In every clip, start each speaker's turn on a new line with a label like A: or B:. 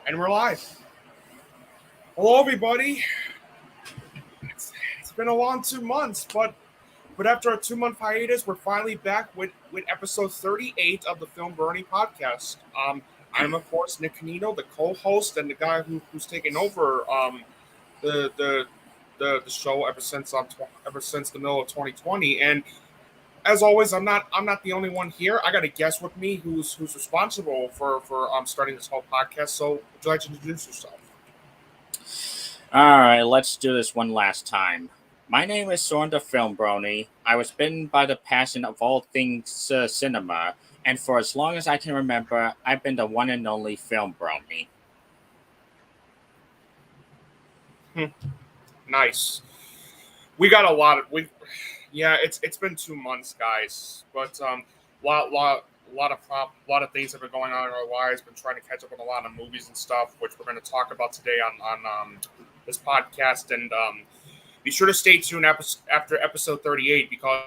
A: And we're live. Hello, everybody. It's been a long 2 months, but after a 2-month hiatus, we're finally back with episode 38 of the FilmBrony Podcast. I'm of course Nick Canino, the co-host and the guy who's taken over the show ever since the middle of 2020. And as always, I'm not the only one here. I got a guest with me who's responsible for starting this whole podcast. So, would you like to introduce yourself?
B: All right, let's do this one last time. My name is Søren the FilmBrony. I was bitten by the passion of all things cinema, and for as long as I can remember, I've been the one and only FilmBrony.
A: Nice. We got a lot of it's been 2 months, guys, but lot of things have been going on in our lives. Been trying to catch up on a lot of movies and stuff, which we're going to talk about today on this podcast. And be sure to stay tuned after episode 38, because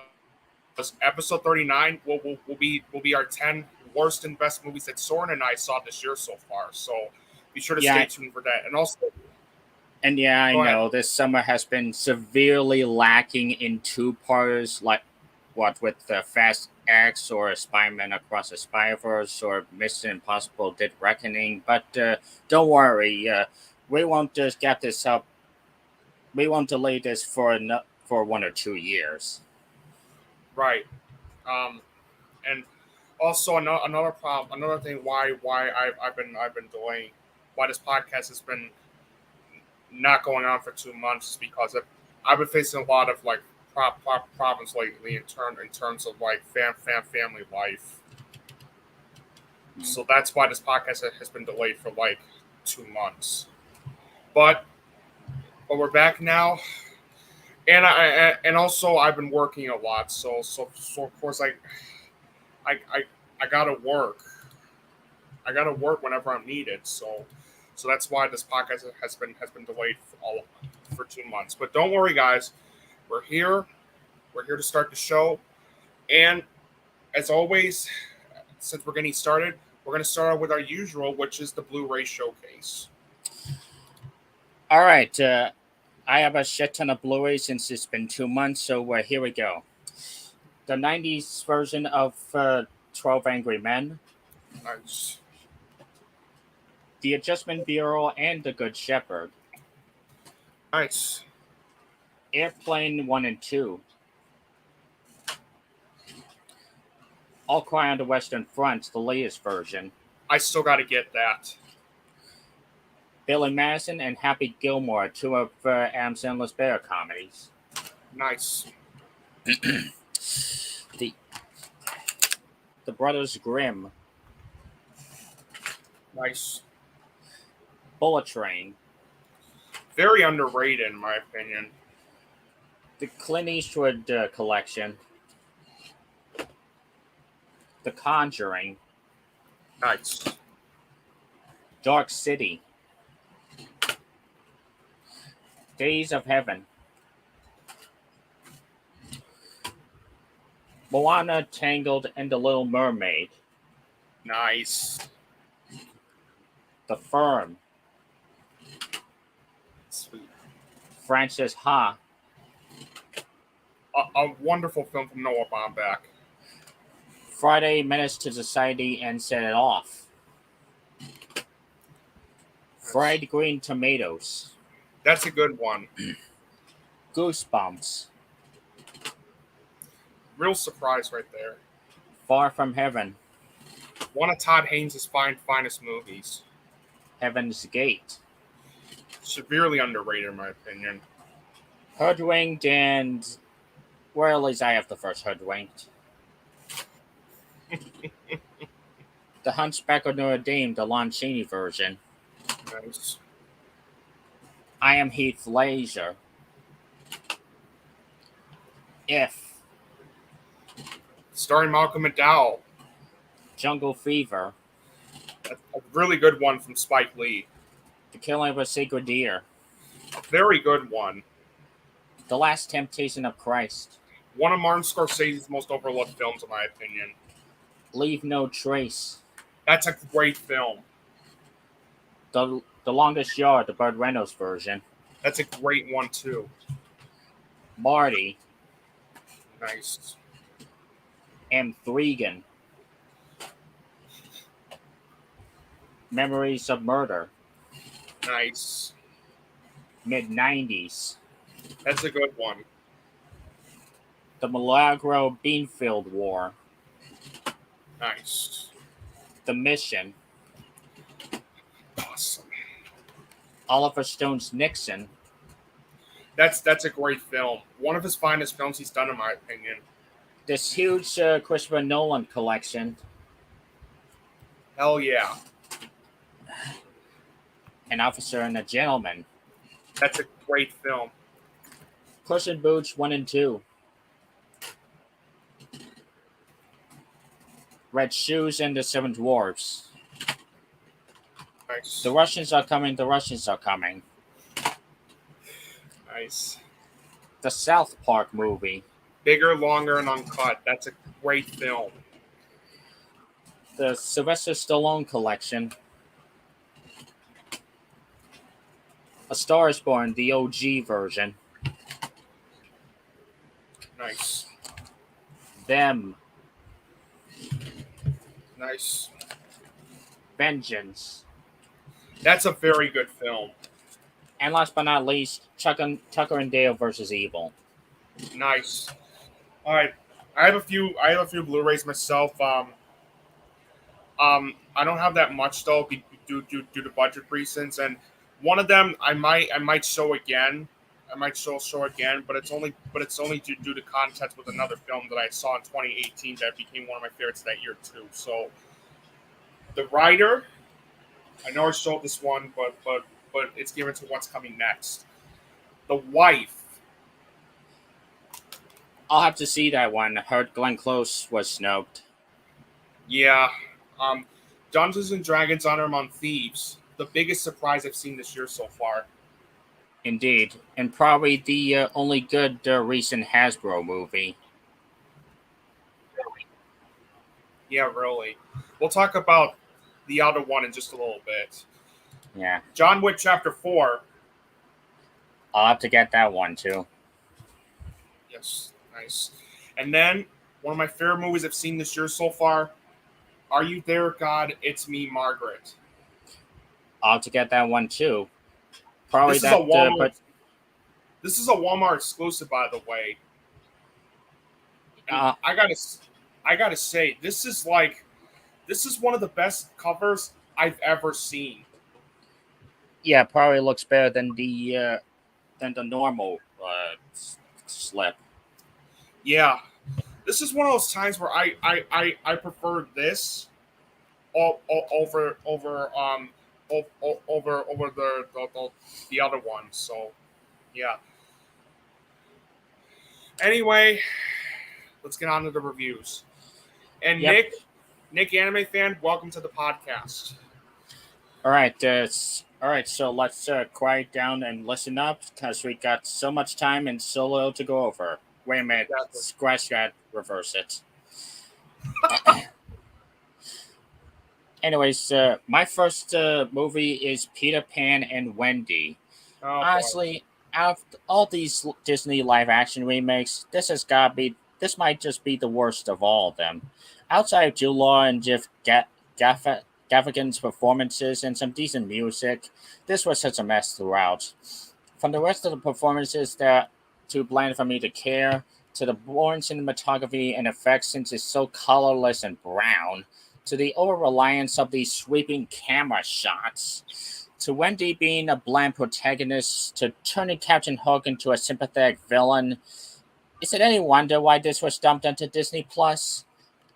A: episode 39 will be our 10 worst and best movies that Søren and I saw this year so far. So be sure to stay tuned for that. And also.
B: And I know this summer has been severely lacking in two-parters, like what with the Fast X or Spider-Man Across the Spiderverse or Mission Impossible Dead Reckoning. But don't worry, we won't just get this up. We won't delay this for 1 or 2 years.
A: Right. And also another thing why I've been delaying, why this podcast has been not going on for 2 months, is because I've been facing a lot of like problems lately in terms of like family life. So that's why this podcast has been delayed for like 2 months. But we're back now, and also I've been working a lot. So of course I gotta work. I gotta work whenever I'm needed. So that's why this podcast has been delayed for 2 months. But don't worry, guys. We're here. We're here to start the show. And as always, since we're getting started, we're going to start out with our usual, which is the Blu-Ray Showcase.
B: All right. I have a shit ton of Blu-ray since it's been 2 months, so here we go. The 90s version of 12 Angry Men.
A: Nice.
B: The Adjustment Bureau and The Good Shepherd.
A: Nice.
B: Airplane 1 and 2. All Quiet on the Western Front, the latest version.
A: I still got to get that.
B: Billy Madison and Happy Gilmore, two of Adam Sandler's better comedies.
A: Nice.
B: The Brothers Grimm.
A: Nice.
B: Bullet Train.
A: Very underrated, in my opinion.
B: The Clint Eastwood collection. The Conjuring.
A: Nice.
B: Dark City. Days of Heaven. Moana, Tangled, and The Little Mermaid.
A: Nice.
B: The Firm.
A: Sweet.
B: Frances Ha.
A: A wonderful film from Noah Baumbach.
B: Friday, Menace to Society and Set It Off. Fried Green Tomatoes.
A: That's a good one.
B: Goosebumps.
A: Real surprise right there.
B: Far From Heaven.
A: One of Todd Haynes' finest movies.
B: Heaven's Gate.
A: Severely underrated, in my opinion.
B: Hoodwinked and... Well, at least I have the first Hoodwinked. The Hunchback of Notre Dame, the Lon Chaney version.
A: Nice.
B: I Am Heath Ledger. If.
A: Starring Malcolm McDowell.
B: Jungle Fever.
A: A really good one from Spike Lee.
B: The Killing of a Sacred Deer.
A: A very good one.
B: The Last Temptation of Christ.
A: One of Martin Scorsese's most overlooked films, in my opinion.
B: Leave No Trace.
A: That's a great film.
B: The Longest Yard, the Burt Reynolds version.
A: That's a great one too.
B: Marty.
A: Nice.
B: M3gan. Memories of Murder.
A: Nice.
B: Mid-90s.
A: That's a good one.
B: The Milagro Beanfield War.
A: Nice.
B: The Mission.
A: Awesome.
B: Oliver Stone's Nixon.
A: That's a great film. One of his finest films he's done, in my opinion.
B: This huge Christopher Nolan collection.
A: Hell yeah.
B: An Officer and a Gentleman.
A: That's a great film.
B: Puss in Boots 1 and 2. Red Shoes and the Seven Dwarfs.
A: Nice.
B: The Russians are coming, the Russians are coming.
A: Nice.
B: The South Park movie.
A: Bigger, longer, and uncut. That's a great film.
B: The Sylvester Stallone collection. A Star is Born, the OG version.
A: Nice.
B: Them.
A: Nice.
B: Vengeance.
A: That's a very good film.
B: And last but not least, Tucker and Dale versus Evil.
A: Nice. All right, I have a few Blu-rays myself. I don't have that much though, due to budget reasons. And one of them I might show again. I might show again, but it's only due to contest with another film that I saw in 2018 that became one of my favorites that year too. So, The Rider. I know I showed this one, but it's given to what's coming next. The Wife.
B: I'll have to see that one. I heard Glenn Close was snubbed.
A: Yeah. Dungeons and Dragons Honor Among Thieves. The biggest surprise I've seen this year so far.
B: Indeed. And probably the only good recent Hasbro movie.
A: Yeah, really. We'll talk about the other one in just a little bit.
B: Yeah.
A: John Wick Chapter 4.
B: I'll have to get that one too.
A: Yes, nice. And then, one of my favorite movies I've seen this year so far, Are You There, God? It's Me, Margaret.
B: I'll have to get that one too. Probably
A: this
B: that.
A: Is a Walmart, this is a Walmart exclusive, by the way. I gotta say, this is one of the best covers I've ever seen.
B: Yeah, probably looks better than the normal slip.
A: Yeah, this is one of those times where I prefer this over the other one. So yeah. Anyway, let's get on to the reviews. And
B: Yep.
A: Nick, anime fan, welcome to the podcast.
B: All right, so let's quiet down and listen up because we got so much time and so little to go over. Wait a minute,
A: Exactly.
B: Scratch that, reverse it. Anyways, my first movie is Peter Pan and Wendy.
A: Oh,
B: Honestly, out of all these Disney live-action remakes, this might just be the worst of all of them. Outside of Jude Law and Jeff Gaffigan's performances and some decent music, this was such a mess throughout. From the rest of the performances that too bland for me to care, to the boring cinematography and effects since it's so colorless and brown, to the over-reliance of these sweeping camera shots, to Wendy being a bland protagonist, to turning Captain Hook into a sympathetic villain. Is it any wonder why this was dumped onto Disney Plus?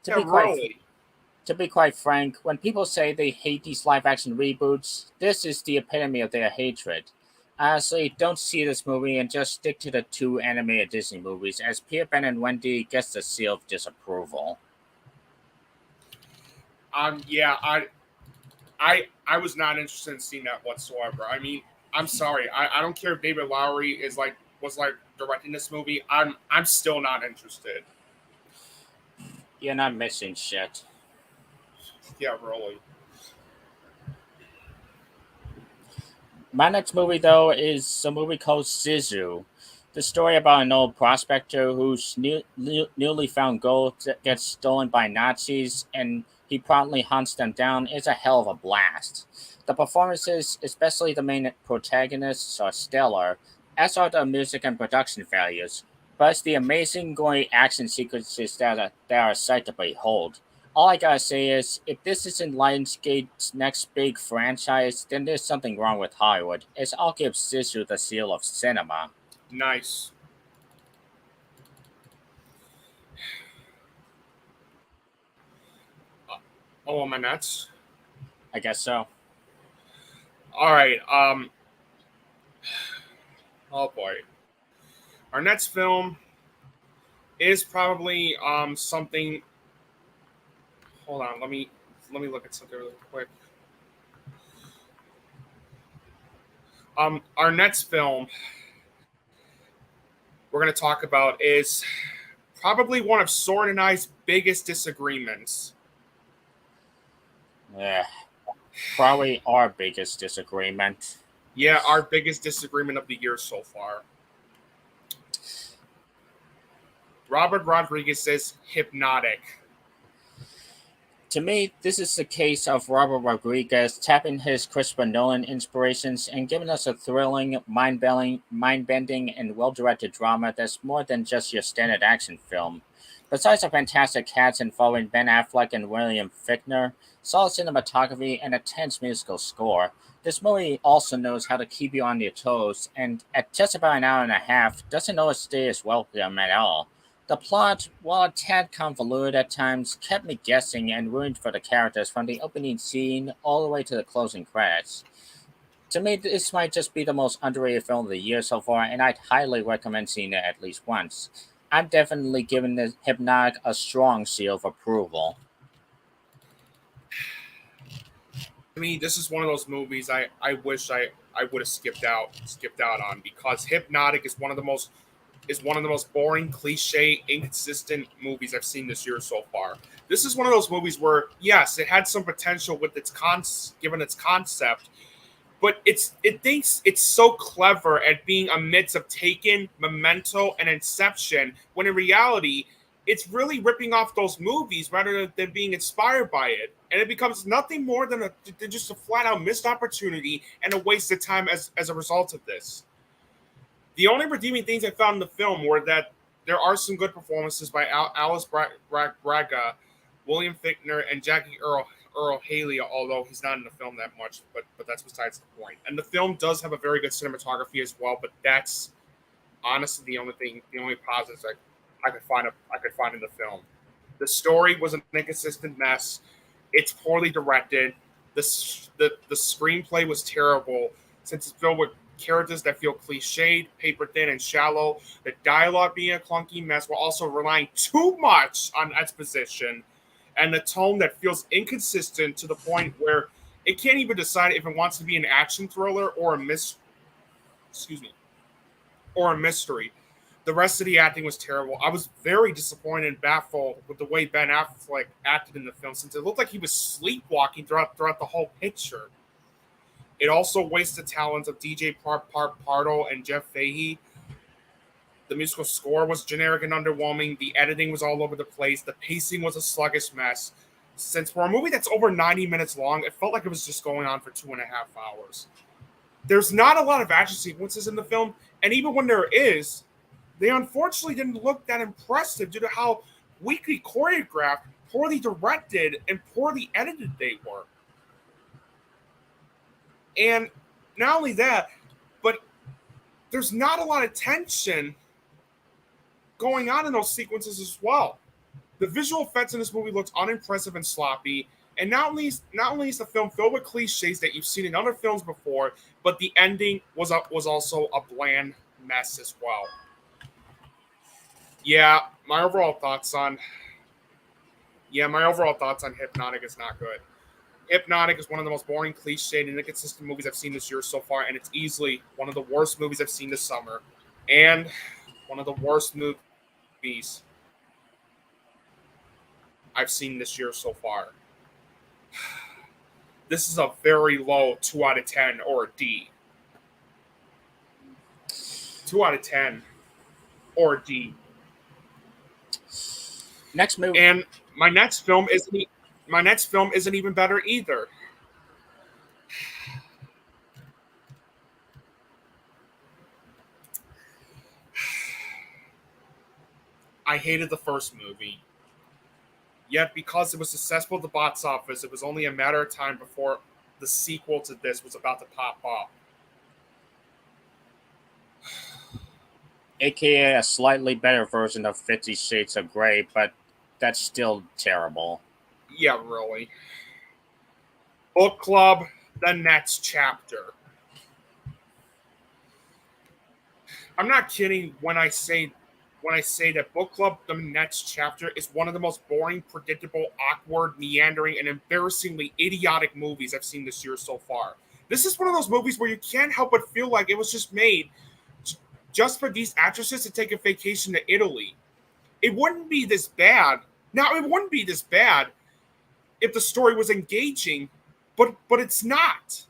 B: To be quite frank, when people say they hate these live-action reboots, this is the epitome of their hatred. Honestly, don't see this movie and just stick to the two animated Disney movies, as Peter Pan and Wendy gets the seal of disapproval.
A: Yeah, I was not interested in seeing that whatsoever. I mean, I'm sorry. I don't care if David Lowery was directing this movie. I'm still not interested.
B: You're not missing shit.
A: Yeah, really.
B: My next movie, though, is a movie called Sisu. The story about an old prospector whose newly found gold gets stolen by Nazis and he promptly hunts them down is a hell of a blast. The performances, especially the main protagonists, are stellar, as are the music and production values. But it's the amazing gory action sequences that are a sight to behold. All I gotta say is, if this isn't Lionsgate's next big franchise, then there's something wrong with Hollywood, as I'll give Sisu the seal of cinema.
A: Nice. Oh, am I nuts?
B: I guess so.
A: All right. Oh boy. Our next film is probably something. Hold on. Let me look at something really quick. Our next film we're going to talk about is probably one of Søren and I's biggest disagreements.
B: Yeah, probably our biggest disagreement.
A: Yeah, our biggest disagreement of the year so far. Robert Rodriguez says Hypnotic.
B: To me, this is the case of Robert Rodriguez tapping his Christopher Nolan inspirations and giving us a thrilling, mind-bending, and well-directed drama that's more than just your standard action film. Besides a fantastic cast involving Ben Affleck and William Fichtner, solid cinematography, and a tense musical score, this movie also knows how to keep you on your toes, and at just about an hour and a half, doesn't always stay as welcome at all. The plot, while a tad convoluted at times, kept me guessing and rooting for the characters from the opening scene all the way to the closing credits. To me, this might just be the most underrated film of the year so far, and I'd highly recommend seeing it at least once. I'm definitely giving the Hypnotic a strong seal of approval.
A: To me, this is one of those movies I wish I would have skipped out on because Hypnotic is one of the most boring, cliche, inconsistent movies I've seen this year so far. This is one of those movies where, yes, it had some potential with given its concept, but it thinks it's so clever at being a mix of Taken, Memento, and Inception, when in reality, it's really ripping off those movies rather than being inspired by it. And it becomes nothing more than just a flat out missed opportunity and a waste of time as a result of this. The only redeeming things I found in the film were that there are some good performances by Alice Braga, William Fichtner, and Jackie Earl Haley, although he's not in the film that much, but that's besides the point. And the film does have a very good cinematography as well, but that's honestly the only positives I could find in the film. The story was an inconsistent mess. It's poorly directed. The screenplay was terrible since it's filled with characters that feel cliched, paper thin, and shallow. The dialogue being a clunky mess while also relying too much on exposition, and the tone that feels inconsistent to the point where it can't even decide if it wants to be an action thriller or excuse me, or a mystery. The rest of the acting was terrible. I was very disappointed and baffled with the way Ben Affleck acted in the film, since it looked like he was sleepwalking throughout the whole picture. It also wasted talents of DJ Pardo and Jeff Fahey. The musical score was generic and underwhelming. The editing was all over the place. The pacing was a sluggish mess. Since for a movie that's over 90 minutes long, it felt like it was just going on for 2.5 hours. There's not a lot of action sequences in the film, and even when there is, they unfortunately didn't look that impressive due to how weakly choreographed, poorly directed, and poorly edited they were. And not only that, but there's not a lot of tension going on in those sequences as well. The visual effects in this movie looked unimpressive and sloppy. And not only is the film filled with cliches that you've seen in other films before, but the ending was also a bland mess as well. Yeah, my overall thoughts on Hypnotic is not good. Hypnotic is one of the most boring, cliched, and inconsistent movies I've seen this year so far, and it's easily one of the worst movies I've seen this summer, and one of the worst movies I've seen this year so far. This is a very low 2 out of 10 or a D. 2 out of 10 or D.
B: Next movie.
A: And my next film isn't even better either. I hated the first movie. Yet, because it was successful at the box office, it was only a matter of time before the sequel to this was about to pop up.
B: AKA a slightly better version of 50 Shades of Grey, but that's still terrible.
A: Yeah, really. Book Club, the next chapter. I'm not kidding when I say that Book Club, the next chapter, is one of the most boring, predictable, awkward, meandering, and embarrassingly idiotic movies I've seen this year so far. This is one of those movies where you can't help but feel like it was just made just for these actresses to take a vacation to Italy. It wouldn't be this bad. Now, it wouldn't be this bad if the story was engaging, but it's not.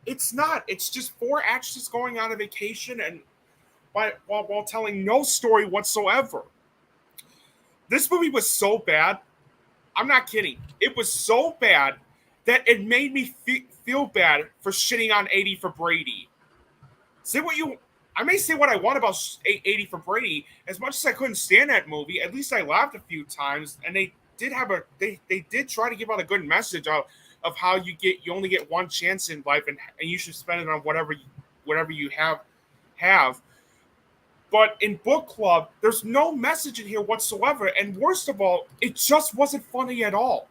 A: It's not. It's just 4 actresses going on a vacation and while telling no story whatsoever. This movie was so bad. I'm not kidding. It was so bad that it made me feel bad for shitting on 80 for Brady. I may say what I want about 80 for Brady. As much as I couldn't stand that movie, at least I laughed a few times, and they did try to give out a good message of how you only get one chance in life, and you should spend it on whatever you have. But in Book Club, there's no message in here whatsoever, and worst of all, it just wasn't funny at all.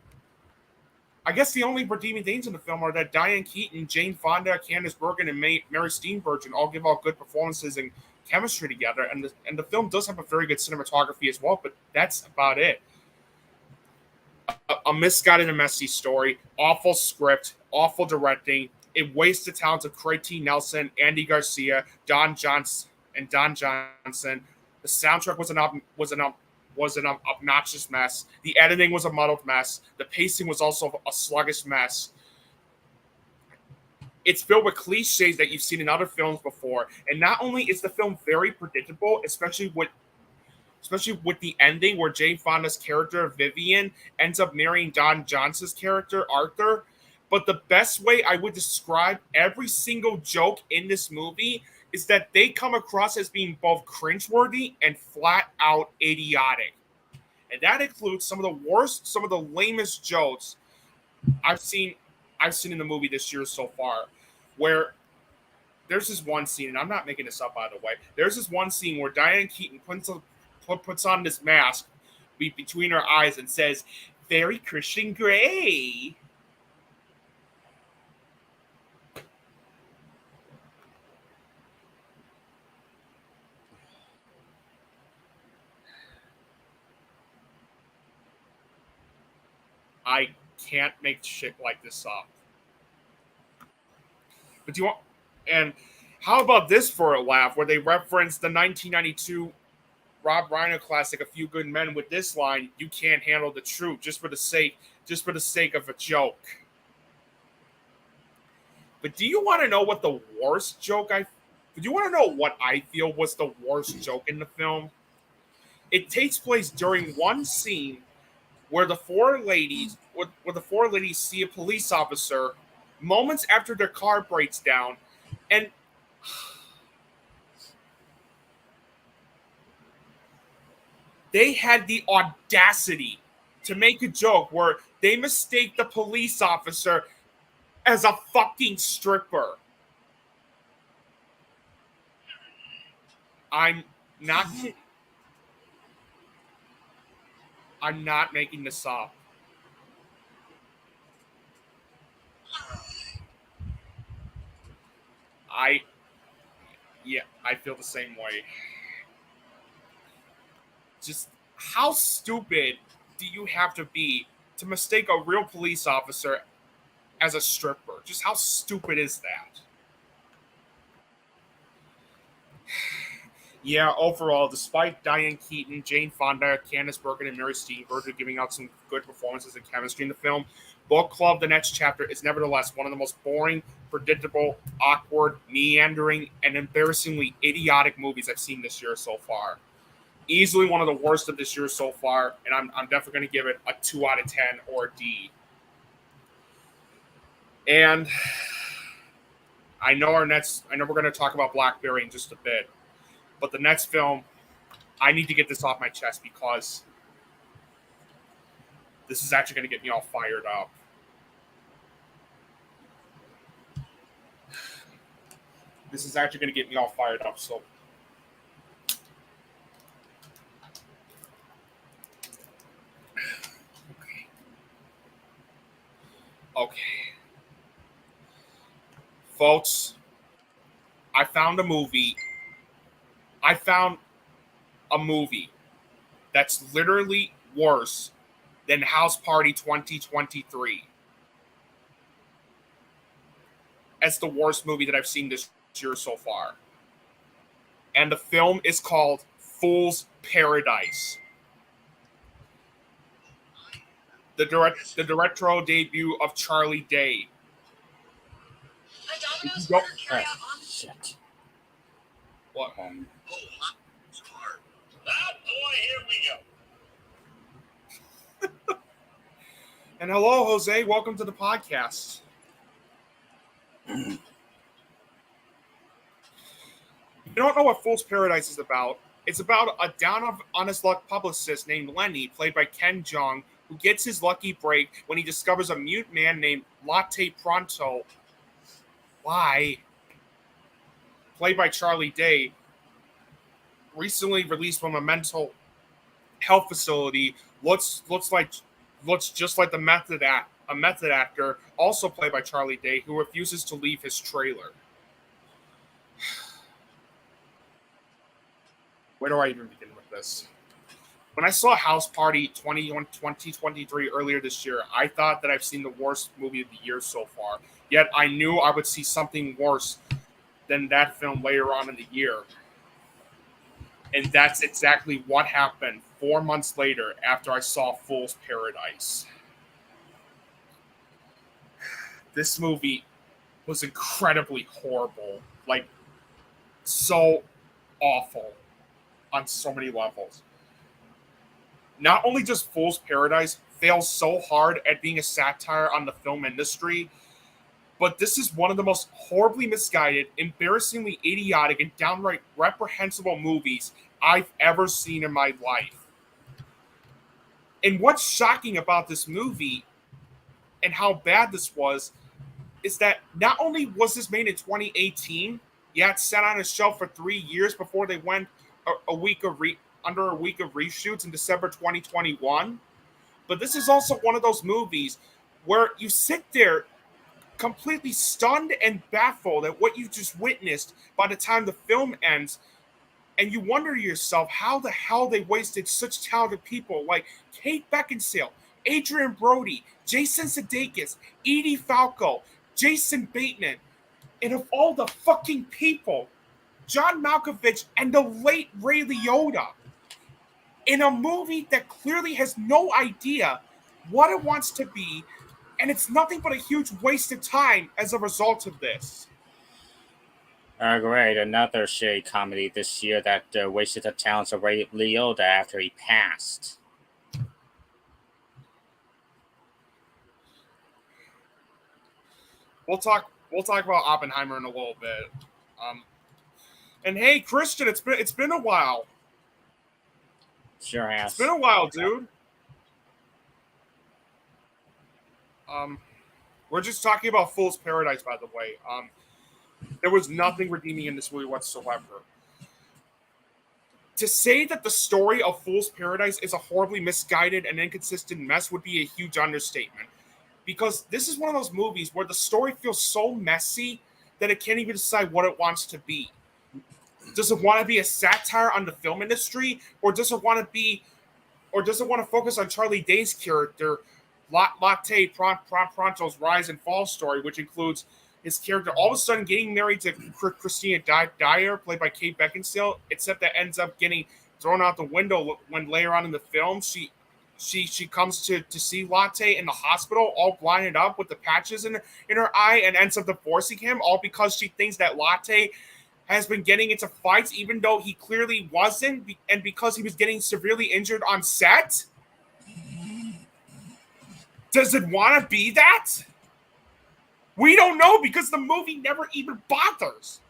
A: I guess the only redeeming things in the film are that Diane Keaton, Jane Fonda, Candice Bergen, and Mary Steenburgen all give out good performances and chemistry together, and the film does have a very good cinematography as well, but that's about it. A misguided and messy story, awful script, awful directing. It wastes the talents of Craig T. Nelson, Andy Garcia, Don Johnson. The soundtrack was an obnoxious mess. The editing was a muddled mess. The pacing was also a sluggish mess. It's filled with cliches that you've seen in other films before. And not only is the film very predictable, especially with the ending where Jane Fonda's character, Vivian, ends up marrying Don Johnson's character, Arthur. But the best way I would describe every single joke in this movie is that they come across as being both cringeworthy and flat out idiotic. And that includes some of the lamest jokes I've seen in the movie this year so far, where there's this one scene, and I'm not making this up, by the way. There's this one scene where Diane Keaton puts on this mask between her eyes and says, "Very Christian Grey." I can't make shit like this up. But how about this for a laugh, where they reference the 1992 Rob Reiner classic, A Few Good Men, with this line, "You can't handle the truth," just for the sake of a joke. But do you want to know what the worst joke Do you want to know what I feel was the worst joke in the film? It takes place during one scene where the four ladies see a police officer moments after their car breaks down, and they had the audacity to make a joke where they mistake the police officer as a fucking stripper. I'm not making this up. I feel the same way. Just how stupid do you have to be to mistake a real police officer as a stripper? Just how stupid is that? Yeah, overall, despite Diane Keaton, Jane Fonda, Candice Bergen, and Mary Steenburgen giving out some good performances and chemistry in the film, Book Club: The Next Chapter is nevertheless one of the most boring, predictable, awkward, meandering, and embarrassingly idiotic movies I've seen this year so far. Easily one of the worst of this year so far, and I'm definitely going to give it a 2 out of 10 or a D. And I know we're going to talk about Blackberry in just a bit, but the next film, I need to get this off my chest because this is actually going to get me all fired up. This is actually going to get me all fired up. So, okay. Folks, I found a movie that's literally worse than House Party 2023 as the worst movie that I've seen this year so far. And the film is called Fool's Paradise. The directorial debut of Charlie Day.
B: Shit.
A: What?
C: Oh, boy, here we go.
A: And hello, Jose. Welcome to the podcast. You don't know what Fool's Paradise is about. It's about a down-on-his-luck publicist named Lenny, played by Ken Jeong, who gets his lucky break when he discovers a mute man named Latte Pronto. Why? Played by Charlie Day, recently released from a mental health facility, looks just like a method actor, also played by Charlie Day, who refuses to leave his trailer. Where do I even begin with this? When I saw House Party 2023 earlier this year, I thought that I've seen the worst movie of the year so far. Yet I knew I would see something worse than that film later on in the year. And that's exactly what happened 4 months later after I saw Fool's Paradise. This movie was incredibly horrible. Like, so awful on so many levels. Not only does Fool's Paradise fail so hard at being a satire on the film industry, but this is one of the most horribly misguided, embarrassingly idiotic, and downright reprehensible movies I've ever seen in my life. And what's shocking about this movie and how bad this was is that not only was this made in 2018, yet it sat on a shelf for 3 years before they went under a week of reshoots in December 2021. But this is also one of those movies where you sit there completely stunned and baffled at what you just witnessed by the time the film ends, and you wonder to yourself how the hell they wasted such talented people like Kate Beckinsale, Adrian Brody, Jason Sudeikis, Edie Falco, Jason Bateman, and of all the fucking people, John Malkovich and the late Ray Liotta, in a movie that clearly has no idea what it wants to be, and it's nothing but a huge waste of time as a result of this.
B: Great, another shitty comedy this year that wasted the talents of Ray Liotta after he passed.
A: We'll talk about Oppenheimer in a little bit. And hey, Christian, it's been a while.
B: Sure has.
A: It's been a while, dude. We're just talking about Fool's Paradise, by the way. There was nothing redeeming in this movie whatsoever. To say that the story of Fool's Paradise is a horribly misguided and inconsistent mess would be a huge understatement. Because this is one of those movies where the story feels so messy that it can't even decide what it wants to be. Does it want to be a satire on the film industry, or does it want to focus on Charlie Day's character, Latte Pronto's rise and fall story, which includes his character all of a sudden getting married to Christina Dyer, played by Kate Beckinsale, except that ends up getting thrown out the window when later on in the film she comes to see Latte in the hospital, all blinded up with the patches in her eye, and ends up divorcing him, all because she thinks that Latte has been getting into fights, even though he clearly wasn't, and because he was getting severely injured on set? Does it want to be that? We don't know, because the movie never even bothers.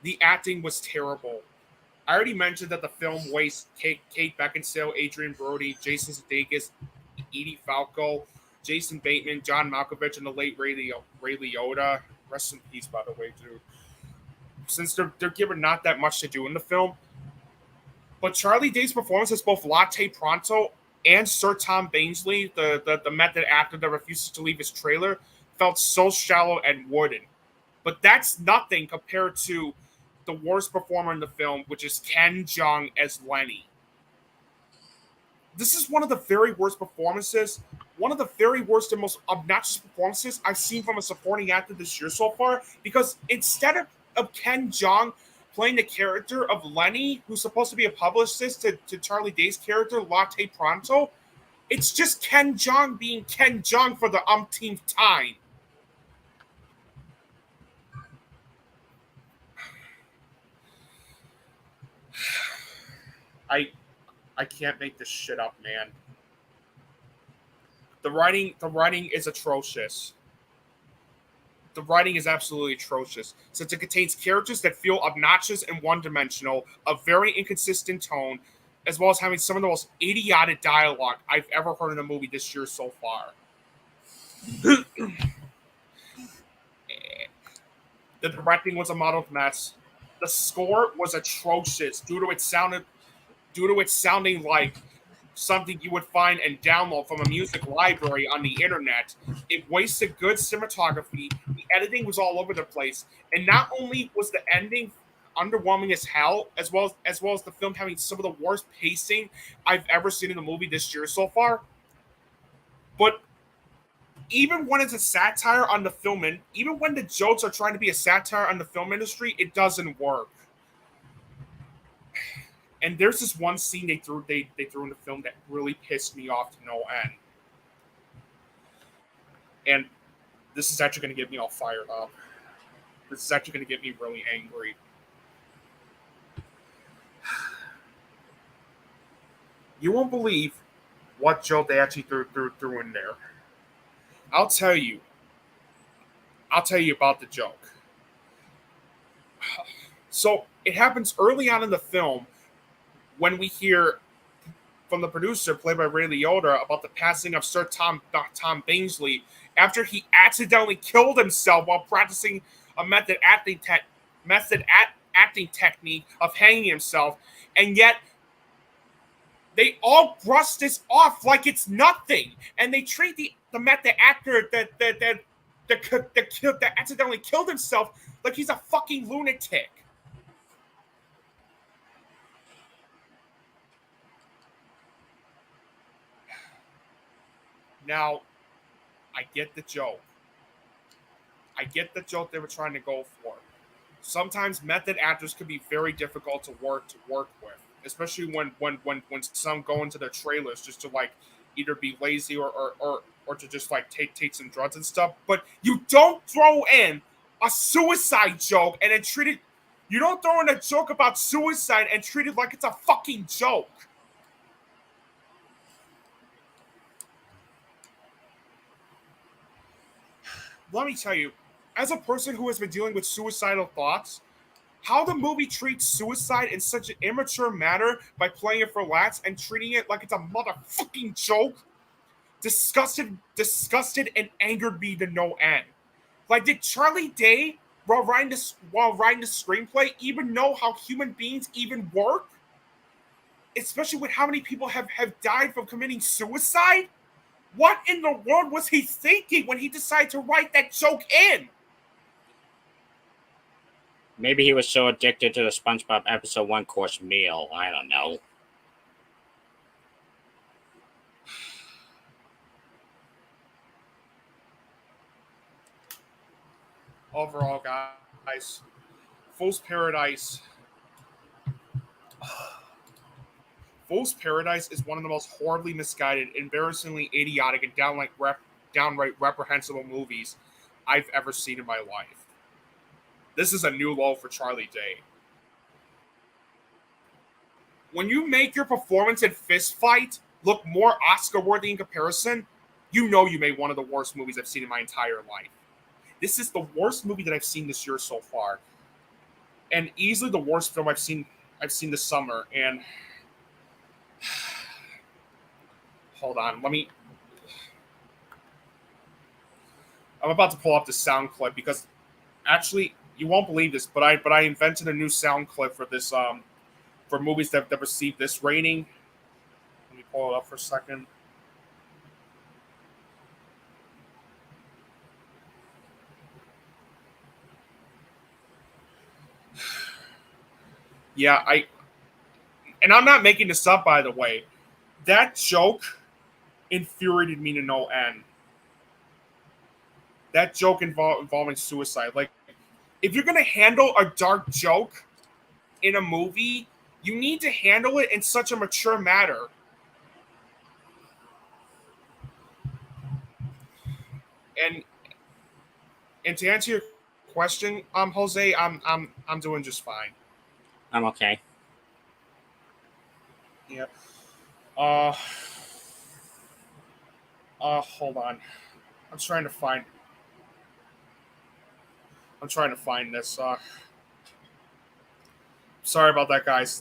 A: The acting was terrible. I already mentioned that the film wastes Kate Beckinsale, Adrian Brody, Jason Sudeikis, Edie Falco, Jason Bateman, John Malkovich, and the late Ray Liotta. Rest in peace, by the way, dude. Since they're given not that much to do in the film. But Charlie Day's performance as both Latte Pronto and Sir Tom Bainsley, the method actor that refuses to leave his trailer, felt so shallow and wooden. But that's nothing compared to the worst performer in the film, which is Ken Jeong as Lenny. This is one of the very worst performances, one of the very worst and most obnoxious performances I've seen from a supporting actor this year so far, because instead of Ken Jeong playing the character of Lenny, who's supposed to be a publicist to Charlie Day's character, Latte Pronto, it's just Ken Jeong being Ken Jeong for the umpteenth time. I can't make this shit up, man. The writing is atrocious. The writing is absolutely atrocious, since it contains characters that feel obnoxious and one-dimensional, a very inconsistent tone, as well as having some of the most idiotic dialogue I've ever heard in a movie this year so far. The directing was a muddled mess. The score was atrocious due to it sounding like something you would find and download from a music library on the internet. It wasted good cinematography. The editing was all over the place, and not only was the ending underwhelming as hell, as well as the film having some of the worst pacing I've ever seen in a movie this year so far. But even when it's a satire on the film, and even when the jokes are trying to be a satire on the film industry, it doesn't work. And there's this one scene they threw in the film that really pissed me off to no end. And this is actually going to get me all fired up. This is actually going to get me really angry. You won't believe what joke they actually threw in there. I'll tell you about the joke. So it happens early on in the film, when we hear from the producer, played by Ray Liotta, about the passing of Sir Tom Bainsley after he accidentally killed himself while practicing a method acting technique of hanging himself, and yet they all brush this off like it's nothing, and they treat the method actor that accidentally killed himself like he's a fucking lunatic. Now, I get the joke. I get the joke they were trying to go for. Sometimes method actors can be very difficult to work with, especially when some go into their trailers just to like either be lazy or to just like take some drugs and stuff. But you don't throw in a suicide joke and then treat it. You don't throw in a joke about suicide and treat it like it's a fucking joke. Let me tell you, as a person who has been dealing with suicidal thoughts, how the movie treats suicide in such an immature manner by playing it for laughs and treating it like it's a motherfucking joke disgusted and angered me to no end. Like, did Charlie Day, while writing the screenplay, even know how human beings even work? Especially with how many people have died from committing suicide? What in the world was he thinking when he decided to write that joke in?
B: Maybe he was so addicted to the SpongeBob episode One Course Meal. I don't know.
A: overall, guys, Fool's Paradise. Fool's Paradise is one of the most horribly misguided, embarrassingly idiotic, and downright reprehensible movies I've ever seen in my life. This is a new low for Charlie Day. When you make your performance in Fist Fight look more Oscar-worthy in comparison, you know you made one of the worst movies I've seen in my entire life. This is the worst movie that I've seen this year so far, and easily the worst film I've seen this summer. And hold on, I'm about to pull up the sound clip because actually you won't believe this, but I invented a new sound clip for this for movies that received this rating. Let me pull it up for a second. Yeah, I'm not making this up, by the way. That joke infuriated me to no end. That joke involving suicide. Like, if you're going to handle a dark joke in a movie, you need to handle it in such a mature manner. And to answer your question, Jose, I'm doing just fine.
B: I'm okay.
A: Yeah. Hold on. I'm trying to find this. Sorry about that, guys.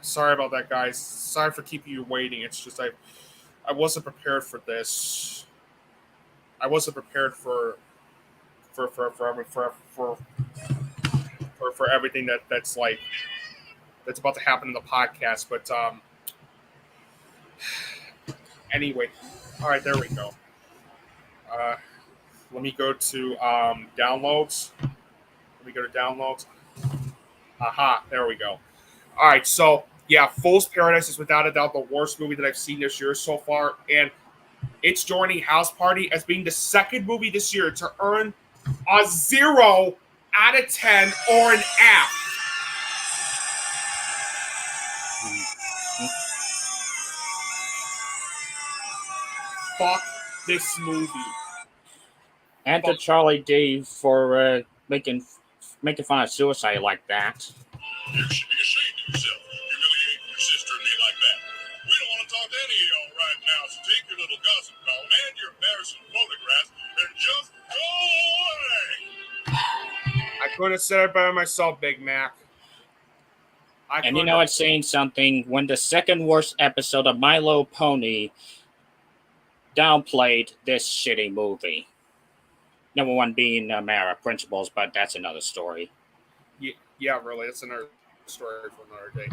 A: Sorry about that, guys. Sorry for keeping you waiting. It's just I wasn't prepared for this. I wasn't prepared for everything that's about to happen in the podcast. But anyway, all right, there we go. Let me go to downloads. Aha, there we go. All right, so yeah, Fool's Paradise is without a doubt the worst movie that I've seen this year so far, and it's joining House Party as being the second movie this year to earn a 0 out of 10 or an F. Fuck this movie.
B: And to Charlie D for making fun of suicide like that.
C: You should be ashamed of yourself, humiliating your sister and me like that. We don't want to talk to any of y'all right now, so take your little gossip column and your embarrassing photographs and just go away.
A: I couldn't have said it better myself, Big Mac.
B: And you know, it's saying something when the second worst episode of My Little Pony downplayed this shitty movie. Number one being Mara Principles, but that's another story.
A: Yeah, really, that's another story for another day.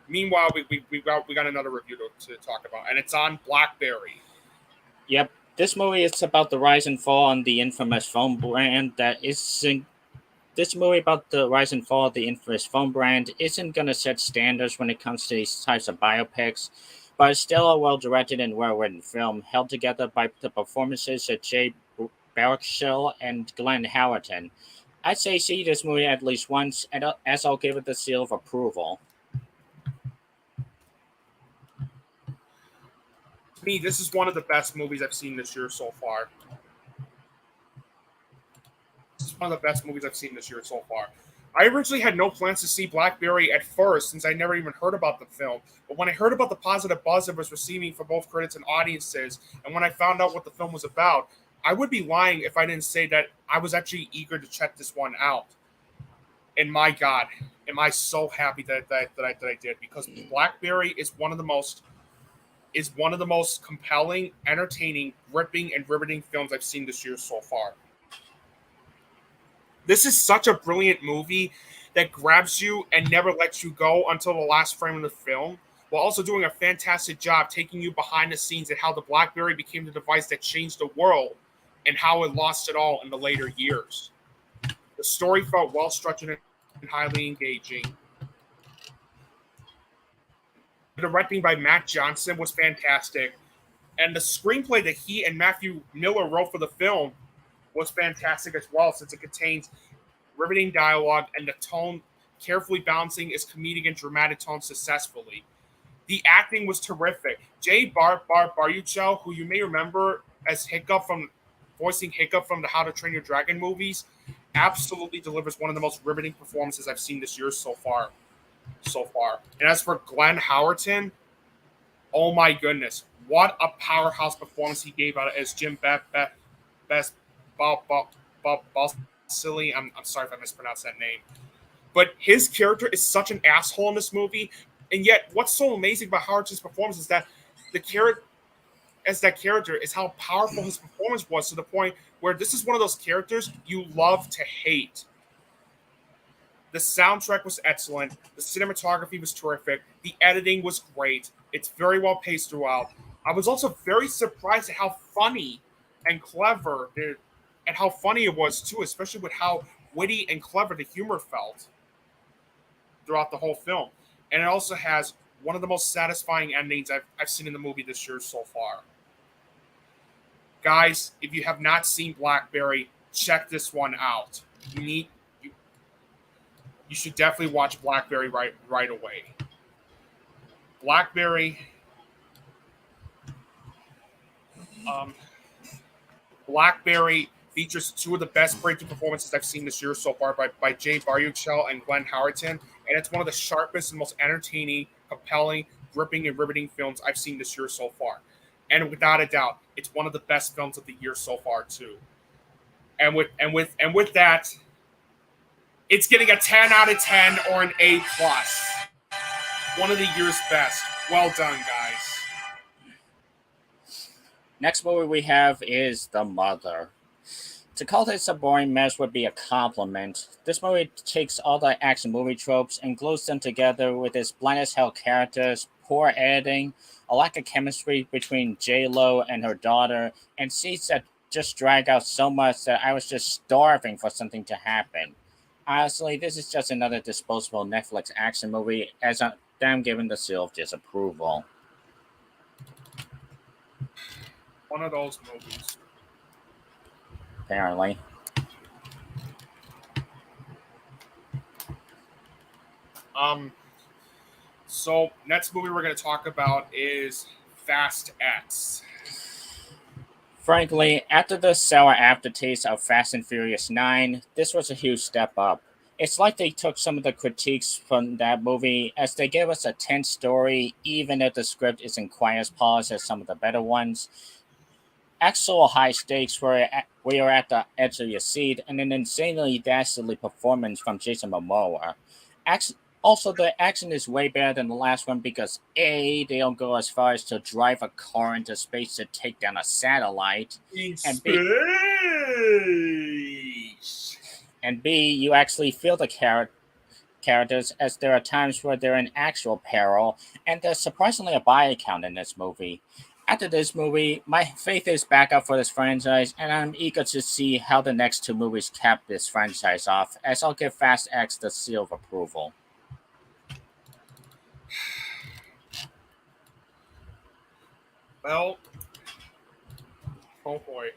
A: Meanwhile, we got another review to talk about, and it's on Blackberry.
B: Yep, this movie is about the rise and fall on the infamous phone brand that isn't. This movie about the rise and fall of the infamous phone brand isn't going to set standards when it comes to these types of biopics, but it's still a well-directed and well-written film, held together by the performances of Jay Baruchel and Glenn Howerton. I'd say see this movie at least once, and as I'll give it the seal of approval.
A: To me, this is one of the best movies I've seen this year so far. This is one of the best movies I've seen this year so far. I originally had no plans to see Blackberry at first, since I never even heard about the film. But when I heard about the positive buzz it was receiving from both critics and audiences, and when I found out what the film was about, I would be lying if I didn't say that I was actually eager to check this one out. And my God, am I so happy that I did, because Blackberry is one of the most compelling, entertaining, gripping, and riveting films I've seen this year so far. This is such a brilliant movie that grabs you and never lets you go until the last frame of the film, while also doing a fantastic job taking you behind the scenes at how the Blackberry became the device that changed the world and how it lost it all in the later years. The story felt well-structured and highly engaging. The directing by Matt Johnson was fantastic. And the screenplay that he and Matthew Miller wrote for the film was fantastic as well, since it contains riveting dialogue and the tone carefully balancing its comedic and dramatic tone successfully. The acting was terrific. Jay Baruchel, who you may remember as Hiccup from voicing Hiccup from the How to Train Your Dragon movies, absolutely delivers one of the most riveting performances I've seen this year so far. And as for Glenn Howerton, oh my goodness, what a powerhouse performance he gave out as Jim Best Silly. I'm sorry if I mispronounced that name. But his character is such an asshole in this movie. And yet, what's so amazing about Howerton's performance is that that character is how powerful his performance was, to the point where this is one of those characters you love to hate. The soundtrack was excellent. The cinematography was terrific. The editing was great. It's very well paced throughout. I was also very surprised at how funny and clever it was too, especially with how witty and clever the humor felt throughout the whole film. And it also has one of the most satisfying endings I've seen in the movie this year so far. Guys, if you have not seen Blackberry, check this one out. You should definitely watch Blackberry right away. Blackberry features two of the best breakthrough performances I've seen this year so far by Jay Baruchel and Glenn Howerton, and it's one of the sharpest and most entertaining, compelling, gripping, and riveting films I've seen this year so far. And without a doubt, it's one of the best films of the year so far too. And with that, it's getting a 10 out of 10 or an A+. One of the year's best. Well done, guys.
B: Next movie we have is The Mother. To call this a boring mess would be a compliment. This movie takes all the action movie tropes and glues them together with its bland as hell characters, poor editing, a lack of chemistry between J-Lo and her daughter, and scenes that just drag out so much that I was just starving for something to happen. Honestly, this is just another disposable Netflix action movie, as I'm giving the seal of disapproval.
A: One of those movies.
B: Apparently.
A: So next movie we're going to talk about is Fast X.
B: Frankly, after the sour aftertaste of Fast and Furious 9, this was a huge step up. It's like they took some of the critiques from that movie as they gave us a tense story, even if the script isn't quite as polished as some of the better ones. Actual high stakes where you're at the edge of your seat, and an insanely dastardly performance from Jason Momoa. Also, the action is way better than the last one because A, they don't go as far as to drive a car into space to take down a satellite. And B, you actually feel the characters, as there are times where they're in actual peril, and there's surprisingly a body count in this movie. After this movie, my faith is back up for this franchise, and I'm eager to see how the next two movies cap this franchise off, as I'll give Fast X the seal of approval.
A: Well, oh boy.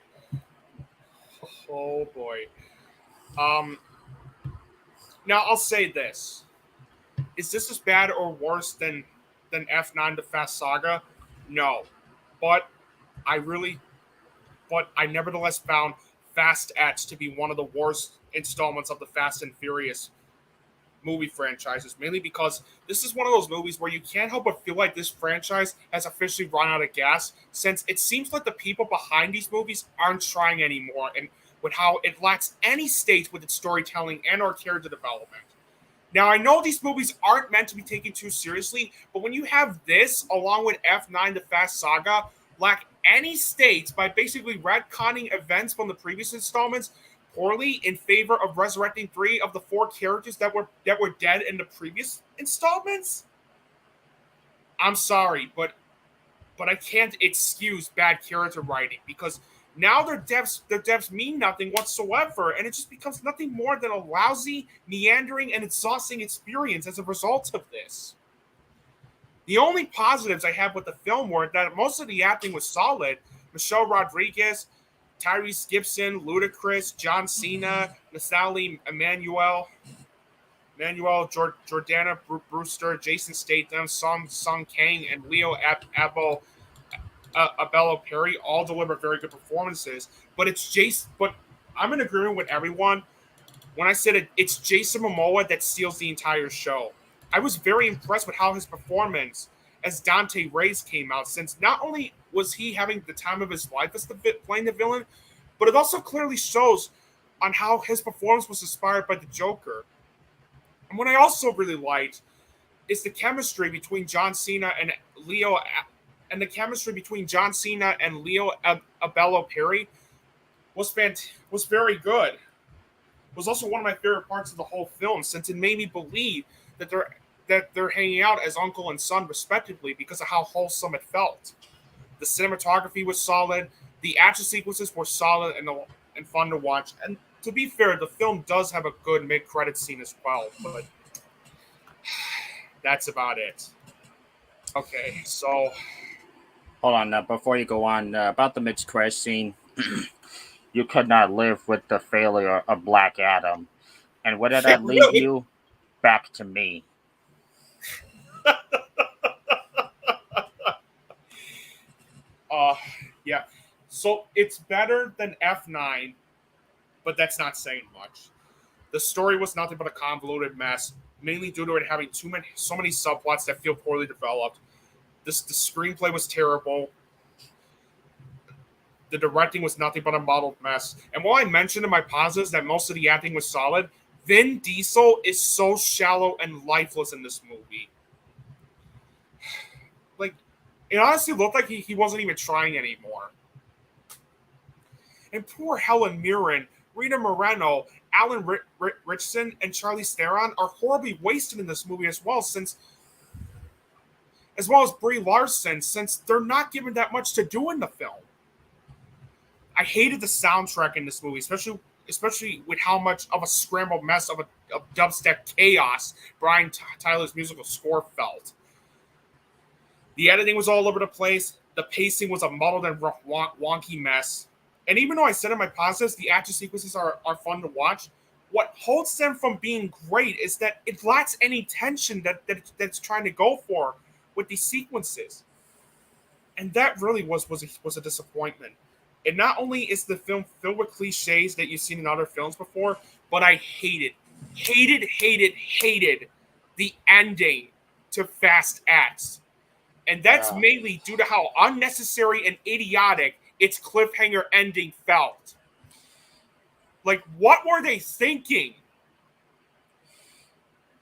A: Now I'll say this: is this as bad or worse than F9: The Fast Saga? No, but I nevertheless found Fast X to be one of the worst installments of the Fast and Furious movie franchises, mainly because this is one of those movies where you can't help but feel like this franchise has officially run out of gas, since it seems like the people behind these movies aren't trying anymore, and with how it lacks any stakes with its storytelling and or character development. Now, I know these movies aren't meant to be taken too seriously, but when you have this, along with F9: The Fast Saga, lack any stakes by basically retconning events from the previous installments poorly in favor of resurrecting 3 of the 4 characters that were dead in the previous installments, I'm sorry, but I can't excuse bad character writing, because now their deaths mean nothing whatsoever, and it just becomes nothing more than a lousy, meandering, and exhausting experience as a result of this. The only positives I have with the film were that most of the acting was solid. Michelle Rodriguez, Tyrese Gibson, Ludacris, John Cena, Natalie Jordana Brewster, Jason Statham, Song Kang, and Leo Abello Perry all deliver very good performances. But I'm in agreement with everyone when I said it's Jason Momoa that steals the entire show. I was very impressed with how his performance as Dante Reyes came out, since not only was he having the time of his life as playing the villain, but it also clearly shows on how his performance was inspired by the Joker. And what I also really liked is the chemistry between John Cena and Leo, and the chemistry between John Cena and Leo Abello Perry was very good. It was also one of my favorite parts of the whole film, since it made me believe that they're hanging out as uncle and son respectively because of how wholesome it felt. The cinematography was solid, the action sequences were solid and fun to watch. And to be fair, the film does have a good mid-credit scene as well, but that's about it. Okay, so
B: hold on. Before you go on, about the mid-credit scene, you could not live with the failure of Black Adam. And where did that leave you? Back to me.
A: Yeah. So it's better than F9, but that's not saying much. The story was nothing but a convoluted mess, mainly due to it having so many subplots that feel poorly developed. The screenplay was terrible. The directing was nothing but a muddled mess. And while I mentioned in my positives that most of the acting was solid, Vin Diesel is so shallow and lifeless in this movie. Like, it honestly looked like he wasn't even trying anymore. And poor Helen Mirren, Rita Moreno, Alan Richardson, and Charlize Theron are horribly wasted in this movie as well as Brie Larson, since they're not given that much to do in the film. I hated the soundtrack in this movie, especially with how much of a scrambled mess of dubstep chaos Brian Tyler's musical score felt. The editing was all over the place. The pacing was a muddled and wonky mess. And even though I said in my positives, the action sequences are fun to watch, what holds them from being great is that it lacks any tension that's trying to go for with these sequences. And that really was a disappointment. And not only is the film filled with cliches that you've seen in other films before, but I hated the ending to Fast X. And that's mainly due to how unnecessary and idiotic its cliffhanger ending felt. Like, what were they thinking?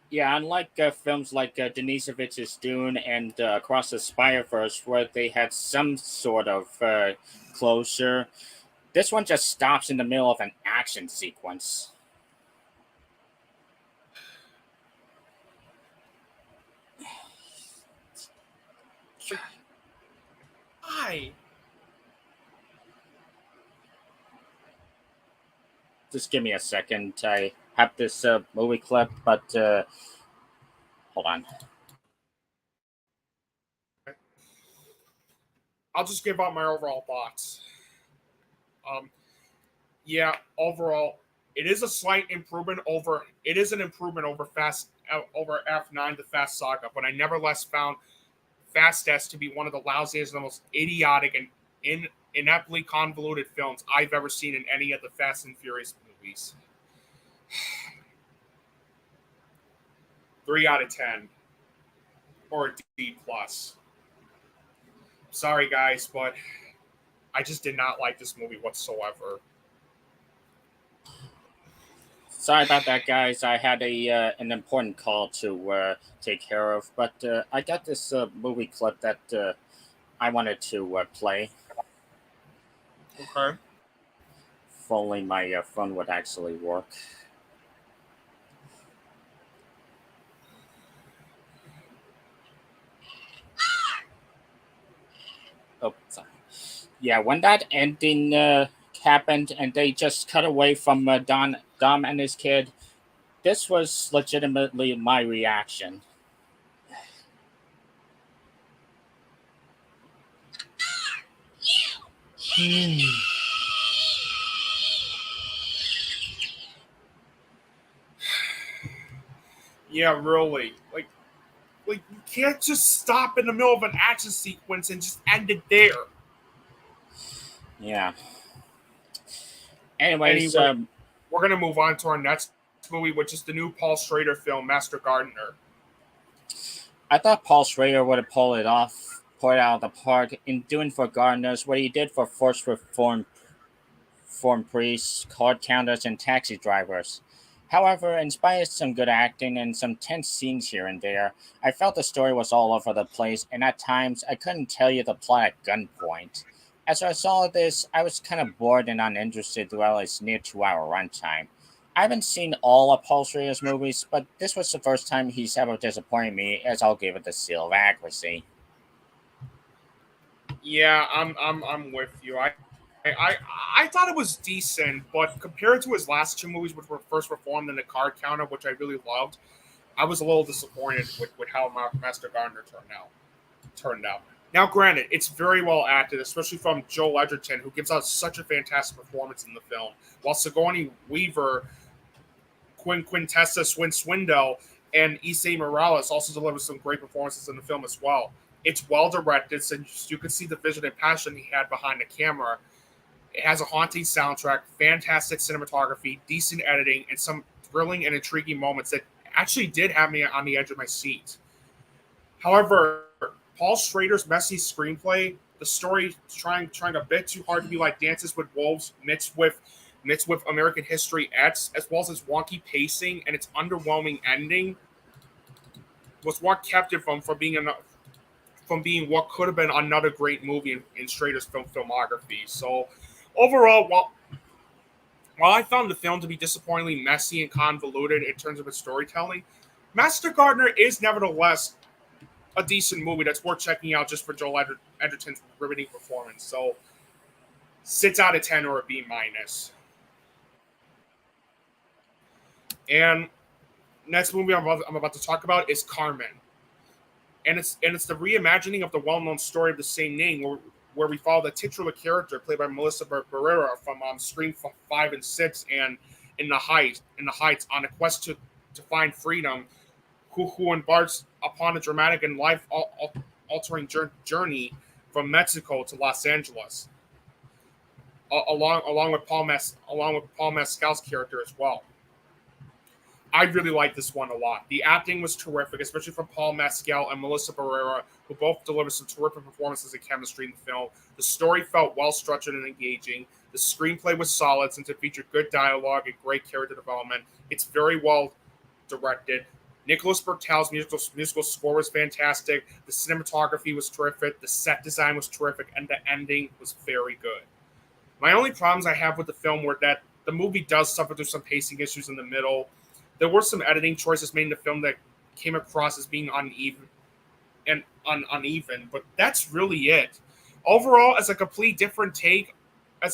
B: Yeah, unlike films like Denisovich's Dune and Across the Spiderverse, where they had some sort of closure, this one just stops in the middle of an action sequence.
A: Why?
B: Just give me a second. I have this movie clip, but hold on.
A: I'll just give out my overall thoughts. Yeah, overall, it is a slight improvement over. It is an improvement over F9, the Fast Saga, but I nevertheless found Fast S to be one of the lousiest and most idiotic and ineptly convoluted films I've ever seen in any of the Fast and Furious movies. 3 out of 10, or a D+. Sorry, guys, but I just did not like this movie whatsoever.
B: Sorry about that, guys. I had an important call to take care of, but I got this movie clip that I wanted to play.
A: Okay.
B: If only my phone would actually work. Oh, sorry. Yeah, when that ending happened and they just cut away from Dom and his kid, this was legitimately my reaction.
A: Yeah, really. Like you can't just stop in the middle of an action sequence and just end it there.
B: Yeah. Anyways,
A: Anyway, we're gonna move on to our next movie, which is the new Paul Schrader film, Master Gardener.
B: I thought Paul Schrader would have pulled it out of the park in doing for gardeners what he did for forced reform priests, card counters, and taxi drivers. However, in spite of some good acting and some tense scenes here and there, I felt the story was all over the place, and at times I couldn't tell you the plot at gunpoint. As a result of this, I was kind of bored and uninterested throughout its near 2 hour runtime. I haven't seen all of Paul Schrader's movies, but this was the first time he's ever disappointed me, as I'll give it the seal of accuracy.
A: Yeah, I'm with you. I I thought it was decent, but compared to his last two movies, which were First Reformed and The Card Counter, which I really loved, I was a little disappointed with how Master Gardener turned out. Now, granted, it's very well acted, especially from Joel Edgerton, who gives out such a fantastic performance in the film, while Sigourney Weaver, Quintessa Swindell, and Issei Morales also deliver some great performances in the film as well. It's well directed, so you can see the vision and passion he had behind the camera. It has a haunting soundtrack, fantastic cinematography, decent editing, and some thrilling and intriguing moments that actually did have me on the edge of my seat. However, Paul Schrader's messy screenplay, the story trying a bit too hard to be like Dances with Wolves, mixed with American History X, as well as its wonky pacing and its underwhelming ending, was what kept it from being what could have been another great movie in Schrader's filmography. So overall, while I found the film to be disappointingly messy and convoluted in terms of its storytelling, Master Gardener is nevertheless a decent movie that's worth checking out just for Joel Edgerton's riveting performance. So 6 out of 10 or a B minus. And next movie I'm about to talk about is Carmen, and it's the reimagining of the well-known story of the same name, where we follow the titular character played by Melissa Barrera from Scream 5 and 6 and in the Heights on a quest to find freedom, who embarks upon a dramatic and life-altering journey from Mexico to Los Angeles, along with Paul Mescal's character as well. I really like this one a lot. The acting was terrific, especially from Paul Mescal and Melissa Barrera, who both delivered some terrific performances and chemistry in the film. The story felt well-structured and engaging. The screenplay was solid since it featured good dialogue and great character development. It's very well directed. Nicholas Bertel's musical score was fantastic. The cinematography was terrific. The set design was terrific. And the ending was very good. My only problems I have with the film were that the movie does suffer through some pacing issues in the middle. There were some editing choices made in the film that came across as being uneven, but that's really it. Overall, as a completely different take on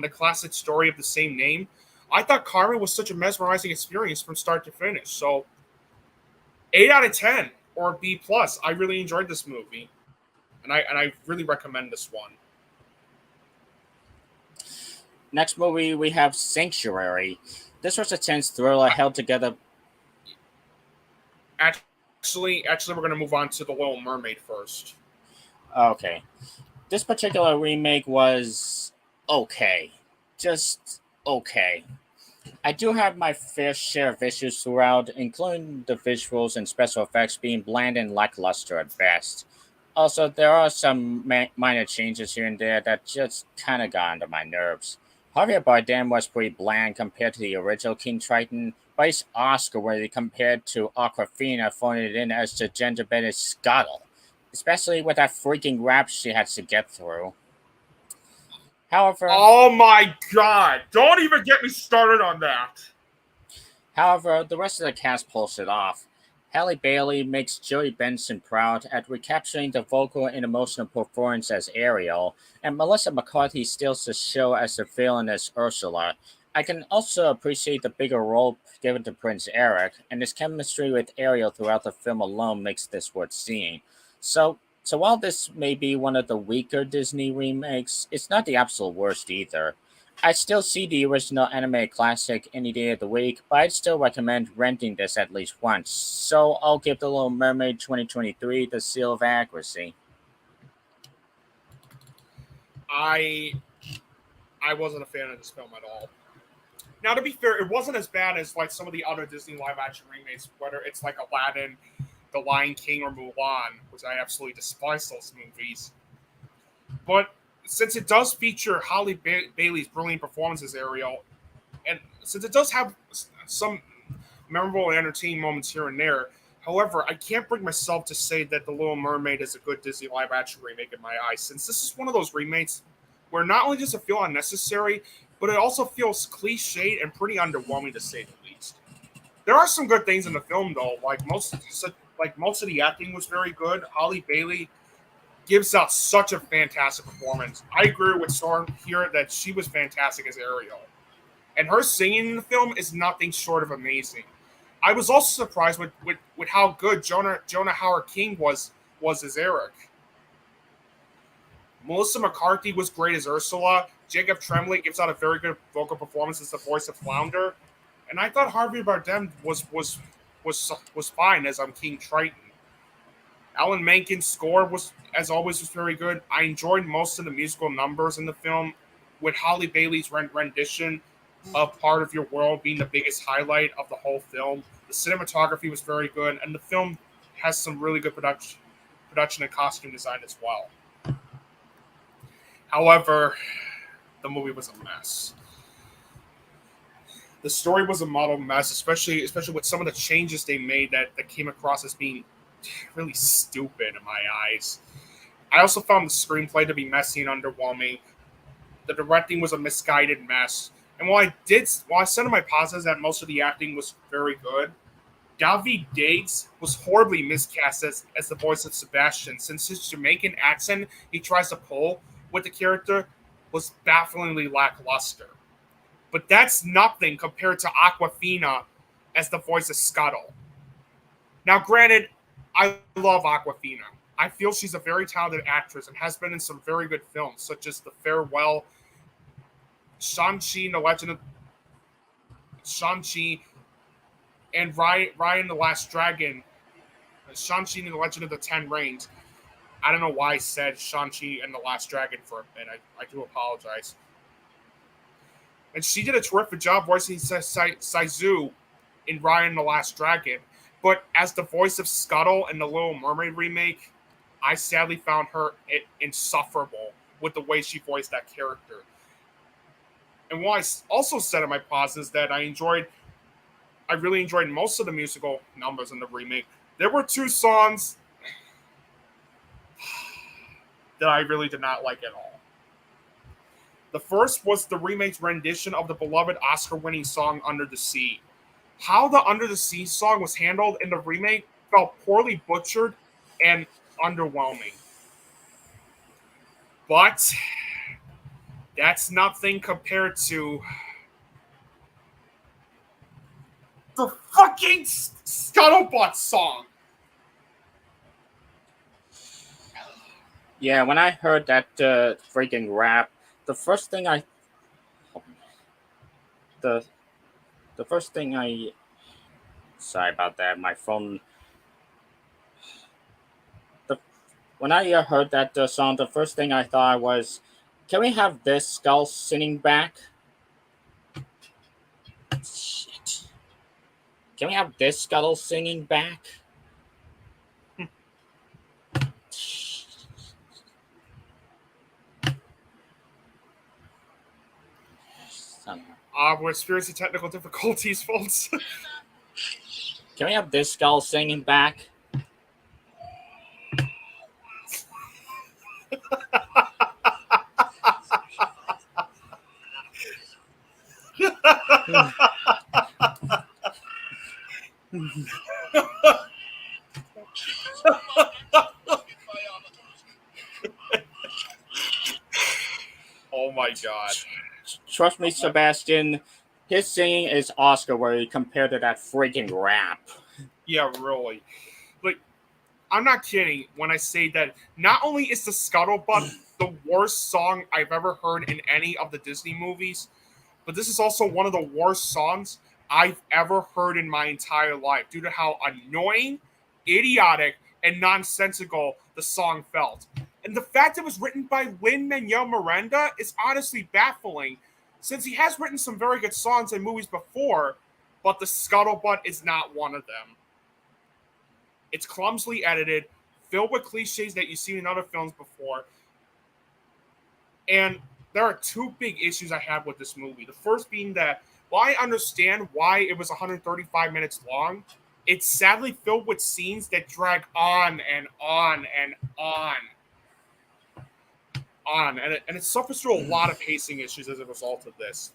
A: the classic story of the same name, I thought Carmen was such a mesmerizing experience from start to finish. So 8 out of 10 or B plus. I really enjoyed this movie. And I really recommend this one.
B: Next movie, we have Sanctuary. This was a tense thriller held together.
A: Actually, we're going to move on to The Little Mermaid first.
B: Okay. This particular remake was okay. Just okay. I do have my fair share of issues throughout, including the visuals and special effects being bland and lackluster at best. Also, there are some minor changes here and there that just kind of got under my nerves. Javier Bardem was pretty bland compared to the original King Triton, but he's Oscar-worthy compared to Awkwafina phoning it in as the gender-bended Scuttle, especially with that freaking rap she has to get through. However,
A: oh my god, don't even get me started on that.
B: However, the rest of the cast pulls it off. Halle Bailey makes Joey Benson proud at recapturing the vocal and emotional performance as Ariel, and Melissa McCarthy steals the show as the villain as Ursula. I can also appreciate the bigger role given to Prince Eric, and his chemistry with Ariel throughout the film alone makes this worth seeing. So, So while this may be one of the weaker Disney remakes, it's not the absolute worst either. I still see the original anime classic any day of the week, but I'd still recommend renting this at least once. So I'll give The Little Mermaid 2023 the seal of accuracy.
A: I wasn't a fan of this film at all. Now, to be fair, it wasn't as bad as like some of the other Disney live action remakes, whether it's like Aladdin, The Lion King, or Mulan, which I absolutely despise those movies. But since it does feature Holly Bailey's brilliant performance as Ariel, and since it does have some memorable and entertaining moments here and there, however, I can't bring myself to say that The Little Mermaid is a good Disney live action remake in my eyes, since this is one of those remakes where not only does it feel unnecessary, but it also feels cliched and pretty underwhelming to say the least. There are some good things in the film, though. Like most of the acting was very good. Holly Bailey gives out such a fantastic performance. I agree with Søren here that she was fantastic as Ariel, and her singing in the film is nothing short of amazing. I was also surprised with how good Jonah Howard King was as Eric. Melissa McCarthy was great as Ursula. Jacob Tremblay gives out a very good vocal performance as the voice of Flounder, and I thought Harvey Bardem was fine as King Triton. Alan Menken's score was, as always, was very good. I enjoyed most of the musical numbers in the film, with Holly Bailey's rendition of "Part of Your World" being the biggest highlight of the whole film. The cinematography was very good, and the film has some really good production and costume design as well. However, the movie was a mess. The story was a model mess, especially with some of the changes they made that came across as being really stupid in my eyes. I also found the screenplay to be messy and underwhelming. The directing was a misguided mess. And while I said in my positives that most of the acting was very good, David Gates was horribly miscast as the voice of Sebastian, since his Jamaican accent he tries to pull with the character was bafflingly lackluster. But that's nothing compared to Awkwafina as the voice of Scuttle. Now, granted, I love Awkwafina. I feel she's a very talented actress and has been in some very good films, such as The Farewell, Shang-Chi and the Legend of Shang-Chi, and Ryan the Last Dragon, Shang-Chi and the Legend of the Ten Rings. I don't know why I said Shang-Chi and the Last Dragon for a minute. I do apologize. And she did a terrific job voicing Sizu in Ryan the Last Dragon. But as the voice of Scuttle in the Little Mermaid remake, I sadly found her insufferable with the way she voiced that character. And what I also said in my positives that I really enjoyed most of the musical numbers in the remake. There were two songs that I really did not like at all. The first was the remake's rendition of the beloved Oscar-winning song Under the Sea. How the Under the Sea song was handled in the remake felt poorly butchered and underwhelming. But that's nothing compared to the fucking Scuttlebutt song.
B: Yeah, when I heard that freaking rap, the first thing I sorry about that, my phone. When I heard that song, the first thing I thought was, can we have this skull singing back? Shit. Can we have this Scuttle singing back?
A: We're experiencing technical difficulties, folks.
B: Can we have this skull singing back?
A: Oh my god.
B: Trust me, Sebastian, his singing is Oscar worthy compared to that freaking rap.
A: Yeah, really. Like, I'm not kidding when I say that not only is the Scuttlebutt the worst song I've ever heard in any of the Disney movies, but this is also one of the worst songs I've ever heard in my entire life due to how annoying, idiotic, and nonsensical the song felt. And the fact it was written by Lin-Manuel Miranda is honestly baffling, since he has written some very good songs and movies before, but the Scuttlebutt is not one of them. It's clumsily edited, filled with cliches that you've seen in other films before. And there are two big issues I have with this movie. The first being that while I understand why it was 135 minutes long, it's sadly filled with scenes that drag on and on and on. And it suffers through a lot of pacing issues as a result of this.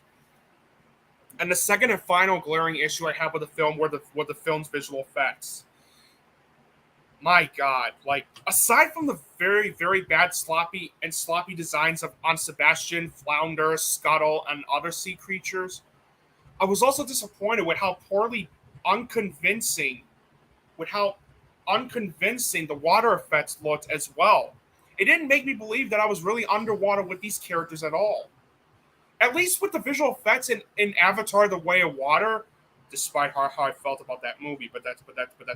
A: And the second and final glaring issue I have with the film were the film's visual effects. My God, like, aside from the very, very bad sloppy designs on Sebastian, Flounder, Scuttle, and other sea creatures, I was also disappointed with how unconvincing the water effects looked as well. It didn't make me believe that I was really underwater with these characters at all. At least with the visual effects in Avatar: The Way of Water, despite how I felt about that movie, but that's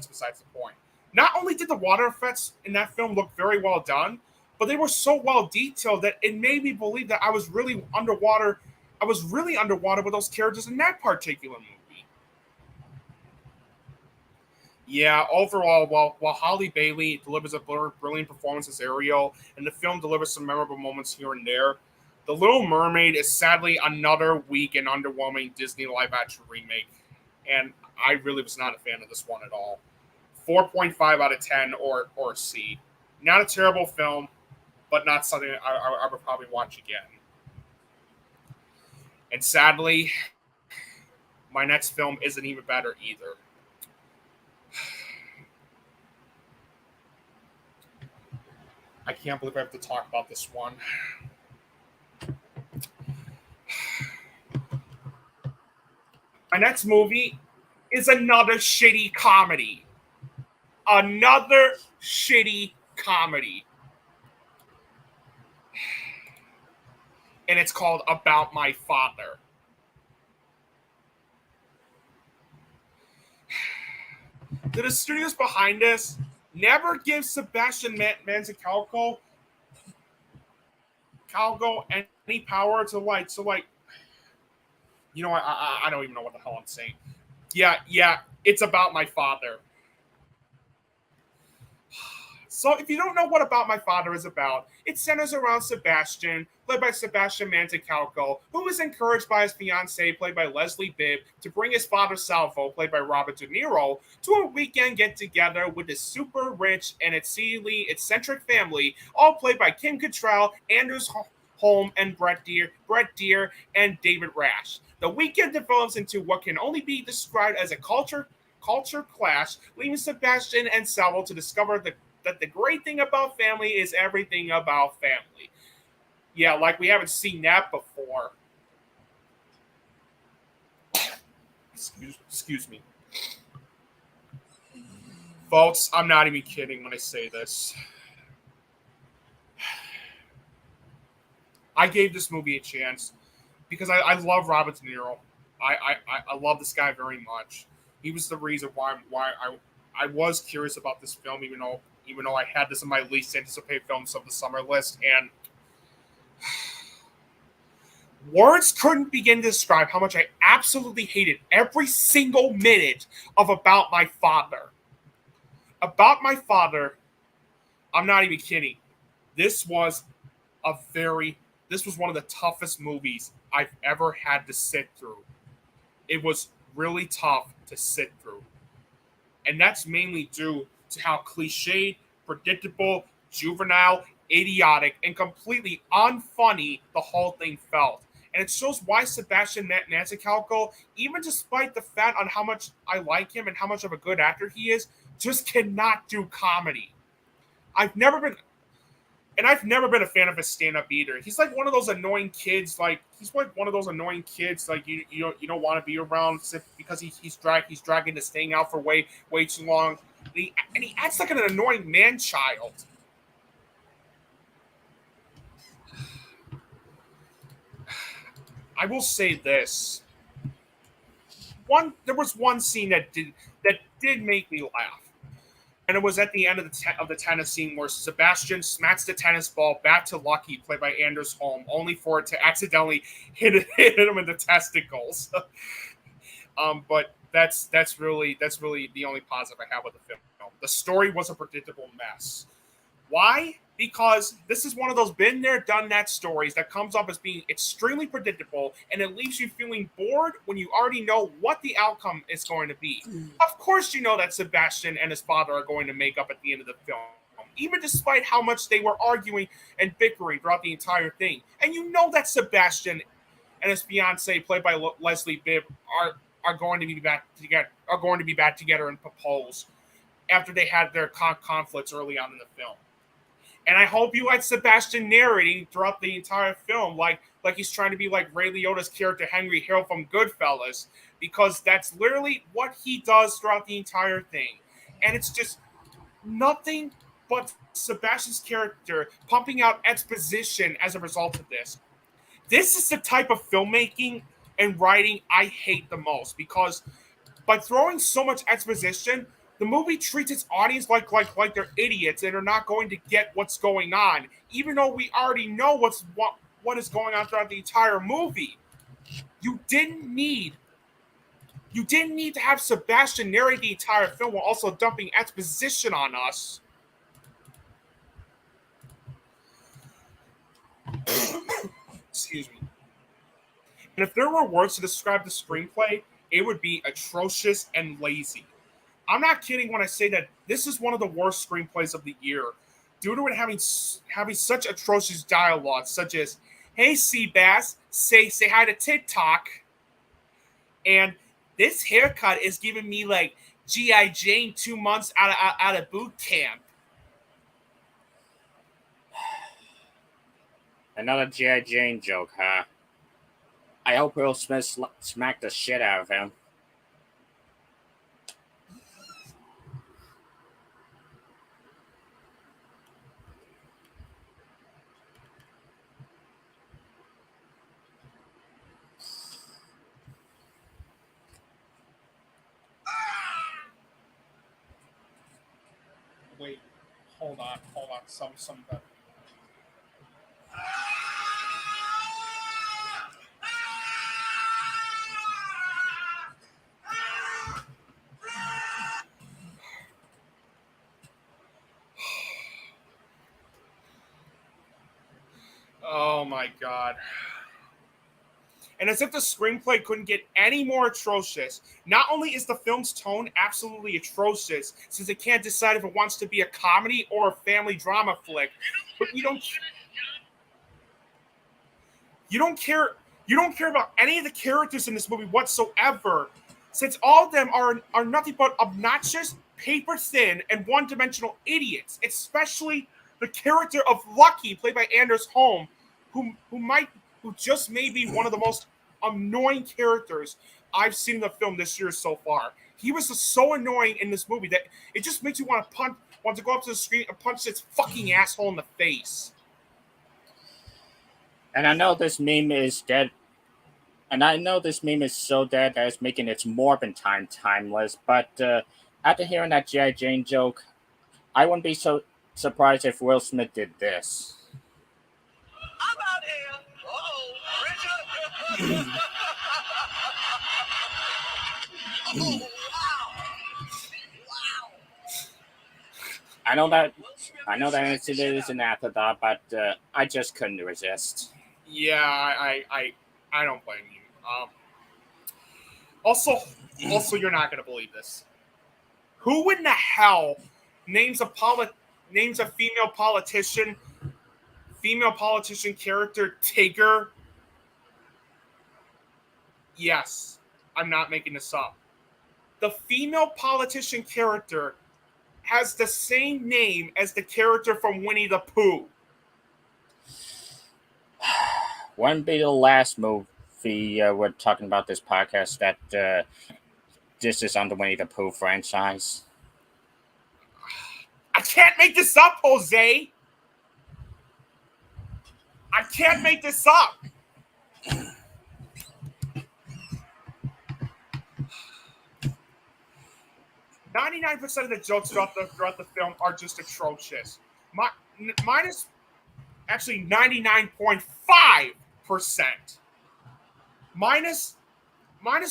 A: besides the point. Not only did the water effects in that film look very well done, but they were so well detailed that it made me believe that I was really underwater. I was really underwater with those characters in that particular movie. Yeah, overall, while Halle Bailey delivers a brilliant performance as Ariel, and the film delivers some memorable moments here and there, The Little Mermaid is sadly another weak and underwhelming Disney live-action remake, and I really was not a fan of this one at all. 4.5 out of 10 or C. Not a terrible film, but not something I would probably watch again. And sadly, my next film isn't even better either. I can't believe I have to talk about this one. My next movie is another shitty comedy. Another shitty comedy. And it's called About My Father. The studios behind this never give Sebastian Maniscalco any power to you know what, I don't even know what the hell I'm saying. Yeah, it's about my father. So if you don't know what About My Father is about, it centers around Sebastian, played by Sebastian Maniscalco, who is encouraged by his fiancée, played by Leslie Bibb, to bring his father Salvo, played by Robert De Niro, to a weekend get-together with his super rich and exceedingly eccentric family, all played by Kim Cattrall, Anders Holm, and Brett Deer, and David Rash. The weekend develops into what can only be described as a culture clash, leaving Sebastian and Salvo to discover that the great thing about family is everything about family. Yeah, like we haven't seen that before. Excuse me. Folks, I'm not even kidding when I say this. I gave this movie a chance because I love Robert De Niro. I love this guy very much. He was the reason why I was curious about this film, even though I had this on my least anticipated films of the summer list, and words couldn't begin to describe how much I absolutely hated every single minute of About My Father. About My Father, I'm not even kidding. This was one of the toughest movies I've ever had to sit through. It was really tough to sit through. And that's mainly due to how cliched, predictable, juvenile, idiotic, and completely unfunny the whole thing felt. And it shows why Sebastian Maniscalco, even despite the fact on how much I like him and how much of a good actor he is, just cannot do comedy. I've never been a fan of his stand-up either. He's like one of those annoying kids. You don't want to be around because he's dragging this thing out for way too long. and he acts like an annoying man-child. I will say this. There was one scene that did make me laugh. And it was at the end of the tennis scene where Sebastian smacks the tennis ball back to Lucky, played by Anders Holm, only for it to accidentally hit him in the testicles. But that's really the only positive I have with the film. The story was a predictable mess. Why? Because this is one of those been there, done that stories that comes up as being extremely predictable, and it leaves you feeling bored when you already know what the outcome is going to be. Of course, you know that Sebastian and his father are going to make up at the end of the film, even despite how much they were arguing and bickering throughout the entire thing. And you know that Sebastian and his fiancee, played by Leslie Bibb, are going to be back together and propose after they had their conflicts early on in the film. And I hope you like Sebastian narrating throughout the entire film, like he's trying to be like Ray Liotta's character Henry Hill from Goodfellas, because that's literally what he does throughout the entire thing. And it's just nothing but Sebastian's character pumping out exposition as a result of this. This is the type of filmmaking and writing I hate the most, because by throwing so much exposition, the movie treats its audience like they're idiots and are not going to get what's going on, even though we already know what is going on throughout the entire movie. You didn't need to have Sebastian narrate the entire film while also dumping exposition on us. Excuse me. And if there were words to describe the screenplay, it would be atrocious and lazy. I'm not kidding when I say that this is one of the worst screenplays of the year, due to it having such atrocious dialogue, such as "Hey Seabass, say hi to TikTok," and "This haircut is giving me like G.I. Jane 2 months out of boot camp."
B: Another G.I. Jane joke, huh? I hope Will Smith smacked the shit out of him.
A: Wait, hold on. Some better. Oh my god. And as if the screenplay couldn't get any more atrocious, not only is the film's tone absolutely atrocious, since it can't decide if it wants to be a comedy or a family drama flick, but you don't care about any of the characters in this movie whatsoever, since all of them are nothing but obnoxious, paper-thin, and one-dimensional idiots, especially the character of Lucky, played by Anders Holm, who just may be one of the most annoying characters I've seen in the film this year so far. He was just so annoying in this movie that it just makes you want to go up to the screen and punch this fucking asshole in the face.
B: And I know this meme is dead. And I know this meme is so dead that it's making its Morbin time timeless. But after hearing that G.I. Jane joke, I wouldn't be so surprised if Will Smith did this.
C: I'm out here. Richard. Oh, wow.
B: I know that it is an afterthought, but I just couldn't resist.
A: Yeah, I don't blame you. Also, you're not gonna believe this. Who in the hell names a female politician character Tigger? Yes, I'm not making this up. The female politician character has the same name as the character from Winnie the Pooh.
B: Wouldn't be the last movie we're talking about this podcast that this is on the Winnie the Pooh franchise.
A: I can't make this up, Jose. I can't make this up. 99% of the jokes throughout the film are just atrocious. Minus actually 99.5%. Minus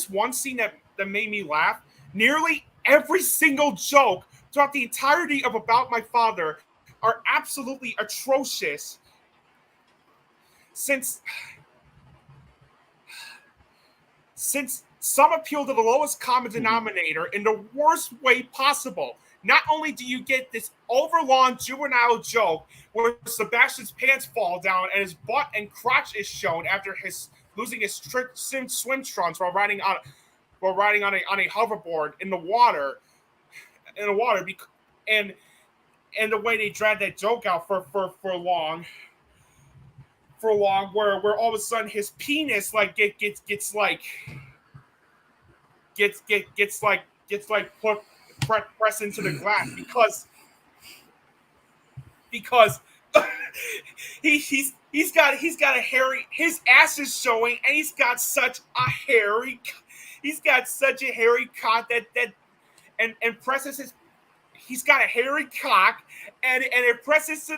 A: one scene that made me laugh. Nearly every single joke throughout the entirety of About My Father are absolutely atrocious. Since some appeal to the lowest common denominator in the worst way possible. Not only do you get this overlong juvenile joke where Sebastian's pants fall down and his butt and crotch is shown after losing his swim trunks while riding on a hoverboard in the water, and the way they drag that joke out for long, where all of a sudden his penis like gets pressed into the glass because he's got a hairy, his ass is showing, and he's got such a hairy cock that presses his, he's got a hairy cock and it presses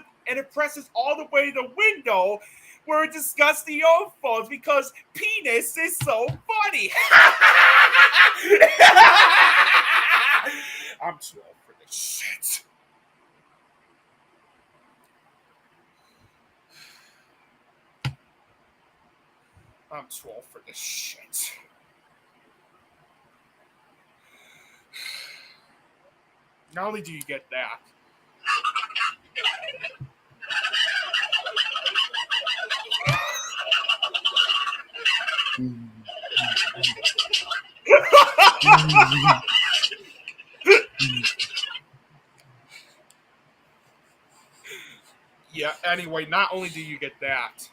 A: all the way to the window where it discusses the old folks because penis is so funny. I'm too old for this shit. I'm too old for this shit. Not only do you get that, yeah, anyway, not only do you get that,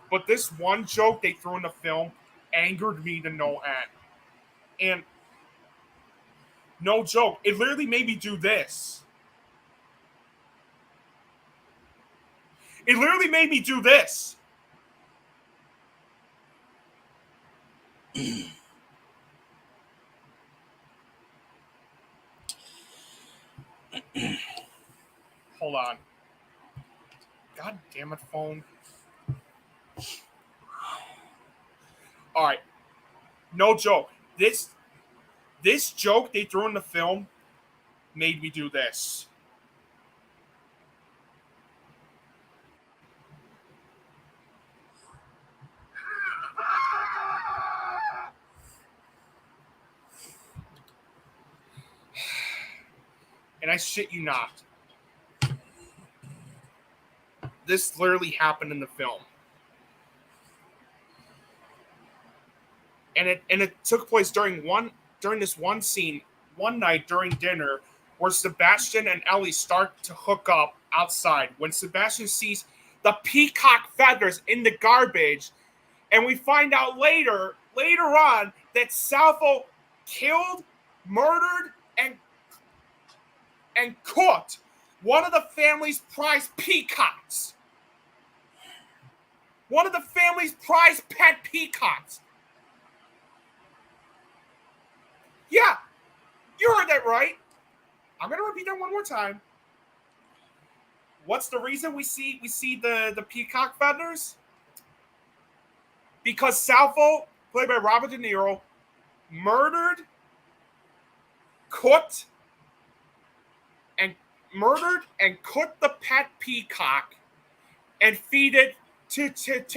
A: but this one joke they threw in the film angered me to no end. And no joke, it literally made me do this. It literally made me do this. Hold on. God damn it, phone. Alright. No joke. This joke they threw in the film made me do this. And I shit you not. This literally happened in the film. And it took place during this one scene, one night during dinner, where Sebastian and Ellie start to hook up outside. When Sebastian sees the peacock feathers in the garbage, and we find out later on that Salvo killed, murdered, and cooked one of the family's prized peacocks. One of the family's prized pet peacocks. Yeah, you heard that right. I'm going to repeat that one more time. What's the reason we see the peacock feathers? Because Salvo, played by Robert De Niro, murdered, cooked the pet peacock and feed it to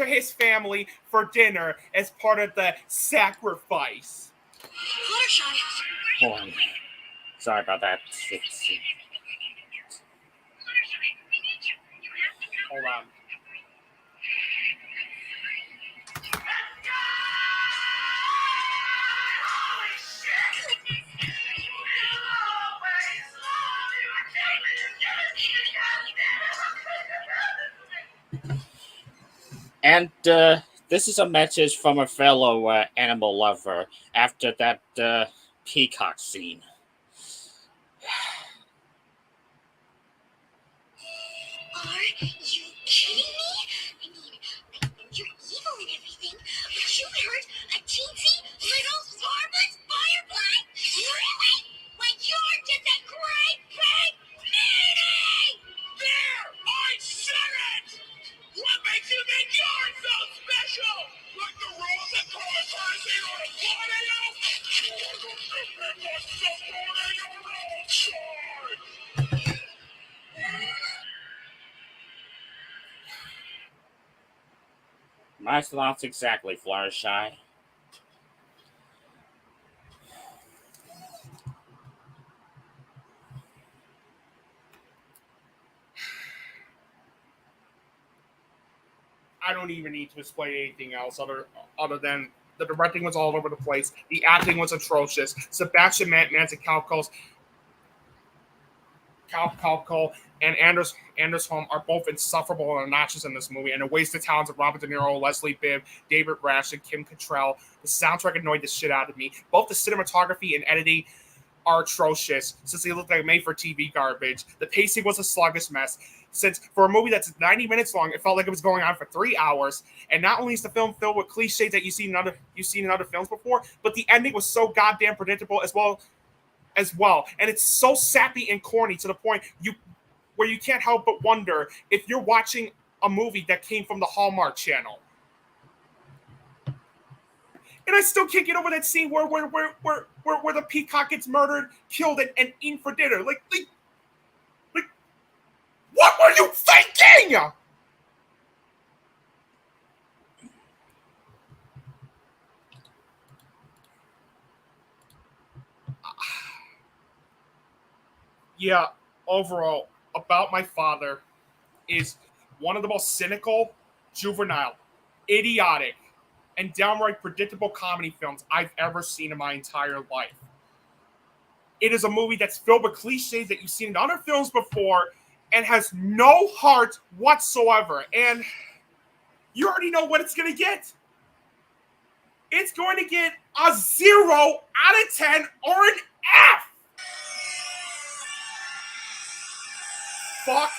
A: his family for dinner as part of the sacrifice.
B: Hold on. Sorry about that.
A: Hold on.
B: And this is a message from a fellow animal lover after that peacock scene.
C: Are you kidding me? I mean, you're evil and everything, but you hurt a teensy little harmless firefly? Really? Like you're just a great big meanie! There! I said it! What makes you think you're so special? Like the rules that call a person on a party out? You're the biggest supporter you're outside!
B: My thoughts exactly, Fluttershy.
A: I don't even need to explain anything else other than the directing was all over the place. The acting was atrocious. Sebastian Maniscalco and Anders Holm are both insufferable and obnoxious in this movie, and it wastes the talents of Robert De Niro, Leslie Bibb, David Rash, and Kim Cattrall. The soundtrack annoyed the shit out of me. Both the cinematography and editing are atrocious, since they look like made-for-TV garbage. The pacing was a sluggish mess, since for a movie that's 90 minutes long, it felt like it was going on for 3 hours. And not only is the film filled with cliches that you've seen in other films before, but the ending was so goddamn predictable as well. And it's so sappy and corny to the point where you can't help but wonder if you're watching a movie that came from the Hallmark Channel. And I still can't get over that scene where the peacock gets murdered, killed, and eaten for dinner. Like, what were you thinking? Yeah, overall, About My Father is one of the most cynical, juvenile, idiotic, and downright predictable comedy films I've ever seen in my entire life. It is a movie that's filled with cliches that you've seen in other films before and has no heart whatsoever. And you already know what it's going to get. It's going to get a 0 out of 10 or an F. Fuck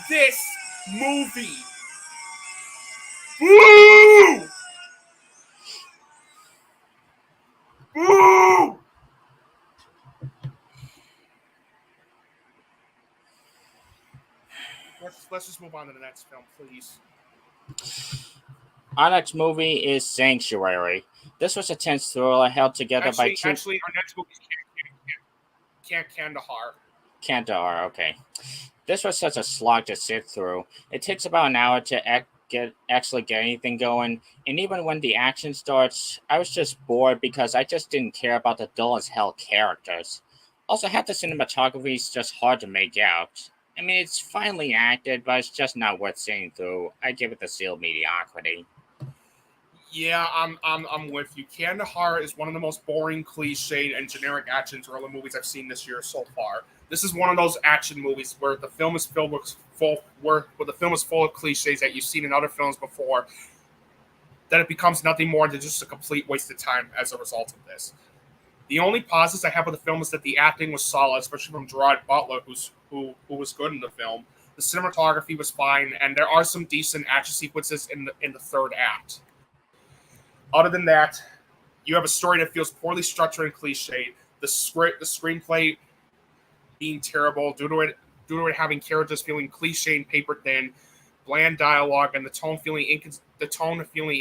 A: this movie. Boo! Boo! Let's just move on to the next film, please.
B: Our next movie is Sanctuary. This was a tense thriller held together by two...
A: Actually, our next movie is Kandahar.
B: Kandahar, okay. This was such a slog to sit through. It takes about an hour to actually get anything going, and even when the action starts, I was just bored because I just didn't care about the dull as hell characters. Also, half the cinematography is just hard to make out. I mean, it's finely acted, but it's just not worth sitting through. I give it the seal mediocrity.
A: Yeah, I'm with you. Kandahar is one of the most boring, cliched, and generic action thriller movies I've seen this year so far. This is one of those action movies where the film is full of cliches that you've seen in other films before, that it becomes nothing more than just a complete waste of time as a result of this. The only positives I have with the film is that the acting was solid, especially from Gerard Butler, who was good in the film. The cinematography was fine, and there are some decent action sequences in the third act. Other than that, you have a story that feels poorly structured and cliched. The screenplay being terrible due to it having characters feeling cliche and paper thin, bland dialogue, and the tone feeling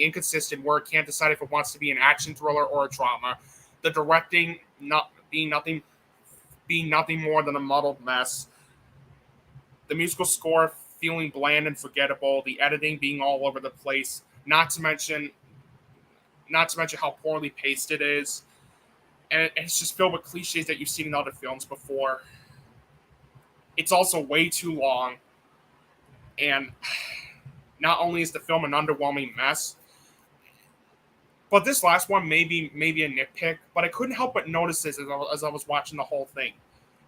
A: inconsistent, where it can't decide if it wants to be an action thriller or a drama. The directing being nothing more than a muddled mess. The musical score feeling bland and forgettable. The editing being all over the place. Not to mention how poorly paced it is. And it's just filled with cliches that you've seen in other films before. It's also way too long. And not only is the film an underwhelming mess, but this last one may be a nitpick, but I couldn't help but notice this as I was watching the whole thing.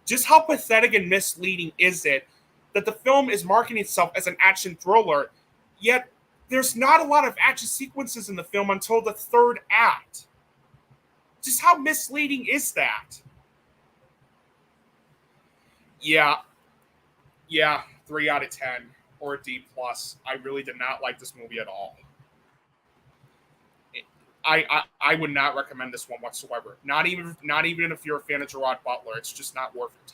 A: Just how pathetic and misleading is it that the film is marketing itself as an action thriller, yet there's not a lot of action sequences in the film until the third act. Just how misleading is that? Yeah, 3 out of 10. or a D plus. I really did not like this movie at all. I would not recommend this one whatsoever. Not even if you're a fan of Gerard Butler. It's just not worth your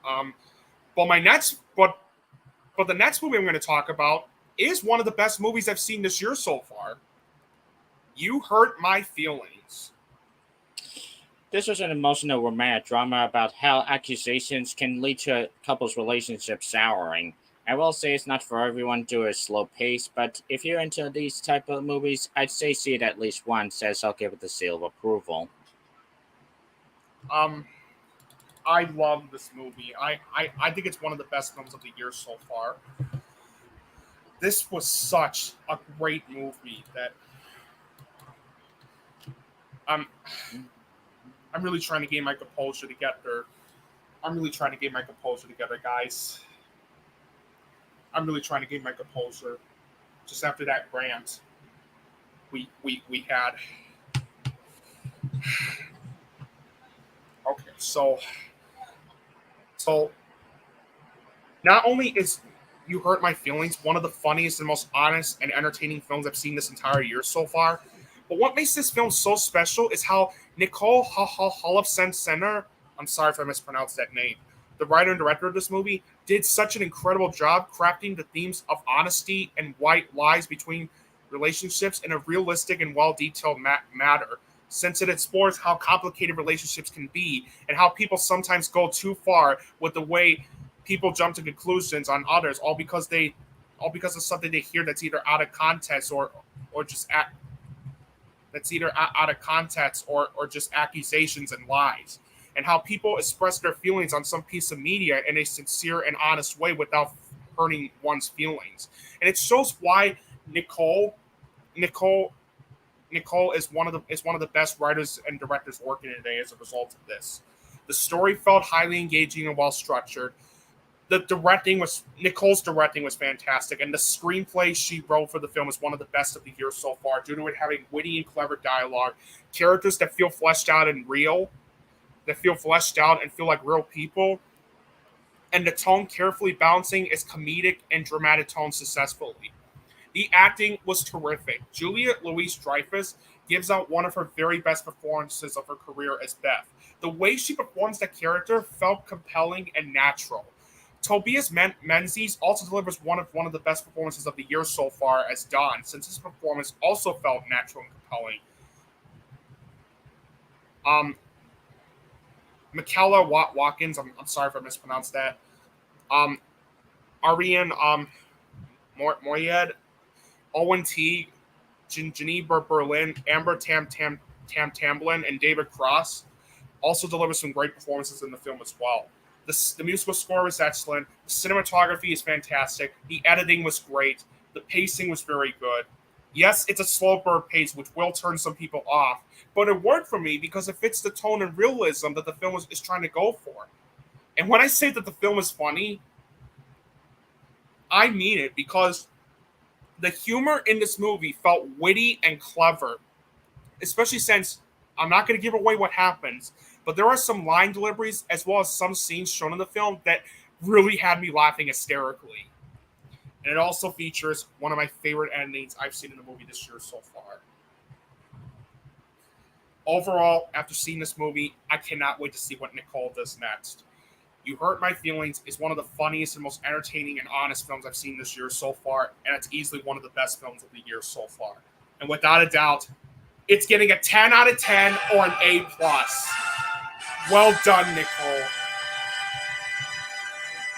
A: time. But the next movie I'm going to talk about is one of the best movies I've seen this year so far. You Hurt My Feelings.
B: This was an emotional romantic drama about how accusations can lead to a couple's relationship souring. I will say it's not for everyone due to a slow pace, but if you're into these type of movies, I'd say see it at least once, as I'll give it the seal of approval.
A: I love this movie. I think it's one of the best films of the year so far. This was such a great movie that I'm really trying to gain my composure together. Guys. I'm really trying to gain my composure. Just after that rant we had. Okay, so not only is You Hurt My Feelings one of the funniest and most honest and entertaining films I've seen this entire year so far, but what makes this film so special is how Nicole Holofcener, I'm sorry if I mispronounced that name, the writer and director of this movie, did such an incredible job crafting the themes of honesty and white lies between relationships in a realistic and well-detailed manner, since it explores how complicated relationships can be and how people sometimes go too far with the way people jump to conclusions on others, all because of something they hear that's either out of context or just accusations and lies, and how people express their feelings on some piece of media in a sincere and honest way without hurting one's feelings. And it shows why Nicole is one of the best writers and directors working today as a result of this. The story felt highly engaging and well structured. Nicole's directing was fantastic, and the screenplay she wrote for the film is one of the best of the year so far, due to it having witty and clever dialogue, characters that feel fleshed out and feel like real people, and the tone carefully balancing its comedic and dramatic tone successfully. The acting was terrific. Juliette Louis-Dreyfus gives out one of her very best performances of her career as Beth. The way she performs that character felt compelling and natural. Tobias Menzies also delivers one of the best performances of the year so far as Don, since his performance also felt natural and compelling. Michaela Watkins, I'm sorry if I mispronounced that. Ariane Moyed, Owen Teague, Jenny Berlin, Amber Tamblyn, and David Cross also deliver some great performances in the film as well. The musical score was excellent. The cinematography is fantastic. The editing was great. The pacing was very good. Yes, it's a slow burn pace, which will turn some people off, but it worked for me because it fits the tone and realism that the film is trying to go for. And when I say that the film is funny, I mean it, because the humor in this movie felt witty and clever, especially since I'm not going to give away what happens, but there are some line deliveries as well as some scenes shown in the film that really had me laughing hysterically. And it also features one of my favorite endings I've seen in a movie this year so far. Overall, after seeing this movie, I cannot wait to see what Nicole does next. You Hurt My Feelings is one of the funniest and most entertaining and honest films I've seen this year so far, and it's easily one of the best films of the year so far. And without a doubt, it's getting a 10 out of 10 or an A+. Well done, Nicole.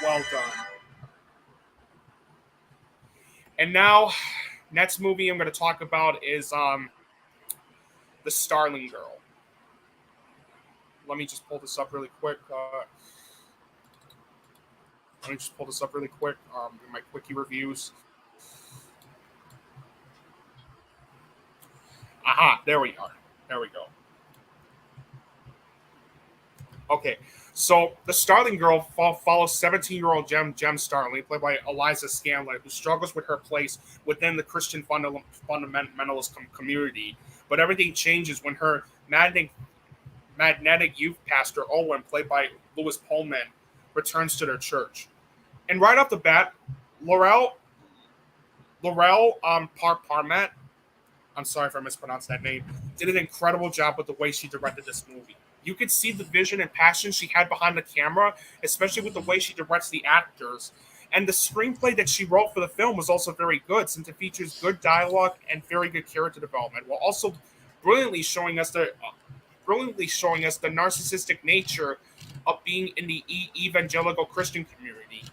A: Well done. And now, next movie I'm going to talk about is The Starling Girl. Let me just pull this up really quick. In my quickie reviews. Aha, there we are. There we go. Okay, so The Starling Girl follows 17-year-old Jem Starling, played by Eliza Scanlon, who struggles with her place within the Christian fundamentalist community. But everything changes when her magnetic youth pastor, Owen, played by Louis Pullman, returns to their church. And right off the bat, Laurel Parmet, I'm sorry if I mispronounced that name, did an incredible job with the way she directed this movie. You could see the vision and passion she had behind the camera, especially with the way she directs the actors. And the screenplay that she wrote for the film was also very good, since it features good dialogue and very good character development, while also brilliantly showing us the narcissistic nature of being in the evangelical Christian community.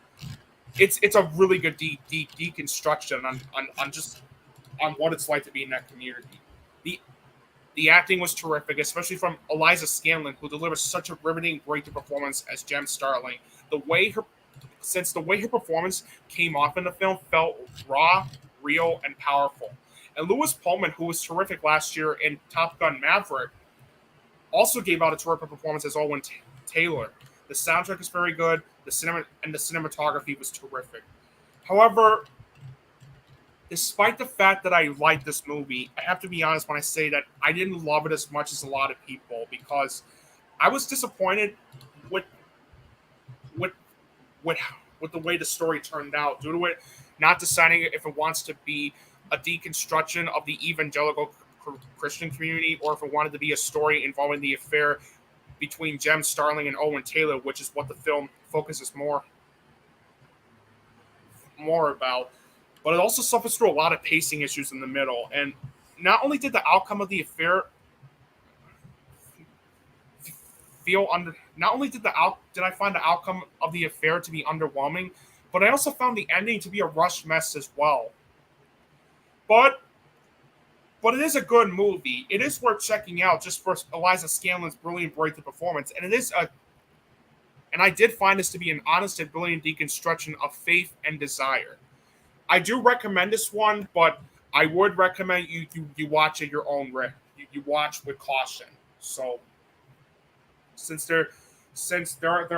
A: It's a really good deconstruction on what it's like to be in that community. The the acting was terrific, especially from Eliza Scanlon, who delivers such a riveting, great performance as Jem Starling. The way her performance came off in the film felt raw, real, and powerful. And Lewis Pullman, who was terrific last year in Top Gun Maverick, also gave out a terrific performance as Owen Taylor. The soundtrack is very good. The cinematography was terrific. However, despite the fact that I liked this movie, I have to be honest when I say that I didn't love it as much as a lot of people, because I was disappointed with with with with the way the story turned out, due to it not deciding if it wants to be a deconstruction of the evangelical Christian community, or if it wanted to be a story involving the affair between Jem Starling and Owen Taylor, which is what the film focuses more about. But it also suffers through a lot of pacing issues in the middle. And not only did the outcome of the affair did I find the outcome of the affair to be underwhelming, but I also found the ending to be a rushed mess as well. But it is a good movie. It is worth checking out just for Eliza Scanlon's brilliant breakthrough performance. And I did find this to be an honest and brilliant deconstruction of faith and desire. I do recommend this one, but I would recommend you watch at your own risk. You watch with caution. So, since there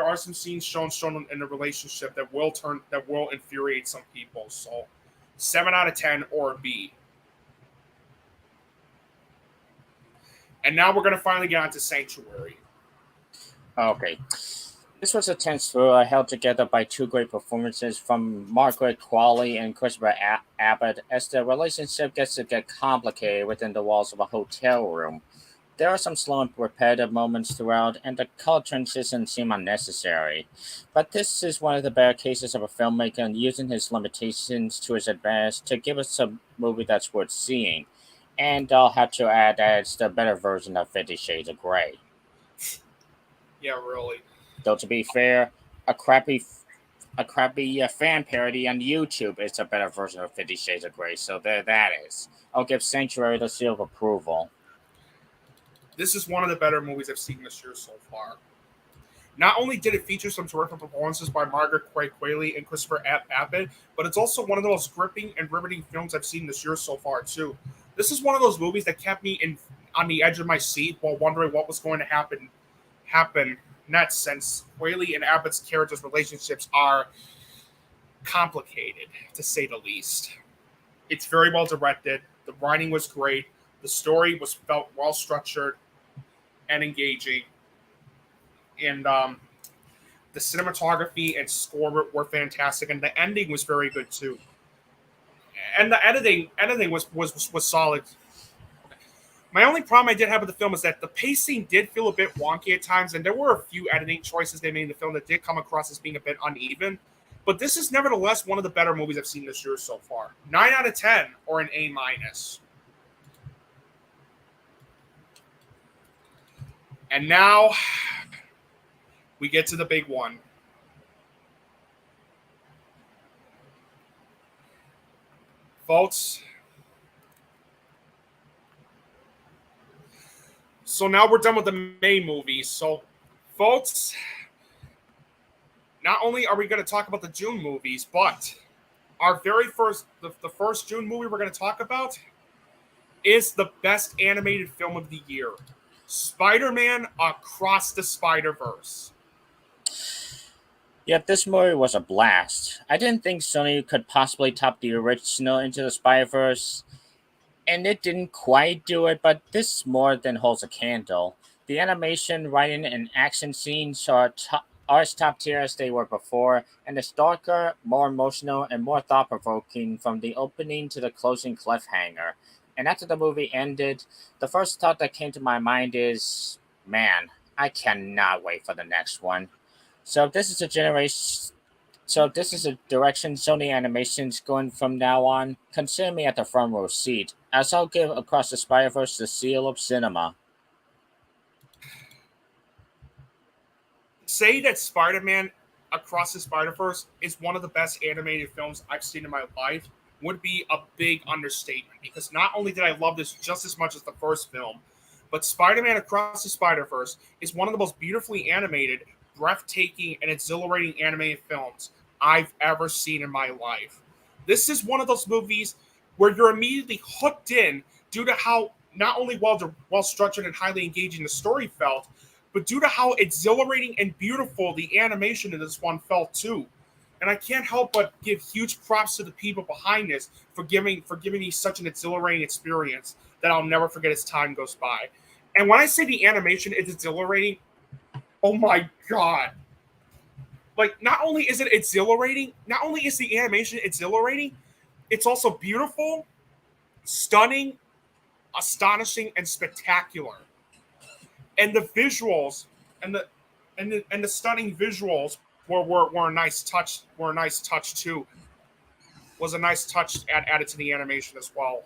A: are some scenes shown in a relationship that will infuriate some people. So, 7 out of 10 or a B. And now we're going to finally get on to Sanctuary.
B: Okay. This was a tense thriller held together by two great performances from Margaret Qualley and Christopher Abbott, as the relationship gets to get complicated within the walls of a hotel room. There are some slow and repetitive moments throughout, and the color transitions seem unnecessary. But this is one of the better cases of a filmmaker using his limitations to his advantage to give us a movie that's worth seeing. And I'll have to add that it's the better version of 50 Shades of Grey.
A: Yeah, really.
B: Though to be fair, a crappy fan parody on YouTube is a better version of 50 Shades of Grey, so there that is. I'll give Sanctuary the seal of approval.
A: This is one of the better movies I've seen this year so far. Not only did it feature some terrific performances by Margaret Qualley and Christopher Abbott, but it's also one of the most gripping and riveting films I've seen this year so far, too. This is one of those movies that kept me on the edge of my seat while wondering what was going to happen next, since Qualley and Abbott's characters' relationships are complicated, to say the least. It's very well directed. The writing was great. The story felt well structured and engaging. And the cinematography and score were fantastic, and the ending was very good too. And the editing was solid. My only problem I did have with the film is that the pacing did feel a bit wonky at times, and there were a few editing choices they made in the film that did come across as being a bit uneven. But this is nevertheless one of the better movies I've seen this year so far. 9 out of 10 or an A-. And now we get to the big one. Folks. So now we're done with the May movies. So, folks, not only are we going to talk about the June movies, but our very first, the first June movie we're going to talk about is the best animated film of the year. Spider-Man Across the Spiderverse.
B: Yep, this movie was a blast. I didn't think Sony could possibly top the original Into the Spider-Verse, and it didn't quite do it, but this more than holds a candle. The animation, writing, and action scenes are are as top tier as they were before, and it's darker, more emotional, and more thought provoking from the opening to the closing cliffhanger. And after the movie ended, the first thought that came to my mind is, man, I cannot wait for the next one. So this is a generation. So this is a direction Sony Animation's going from now on. Consider me at the front row seat, as I'll give Across the Spider-Verse the seal of cinema.
A: Say that Spider-Man Across the Spider-Verse is one of the best animated films I've seen in my life would be a big understatement, because not only did I love this just as much as the first film, but Spider-Man Across the Spider-Verse is one of the most beautifully animated, breathtaking, and exhilarating animated films I've ever seen in my life. This is one of those movies where you're immediately hooked in due to how not only well structured and highly engaging the story felt, but due to how exhilarating and beautiful the animation in this one felt too. And I can't help but give huge props to the people behind this for giving me such an exhilarating experience that I'll never forget as time goes by. And when I say the animation is exhilarating, oh my god. Like, not only is it exhilarating, not only is the animation exhilarating, it's also beautiful, stunning, astonishing, and spectacular. And the visuals and the stunning visuals were a nice touch. Were a nice touch too. Was a nice touch added to the animation as well.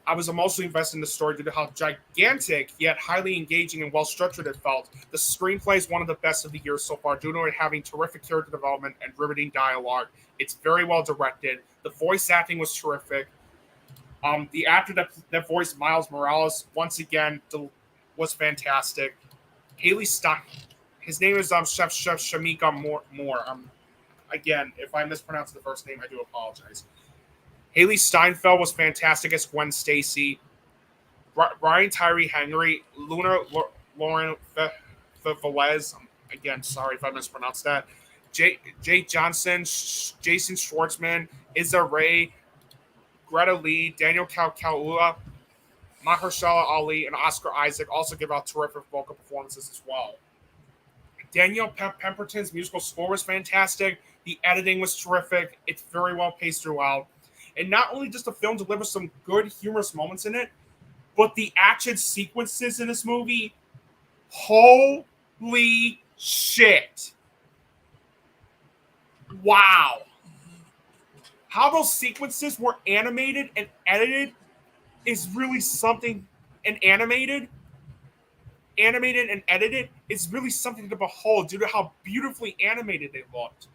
A: I was emotionally invested in the story due to how gigantic yet highly engaging and well structured it felt. The screenplay is one of the best of the year so far, due to it having terrific character development and riveting dialogue. It's very well directed. The voice acting was terrific. The actor that voiced Miles Morales once again was fantastic. Haley Stein, his name is Chef Shamika Moore. Again, if I mispronounce the first name, I do apologize. Haley Steinfeld was fantastic as Gwen Stacy. Brian Tyree Henry, Luna Lauren Velez. Again, sorry if I mispronounced that. Jake Johnson, Jason Schwartzman, Issa Rae, Greta Lee, Daniel Kaluuya, Mahershala Ali, and Oscar Isaac also give out terrific vocal performances as well. Danielle Pemberton's musical score was fantastic. The editing was terrific. It's very well paced throughout. And not only does the film deliver some good, humorous moments in it, but the action sequences in this movie, holy shit. Wow. How those sequences were animated and edited is really something. And animated and edited is really something to behold due to how beautifully animated they looked.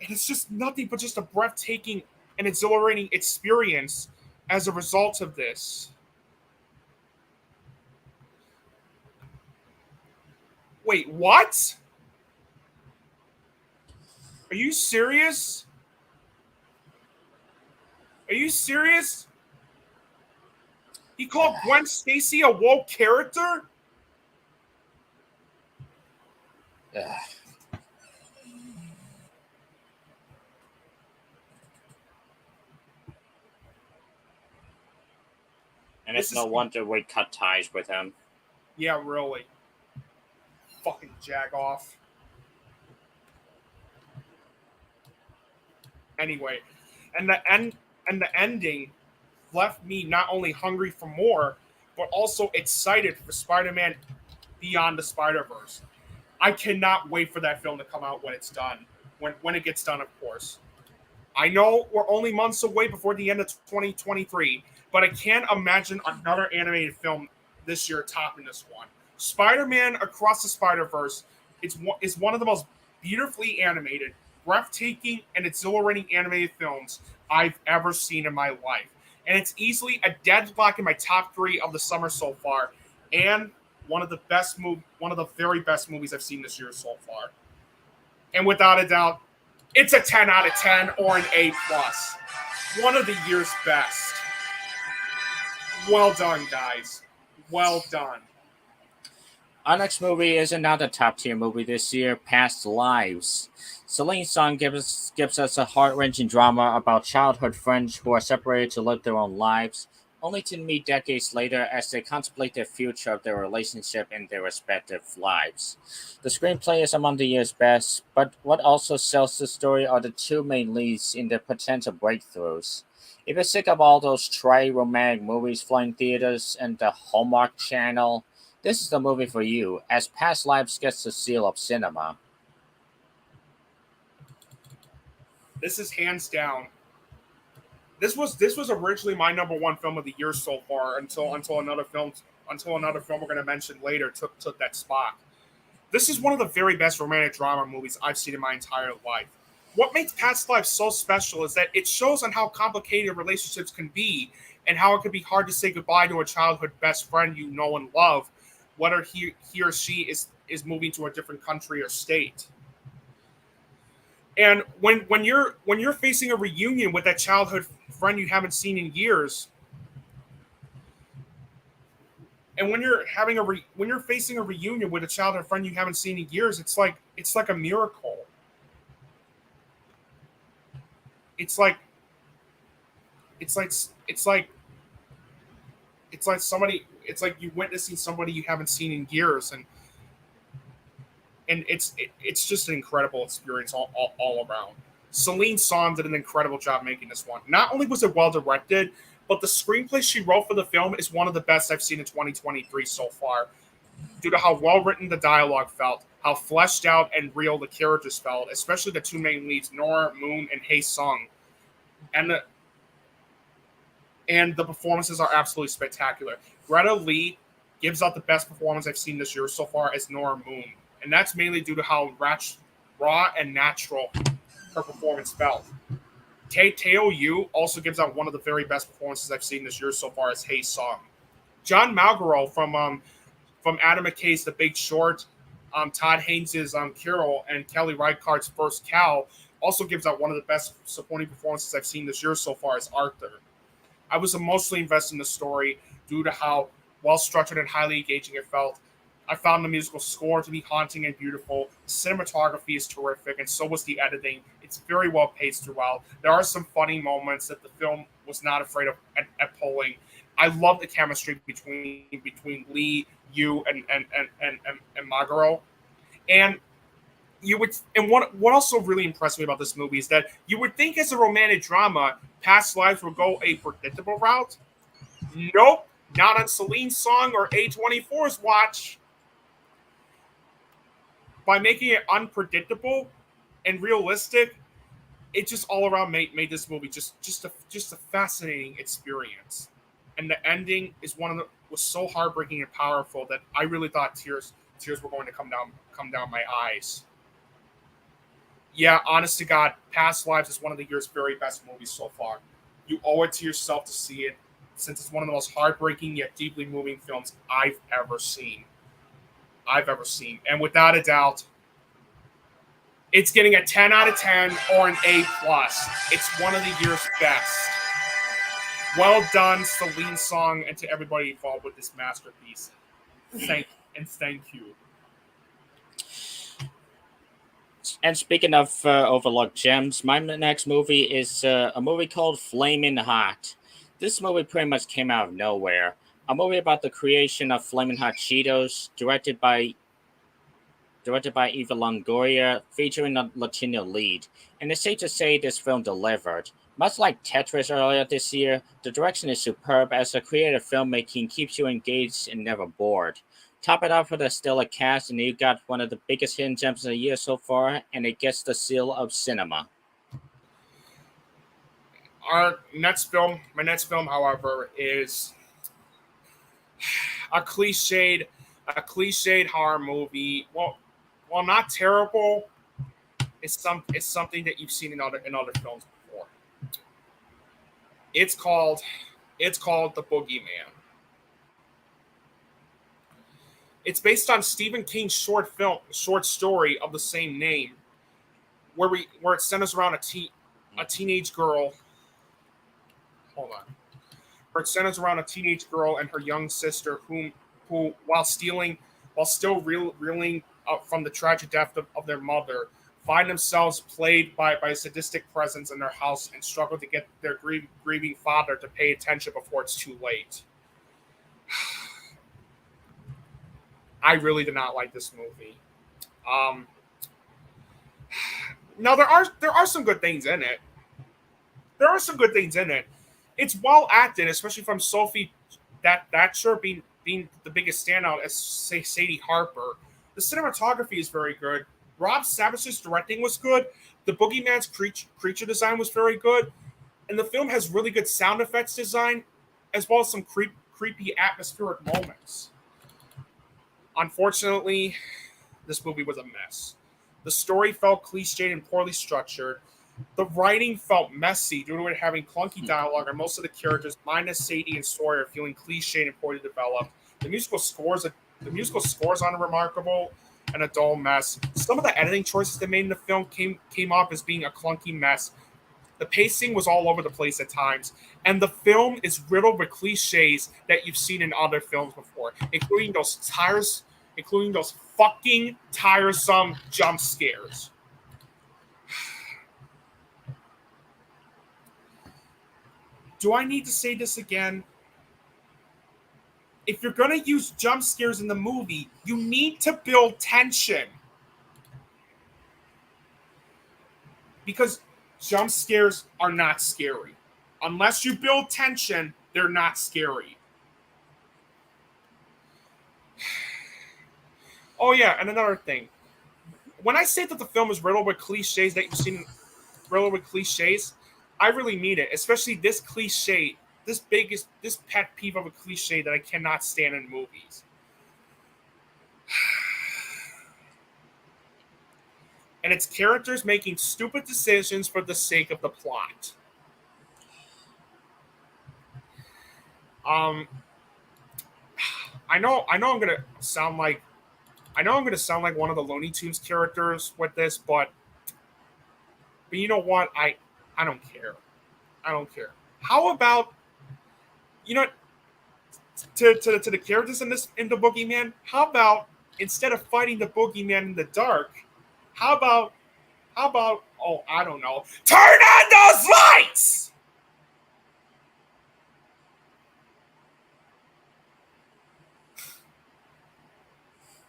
A: And it's just nothing but just a breathtaking and exhilarating experience as a result of this. Wait, what? Are you serious? Are you serious? He called Gwen Stacy a woke character?
B: And it's no wonder we cut ties with him.
A: Yeah, really. Fucking jag off. Anyway, and the ending left me not only hungry for more, but also excited for Spider-Man Beyond the Spider-Verse. I cannot wait for that film to come out when it's done. When it gets done, of course. I know we're only months away before the end of 2023, but I can't imagine another animated film this year topping this one. Spider-Man Across the Spider-Verse is one of the most beautifully animated, breathtaking, and exhilarating animated films I've ever seen in my life. And it's easily a deadlock in my top 3 of the summer so far, and one of the very best movies I've seen this year so far. And without a doubt, it's a 10 out of 10 or an A+. One of the year's best. Well done, guys. Well done.
B: Our next movie is another top-tier movie this year, Past Lives. Celine Song gives us a heart-wrenching drama about childhood friends who are separated to live their own lives. only to meet decades later as they contemplate the future of their relationship in their respective lives. The screenplay is among the year's best, but what also sells the story are the two main leads in their potential breakthroughs. If you're sick of all those trite romantic movies flying theaters and the Hallmark Channel, this is the movie for you, as Past Lives gets the seal of cinema.
A: This is hands down. This was originally my number one film of the year so far until another film we're going to mention later took that spot. This is one of the very best romantic drama movies I've seen in my entire life. What makes Past Lives so special is that it shows on how complicated relationships can be and how it can be hard to say goodbye to a childhood best friend you know and love, whether he or she is moving to a different country or state. And when you're facing a reunion with that childhood friend you haven't seen in years, and when you're facing a reunion with a childhood friend you haven't seen in years, it's like a miracle. It's like it's like it's like it's like somebody it's like you witnessing somebody you haven't seen in years, and it's just an incredible experience all around. Celine Song did an incredible job making this one. Not only was it well directed, but the screenplay she wrote for the film is one of the best I've seen in 2023 so far, due to how well written the dialogue felt, how fleshed out and real the characters felt, especially the two main leads, Nora Moon and Hae Sung, and the performances are absolutely spectacular. Greta Lee gives out the best performance I've seen this year so far as Nora Moon, and that's mainly due to how raw and natural her performance felt. Teo Yu also gives out one of the very best performances I've seen this year so far as Hae Sung. John Malgaro from Adam McKay's The Big Short, Todd Haynes' Carol, and Kelly Reichardt's First Cow also gives out one of the best supporting performances I've seen this year so far as Arthur. I was emotionally invested in the story due to how well structured and highly engaging it felt. I found the musical score to be haunting and beautiful. The cinematography is terrific, and so was the editing. It's very well paced throughout. There are some funny moments that the film was not afraid of at pulling. I love the chemistry between Lee, Yu, and Magaro. And what also really impressed me about this movie is that you would think as a romantic drama, Past Lives would go a predictable route. Nope, not on Celine Song or A24's watch. By making it unpredictable and realistic, it just all around made this movie just a fascinating experience. And the ending was so heartbreaking and powerful that I really thought tears were going to come down my eyes. Yeah, honest to God, Past Lives is one of the year's very best movies so far. You owe it to yourself to see it, since it's one of the most heartbreaking yet deeply moving films I've ever seen. And without a doubt, it's getting a 10 out of 10 or an A+. It's one of the year's best. Well done, Celine Song, and to everybody involved with this masterpiece. Thank you.
B: And speaking of overlooked gems, my next movie is a movie called Flamin' Hot. This movie pretty much came out of nowhere. A movie about the creation of Flamin' Hot Cheetos, directed by Eva Longoria, featuring a Latino lead. And it's safe to say this film delivered. Much like Tetris earlier this year, the direction is superb as the creative filmmaking keeps you engaged and never bored. Top it off with a stellar cast, and you got one of the biggest hidden gems of the year so far, and it gets the seal of cinema.
A: My next film, however, is a cliched horror movie. Well, not terrible. It's something that you've seen in other films before. It's called The Boogeyman. It's based on Stephen King's short story of the same name, where it centers around a teenage girl. Hold on. Where it centers around a teenage girl and her young sister, who while still reeling from the tragic death of their mother, find themselves plagued by a sadistic presence in their house and struggle to get their grieving father to pay attention before it's too late. I really did not like this movie. Now there are some good things in it. It's well acted, especially from Sophie Thatcher being the biggest standout as Sadie Harper. The cinematography is very good. Rob Savage's directing was good. The Boogeyman's creature design was very good, and the film has really good sound effects design, as well as some creepy atmospheric moments. Unfortunately, this movie was a mess. The story felt cliched and poorly structured. The writing felt messy due to it having clunky dialogue, and most of the characters, minus Sadie and Sawyer, feeling cliched and poorly developed. The musical scores are unremarkable and a dull mess. Some of the editing choices they made in the film came off as being a clunky mess. The pacing was all over the place at times, and the film is riddled with cliches that you've seen in other films before, including those fucking tiresome jump scares. Do I need to say this again? If you're going to use jump scares in the movie, you need to build tension. Because jump scares are not scary. Unless you build tension, they're not scary. Oh yeah, and another thing. When I say that the film is riddled with cliches that you've seen, I really mean it. Especially this cliche, this pet peeve of a cliche that I cannot stand in movies. And it's characters making stupid decisions for the sake of the plot. I know I'm gonna sound like one of the Looney Tunes characters with this, but you know what? I don't care. I don't care. How about, you know, to the characters in the Boogeyman? How about instead of fighting the Boogeyman in the dark, how about oh, I don't know, turn on those lights?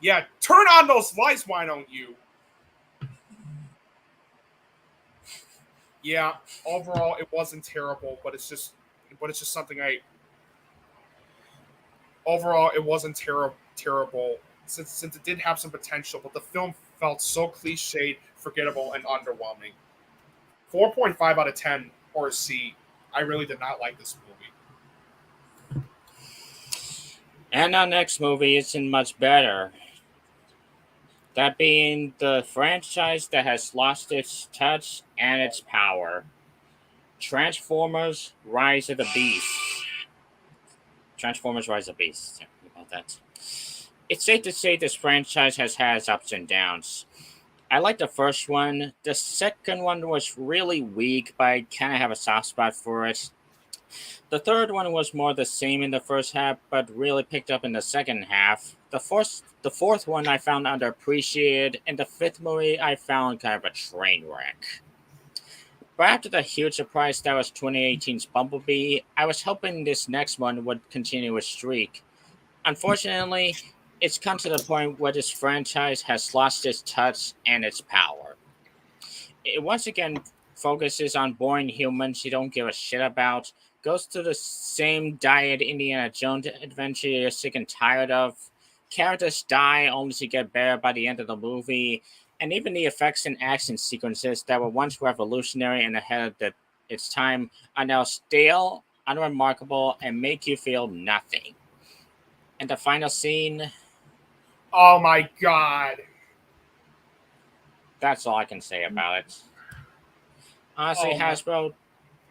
A: Yeah, turn on those lights, why don't you? Yeah, overall it wasn't terrible, but it's just something overall it wasn't terrible since it did have some potential, but the film felt so cliched, forgettable, and underwhelming. 4.5 out of 10 or a C. I really did not like this movie.
B: And our next movie isn't much better. That being the franchise that has lost its touch and its power. Transformers Rise of the Beasts. Transformers Rise of the Beasts. Sorry about that. It's safe to say this franchise has had its ups and downs. I like the first one. The second one was really weak, but I kind of have a soft spot for it. The third one was more the same in the first half, but really picked up in the second half. The fourth one I found underappreciated, and the fifth movie I found kind of a train wreck. But after the huge surprise that was 2018's Bumblebee, I was hoping this next one would continue its streak. Unfortunately, it's come to the point where this franchise has lost its touch and its power. It once again focuses on boring humans you don't give a shit about, goes to the same diet Indiana Jones adventure you're sick and tired of. Characters die only to get better by the end of the movie, and even the effects and action sequences that were once revolutionary and ahead of its time are now stale, unremarkable, and make you feel nothing. And the final scene.
A: Oh my god.
B: That's all I can say about it. Honestly, Hasbro,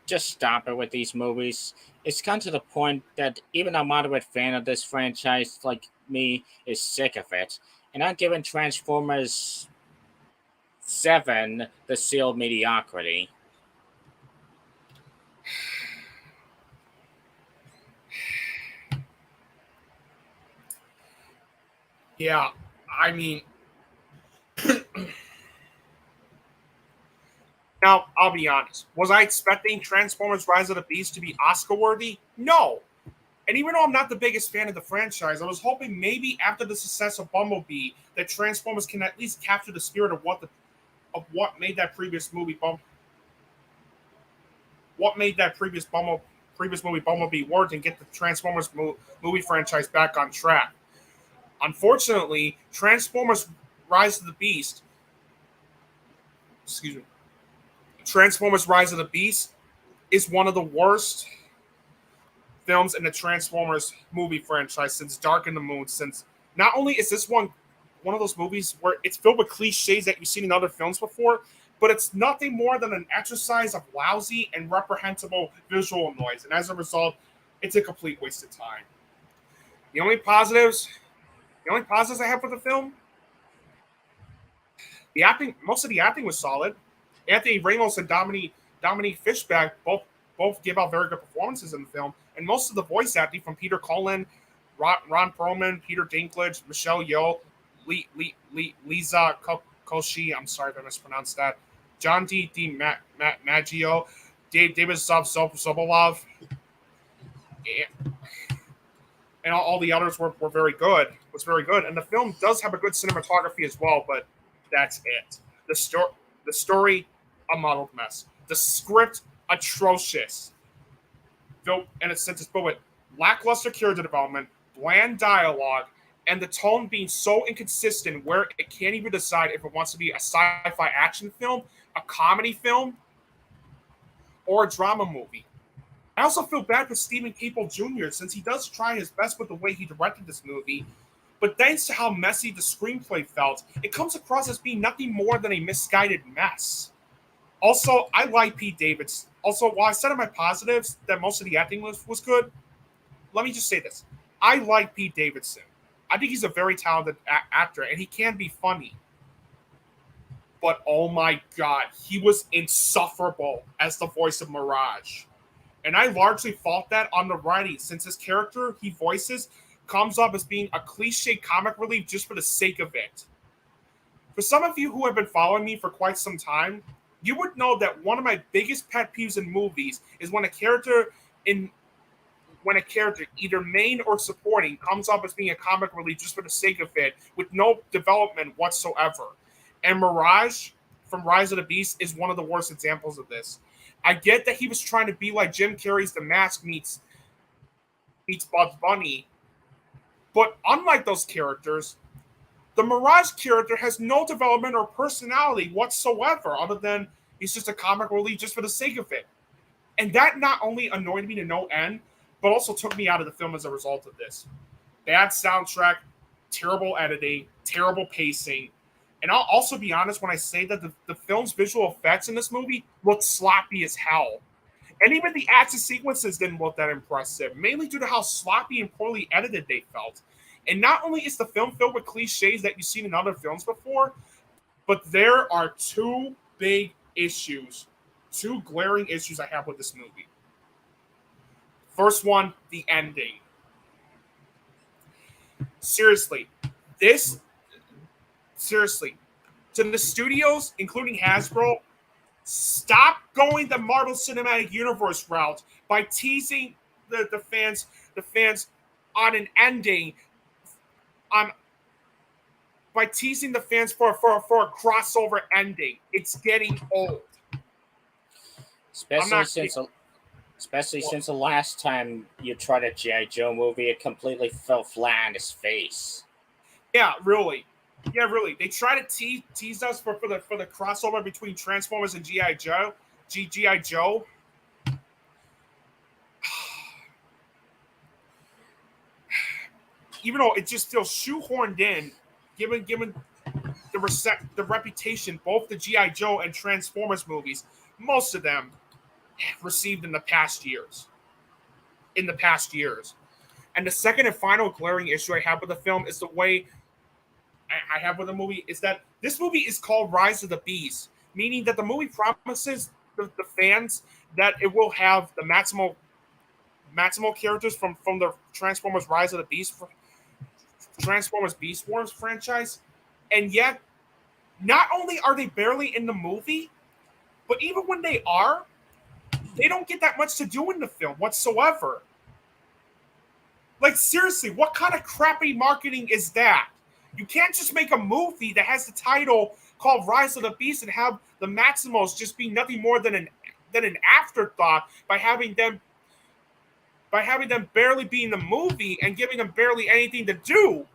B: just stop it with these movies. It's come to the point that even a moderate fan of this franchise like me is sick of it. And I'm giving Transformers 7 the seal of mediocrity.
A: Yeah, I mean, Now, I'll be honest. Was I expecting Transformers Rise of the Beast to be Oscar-worthy? No. And even though I'm not the biggest fan of the franchise, I was hoping maybe after the success of Bumblebee, that Transformers can at least capture the spirit of what made that previous movie Bumblebee work and get the Transformers movie franchise back on track. Unfortunately, Transformers Rise of the Beast, Transformers Rise of the Beast is one of the worst films in the Transformers movie franchise since Dark in the Moon. Since not only is this one of those movies where it's filled with cliches that you've seen in other films before, but it's nothing more than an exercise of lousy and reprehensible visual noise. And as a result, it's a complete waste of time. The only positives I have for the film, the acting, most of the acting was solid. Anthony Ramos and Dominique Fishback both give out very good performances in the film, and most of the voice acting from Peter Cullen, Ron Perlman, Peter Dinklage, Michelle Yeoh, Lisa Koshy, I'm sorry if I mispronounced that, John D. Maggio, David Sobolov, and all the others were very good. Was very good, and the film does have a good cinematography as well. But that's it. The story, a muddled mess. The script, atrocious. Built in a sense, it's built with lackluster character development, bland dialogue, and the tone being so inconsistent where it can't even decide if it wants to be a sci-fi action film, a comedy film, or a drama movie. I also feel bad for Stephen Caple Jr. since he does try his best with the way he directed this movie, but thanks to how messy the screenplay felt, it comes across as being nothing more than a misguided mess. Also, I like Pete Davidson. Also, while I said in my positives that most of the acting was good, let me just say this. I like Pete Davidson. I think he's a very talented actor, and he can be funny. But oh my god, he was insufferable as the voice of Mirage. And I largely fault that on the writing, since his character he voices comes up as being a cliche comic relief just for the sake of it. For some of you who have been following me for quite some time, you would know that one of my biggest pet peeves in movies is when a character, either main or supporting, comes up as being a comic relief just for the sake of it, with no development whatsoever. And Mirage from Rise of the Beast is one of the worst examples of this. I get that he was trying to be like Jim Carrey's The Mask meets Bugs Bunny, but unlike those characters, the Mirage character has no development or personality whatsoever, other than he's just a comic relief just for the sake of it. And that not only annoyed me to no end, but also took me out of the film as a result of this. Bad soundtrack, terrible editing, terrible pacing. And I'll also be honest when I say that the film's visual effects in this movie look sloppy as hell. And even the action sequences didn't look that impressive, mainly due to how sloppy and poorly edited they felt. And not only is the film filled with cliches that you've seen in other films before, but there are two glaring issues I have with this movie. First one, the ending. Seriously, to the studios, including Hasbro, stop going the Marvel Cinematic Universe route by teasing the fans on an ending, by teasing the fans for a crossover ending. It's getting old.
B: Especially since the last time you tried a G.I. Joe movie, it completely fell flat on its face.
A: Yeah, really. They try to tease us for the crossover between Transformers and G.I. Joe. G.I. Joe. Even though it just feels shoehorned in, given the reputation both the G.I. Joe and Transformers movies, most of them received in the past years. And the second and final glaring issue I have with the film is the way I have with the movie is that this movie is called Rise of the Beast, meaning that the movie promises the fans that it will have the maximal characters from the Transformers Rise of the Beast, Transformers Beast Wars franchise, and yet not only are they barely in the movie, But even when they are, they don't get that much to do in the film whatsoever. Like, seriously, what kind of crappy marketing is that? You can't just make a movie that has the title called Rise of the Beast and have the Maximals just be nothing more than an afterthought by having them barely be in the movie and giving them barely anything to do.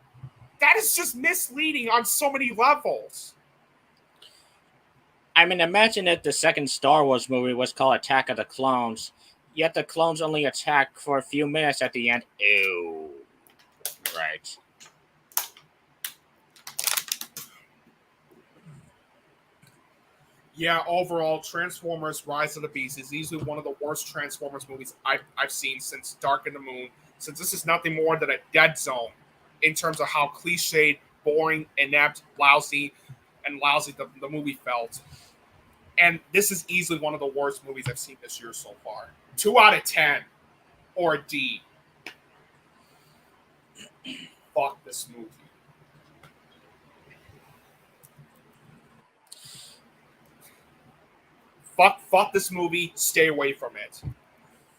A: That is just misleading on so many levels.
B: I mean, imagine if the second Star Wars movie was called Attack of the Clones, yet the clones only attack for a few minutes at the end. Ew. Right.
A: Yeah, overall, Transformers Rise of the Beast is easily one of the worst Transformers movies I've seen since Dark in the Moon, since this is nothing more than a dead zone in terms of how cliched, boring, inept, lousy the movie felt. And this is easily one of the worst movies I've seen this year so far. 2 out of 10, or a D. Fuck this movie. Fuck this movie. Stay away from it.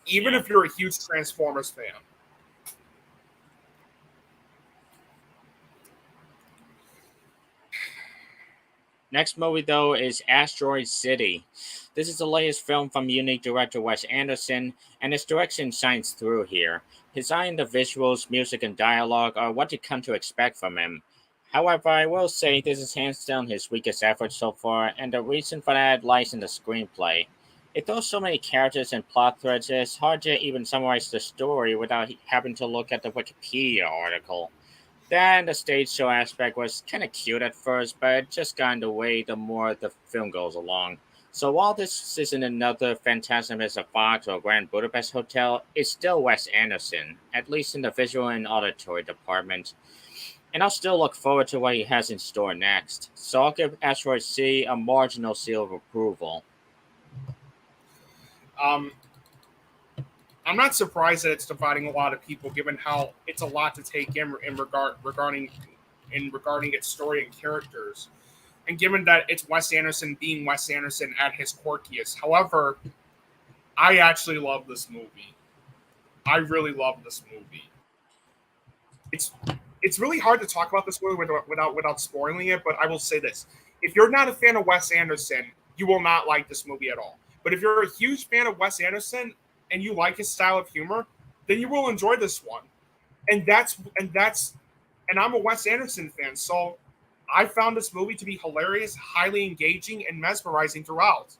A: Even if you're a huge Transformers fan.
B: Next movie, though, is Asteroid City. This is the latest film from unique director Wes Anderson, and his direction shines through here. His eye in the visuals, music, and dialogue are what you come to expect from him. However, I will say this is hands down his weakest effort so far, and the reason for that lies in the screenplay. It throws so many characters and plot threads, it's hard to even summarize the story without having to look at the Wikipedia article. Then the stage show aspect was kind of cute at first, but it just got in the way the more the film goes along. So while this isn't another Phantasm as a Fox or Grand Budapest Hotel, it's still Wes Anderson, at least in the visual and auditory department. And I'll still look forward to what he has in store next. So I'll give Asteroid City a marginal seal of approval.
A: I'm not surprised that it's dividing a lot of people, given how it's a lot to take in regarding its story and characters, and given that it's Wes Anderson being Wes Anderson at his quirkiest. However, I actually love this movie. I really love this movie. It's really hard to talk about this movie without spoiling it, but I will say this: if you're not a fan of Wes Anderson, you will not like this movie at all. But if you're a huge fan of Wes Anderson and you like his style of humor, then you will enjoy this one. And I'm a Wes Anderson fan, so I found this movie to be hilarious, highly engaging, and mesmerizing throughout.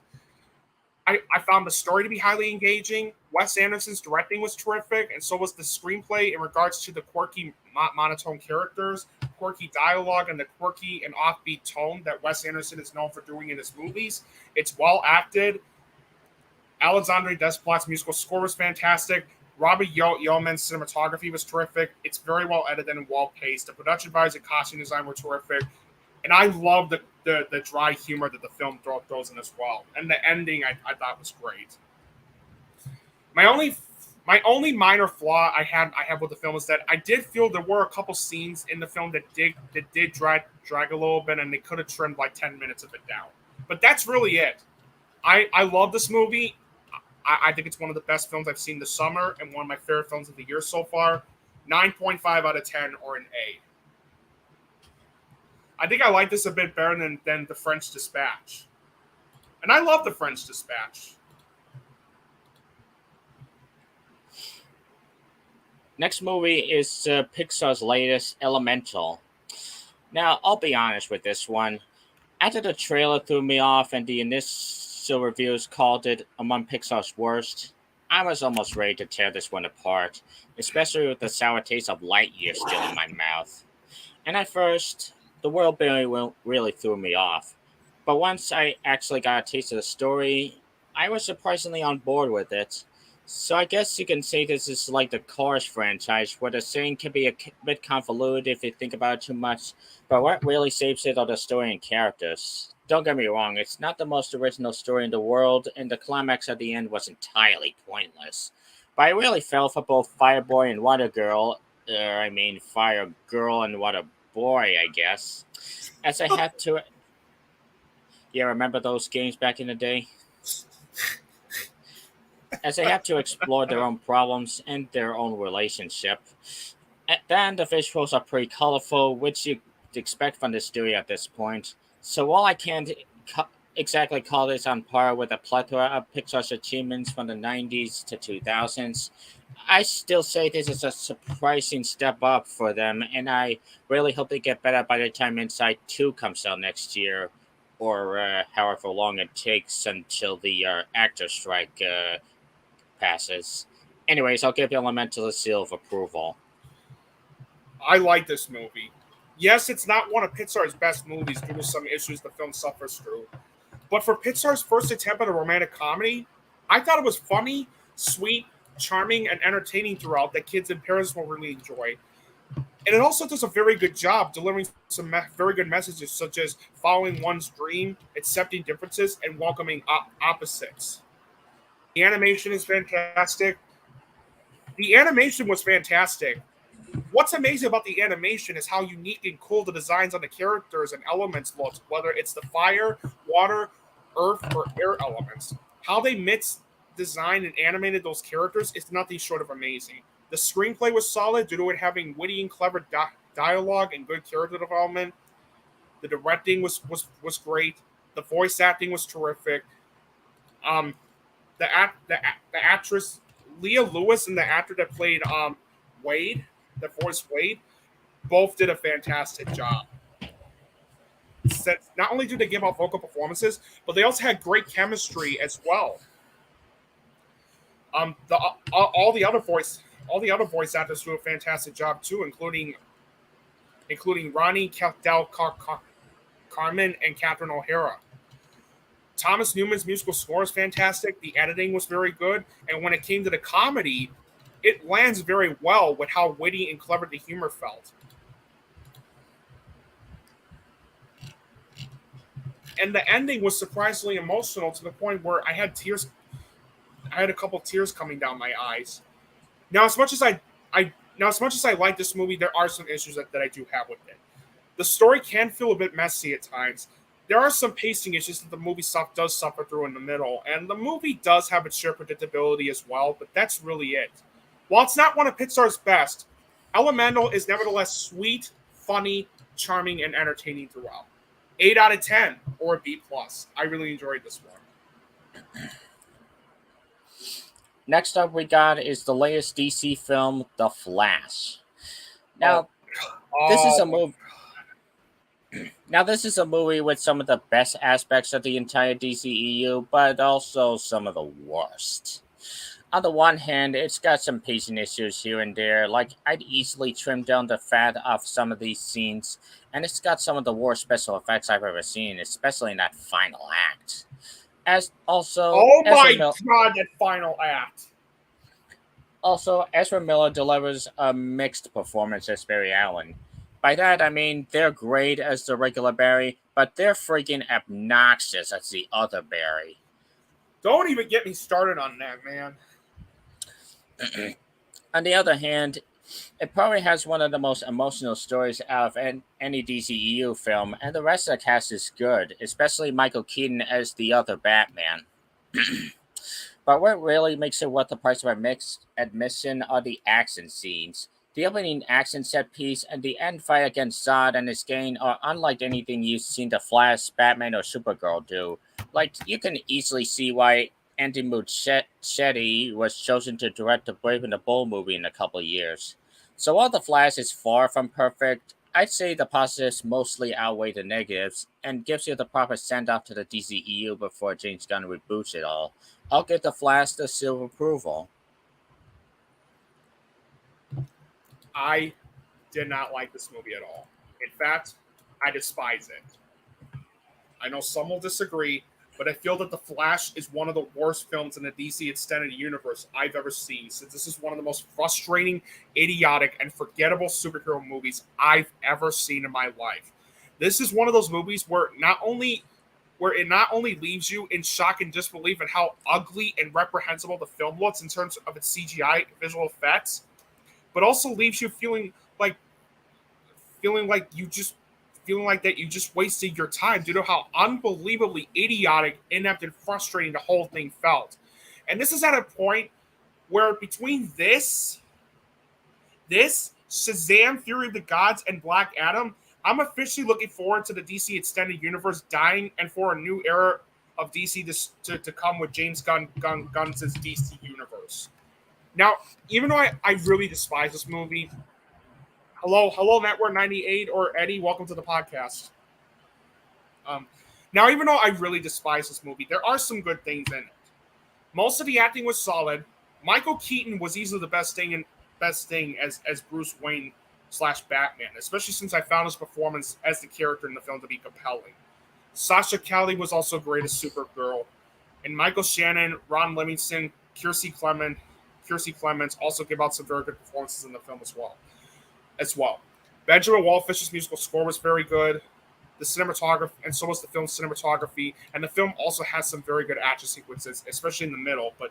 A: I found the story to be highly engaging. Wes Anderson's directing was terrific, and so was the screenplay in regards to the quirky, monotone characters, quirky dialogue, and the quirky and offbeat tone that Wes Anderson is known for doing in his movies. It's well acted. Alexandre Desplat's musical score was fantastic. Robbie Yeoman's cinematography was terrific. It's very well edited and well paced. The production values and costume design were terrific. And I love the dry humor that the film throws in as well. And the ending I thought was great. My only minor flaw I have with the film is that I did feel there were a couple scenes in the film that did drag a little bit, and they could have trimmed like 10 minutes of it down. But that's really it. I love this movie. I think it's one of the best films I've seen this summer and one of my favorite films of the year so far. 9.5 out of 10 or an A. I think I like this a bit better than The French Dispatch. And I love The French Dispatch.
B: Next movie is Pixar's latest, Elemental. Now, I'll be honest with this one. After the trailer threw me off and the initial reviews called it among Pixar's worst, I was almost ready to tear this one apart, especially with the sour taste of Lightyear still in my mouth. And at first, the world building really threw me off. But once I actually got a taste of the story, I was surprisingly on board with it. So I guess you can say this is like the Cars franchise, where the saying can be a bit convoluted if you think about it too much, but what really saves it are the story and characters. Don't get me wrong, it's not the most original story in the world, and the climax at the end was entirely pointless. But I really fell for both Fireboy and Water Girl, Fire Girl and Water Boy, I guess, as I had to... Yeah, remember those games back in the day? as they have to explore their own problems and their own relationship. At the end, the visuals are pretty colorful, which you'd expect from the studio at this point. So while I can't exactly call this on par with a plethora of Pixar's achievements from the 90s to 2000s, I still say this is a surprising step up for them, and I really hope they get better by the time Inside 2 comes out next year, or however long it takes until the actor strike passes. Anyways, I'll give Elemental a seal of approval.
A: I like this movie. Yes, it's not one of Pixar's best movies due to some issues the film suffers through. But for Pixar's first attempt at a romantic comedy, I thought it was funny, sweet, charming, and entertaining throughout that kids and parents will really enjoy. And it also does a very good job delivering some very good messages, such as following one's dream, accepting differences, and welcoming opposites. The animation is fantastic. The animation was fantastic. What's amazing about the animation is how unique and cool the designs on the characters and elements look, whether it's the fire, water, earth, or air elements. How they mixed, designed, and animated those characters is nothing short of amazing. The screenplay was solid due to it having witty and clever dialogue and good character development. The directing was great. The voice acting was terrific. The actress Leah Lewis and the actor that played Wade, the voice Wade, both did a fantastic job. Not only did they give out vocal performances, but they also had great chemistry as well. All the other voice actors do a fantastic job too, including Ronnie Del Carmen and Catherine O'Hara. Thomas Newman's musical score is fantastic. The editing was very good, and when it came to the comedy, it lands very well with how witty and clever the humor felt. And the ending was surprisingly emotional to the point where I had tears. I had a couple tears coming down my eyes. Now, as much as I like this movie, there are some issues that I do have with it. The story can feel a bit messy at times. There are some pacing issues that the movie does suffer through in the middle, and the movie does have its share of predictability as well, but that's really it. While it's not one of Pixar's best, Elemental is nevertheless sweet, funny, charming, and entertaining throughout. 8 out of 10, or a B+. I really enjoyed this one.
B: Next up we got is the latest DC film, The Flash. Now, this is a movie. Now, this is a movie with some of the best aspects of the entire DCEU, but also some of the worst. On the one hand, it's got some pacing issues here and there, like I'd easily trim down the fat off some of these scenes, and it's got some of the worst special effects I've ever seen, especially in that final act. God,
A: that final act.
B: Also, Ezra Miller delivers a mixed performance as Barry Allen. By that, I mean they're great as the regular Barry, but they're freaking obnoxious as the other Barry.
A: Don't even get me started on that, man.
B: On the other hand, it probably has one of the most emotional stories out of any DCEU film, and the rest of the cast is good, especially Michael Keaton as the other Batman. But what really makes it worth the price of admission are the action scenes. The opening action set piece and the end fight against Zod and his gang are unlike anything you've seen the Flash, Batman, or Supergirl do. Like, you can easily see why Andy Muschietti was chosen to direct the Brave and the Bold movie in a couple of years. So while The Flash is far from perfect, I'd say the positives mostly outweigh the negatives and gives you the proper send-off to the DCEU before James Gunn reboots it all. I'll give The Flash the seal of approval.
A: I did not like this movie at all. In fact, I despise it. I know some will disagree, but I feel that The Flash is one of the worst films in the DC Extended Universe I've ever seen, since this is one of the most frustrating, idiotic, and forgettable superhero movies I've ever seen in my life. This is one of those movies where it not only leaves you in shock and disbelief at how ugly and reprehensible the film looks in terms of its CGI visual effects, but also leaves you feeling like you just wasted your time due to how unbelievably idiotic, inept, and frustrating the whole thing felt. And this is at a point where between this, Shazam, Fury of the Gods, and Black Adam, I'm officially looking forward to the DC Extended Universe dying and for a new era of DC to come with James Gunn's DC Universe. Now, even though I really despise this movie, hello, Network 98 or Eddie, welcome to the podcast. Now, even though I really despise this movie, there are some good things in it. Most of the acting was solid. Michael Keaton was easily the best thing as Bruce Wayne / Batman, especially since I found his performance as the character in the film to be compelling. Sasha Calle was also great as Supergirl, and Michael Shannon, Ron Livingston, Kiersey Clements also give out some very good performances in the film as well. Benjamin Wallfish's musical score was very good. The cinematography, and so was the film's cinematography, and the film also has some very good action sequences, especially in the middle, but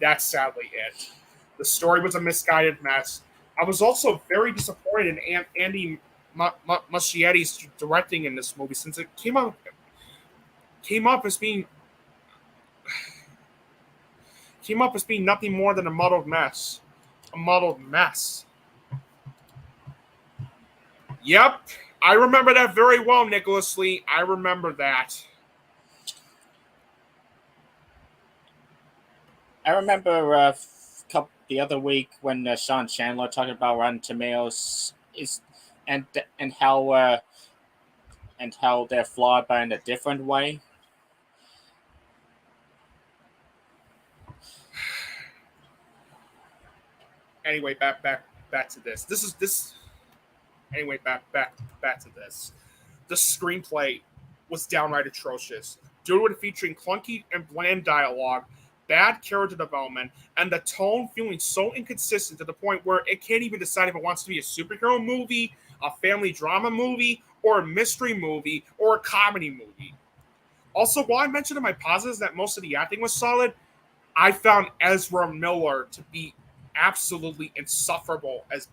A: that's sadly it. The story was a misguided mess. I was also very disappointed in Andy Muschietti's directing in this movie, since it came up as being nothing more than a muddled mess. Yep, I remember that very well, Nicholas Lee. I remember that.
B: I remember the other week when Sean Chandler talked about Rotten Tomatoes and how they're flawed but in a different way.
A: Anyway, back to this. Anyway, back to this. The screenplay was downright atrocious, due to it featuring clunky and bland dialogue, bad character development, and the tone feeling so inconsistent to the point where it can't even decide if it wants to be a superhero movie, a family drama movie, or a mystery movie, or a comedy movie. Also, while I mentioned in my positives that most of the acting was solid, I found Ezra Miller to be absolutely insufferable as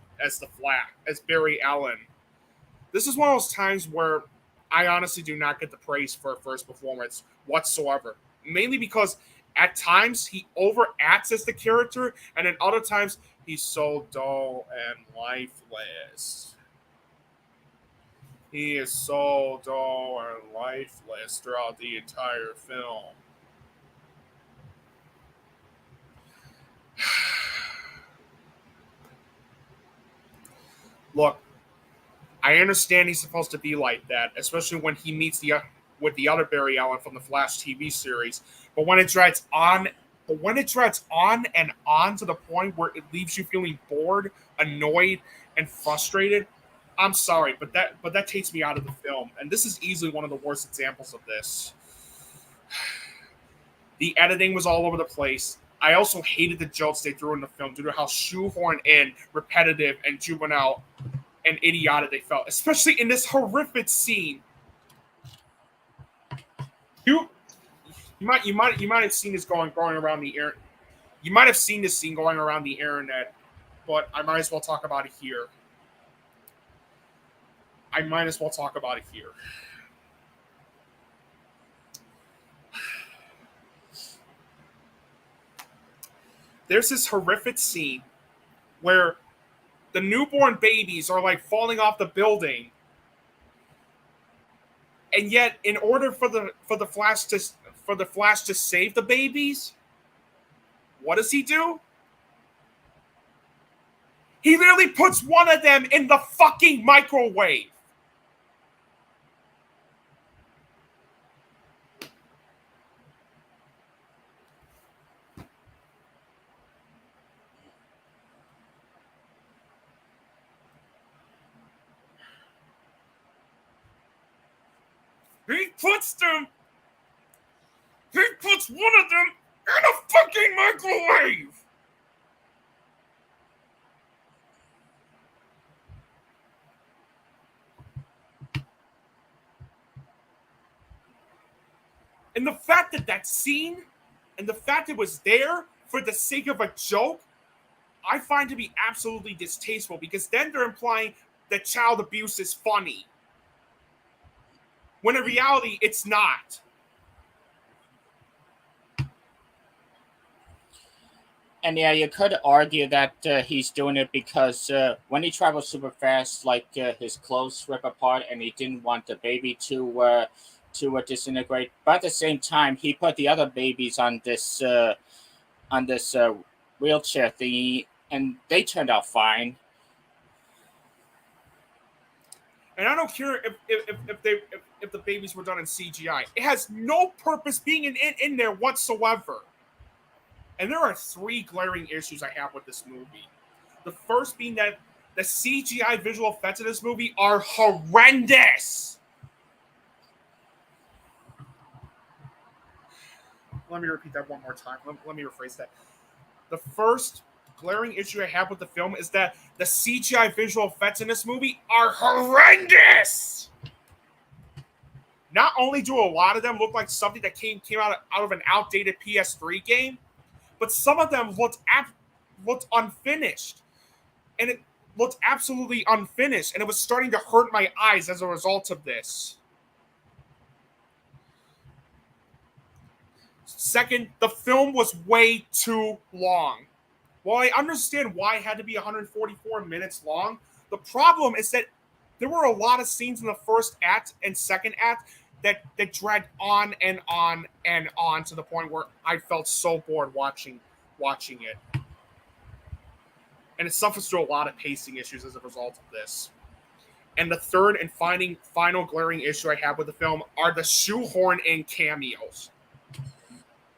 A: Barry Allen. This is one of those times where I honestly do not get the praise for a first performance whatsoever. Mainly because at times he overacts as the character, and at other times he's so dull and lifeless. He is so dull and lifeless throughout the entire film. Look, I understand he's supposed to be like that, especially when he meets with the other Barry Allen from the Flash TV series. But when it drags on and on to the point where it leaves you feeling bored, annoyed, and frustrated, I'm sorry, but that takes me out of the film. And this is easily one of the worst examples of this. The editing was all over the place. I also hated the jokes they threw in the film due to how shoehorned in, repetitive, and juvenile and idiotic they felt, especially in this horrific scene. You might have seen this going around the air. You might have seen this scene going around the internet, but I might as well talk about it here. There's this horrific scene where the newborn babies are like falling off the building, and yet, in order for the Flash to save the babies, what does he do? He literally puts one of them in the fucking microwave. He puts one of them in a fucking microwave. And the fact that scene, and the fact it was there for the sake of a joke, I find to be absolutely distasteful, because then they're implying that child abuse is funny, when in reality, it's not.
B: And yeah, you could argue that he's doing it because when he travels super fast, like his clothes rip apart, and he didn't want the baby to disintegrate. But at the same time, he put the other babies on this wheelchair thingy, and they turned out fine.
A: And I don't care if the babies were done in CGI. It has no purpose being in there whatsoever. And there are 3 glaring issues I have with this movie. The first being that the CGI visual effects in this movie are horrendous. Let me repeat that one more time. Let me rephrase that. The first glaring issue I have with the film is that the CGI visual effects in this movie are horrendous. Not only do a lot of them look like something that came out of an outdated PS3 game, but some of them looked unfinished. And it looked absolutely unfinished, and it was starting to hurt my eyes as a result of this. Second, the film was way too long. While I understand why it had to be 144 minutes long, the problem is that there were a lot of scenes in the first act and second act that dragged on and on and on to the point where I felt so bored watching it. And it suffers through a lot of pacing issues as a result of this. And the third and final glaring issue I have with the film are the shoehorn-in cameos.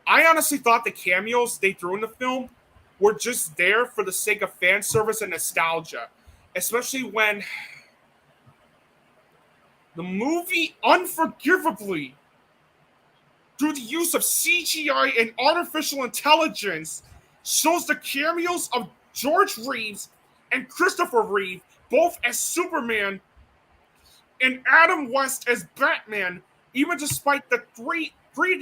A: I honestly thought the cameos they threw in the film were just there for the sake of fan service and nostalgia, especially when the movie unforgivably, through the use of CGI and artificial intelligence, shows the cameos of George Reeves and Christopher Reeve, both as Superman, and Adam West as Batman, even despite the three of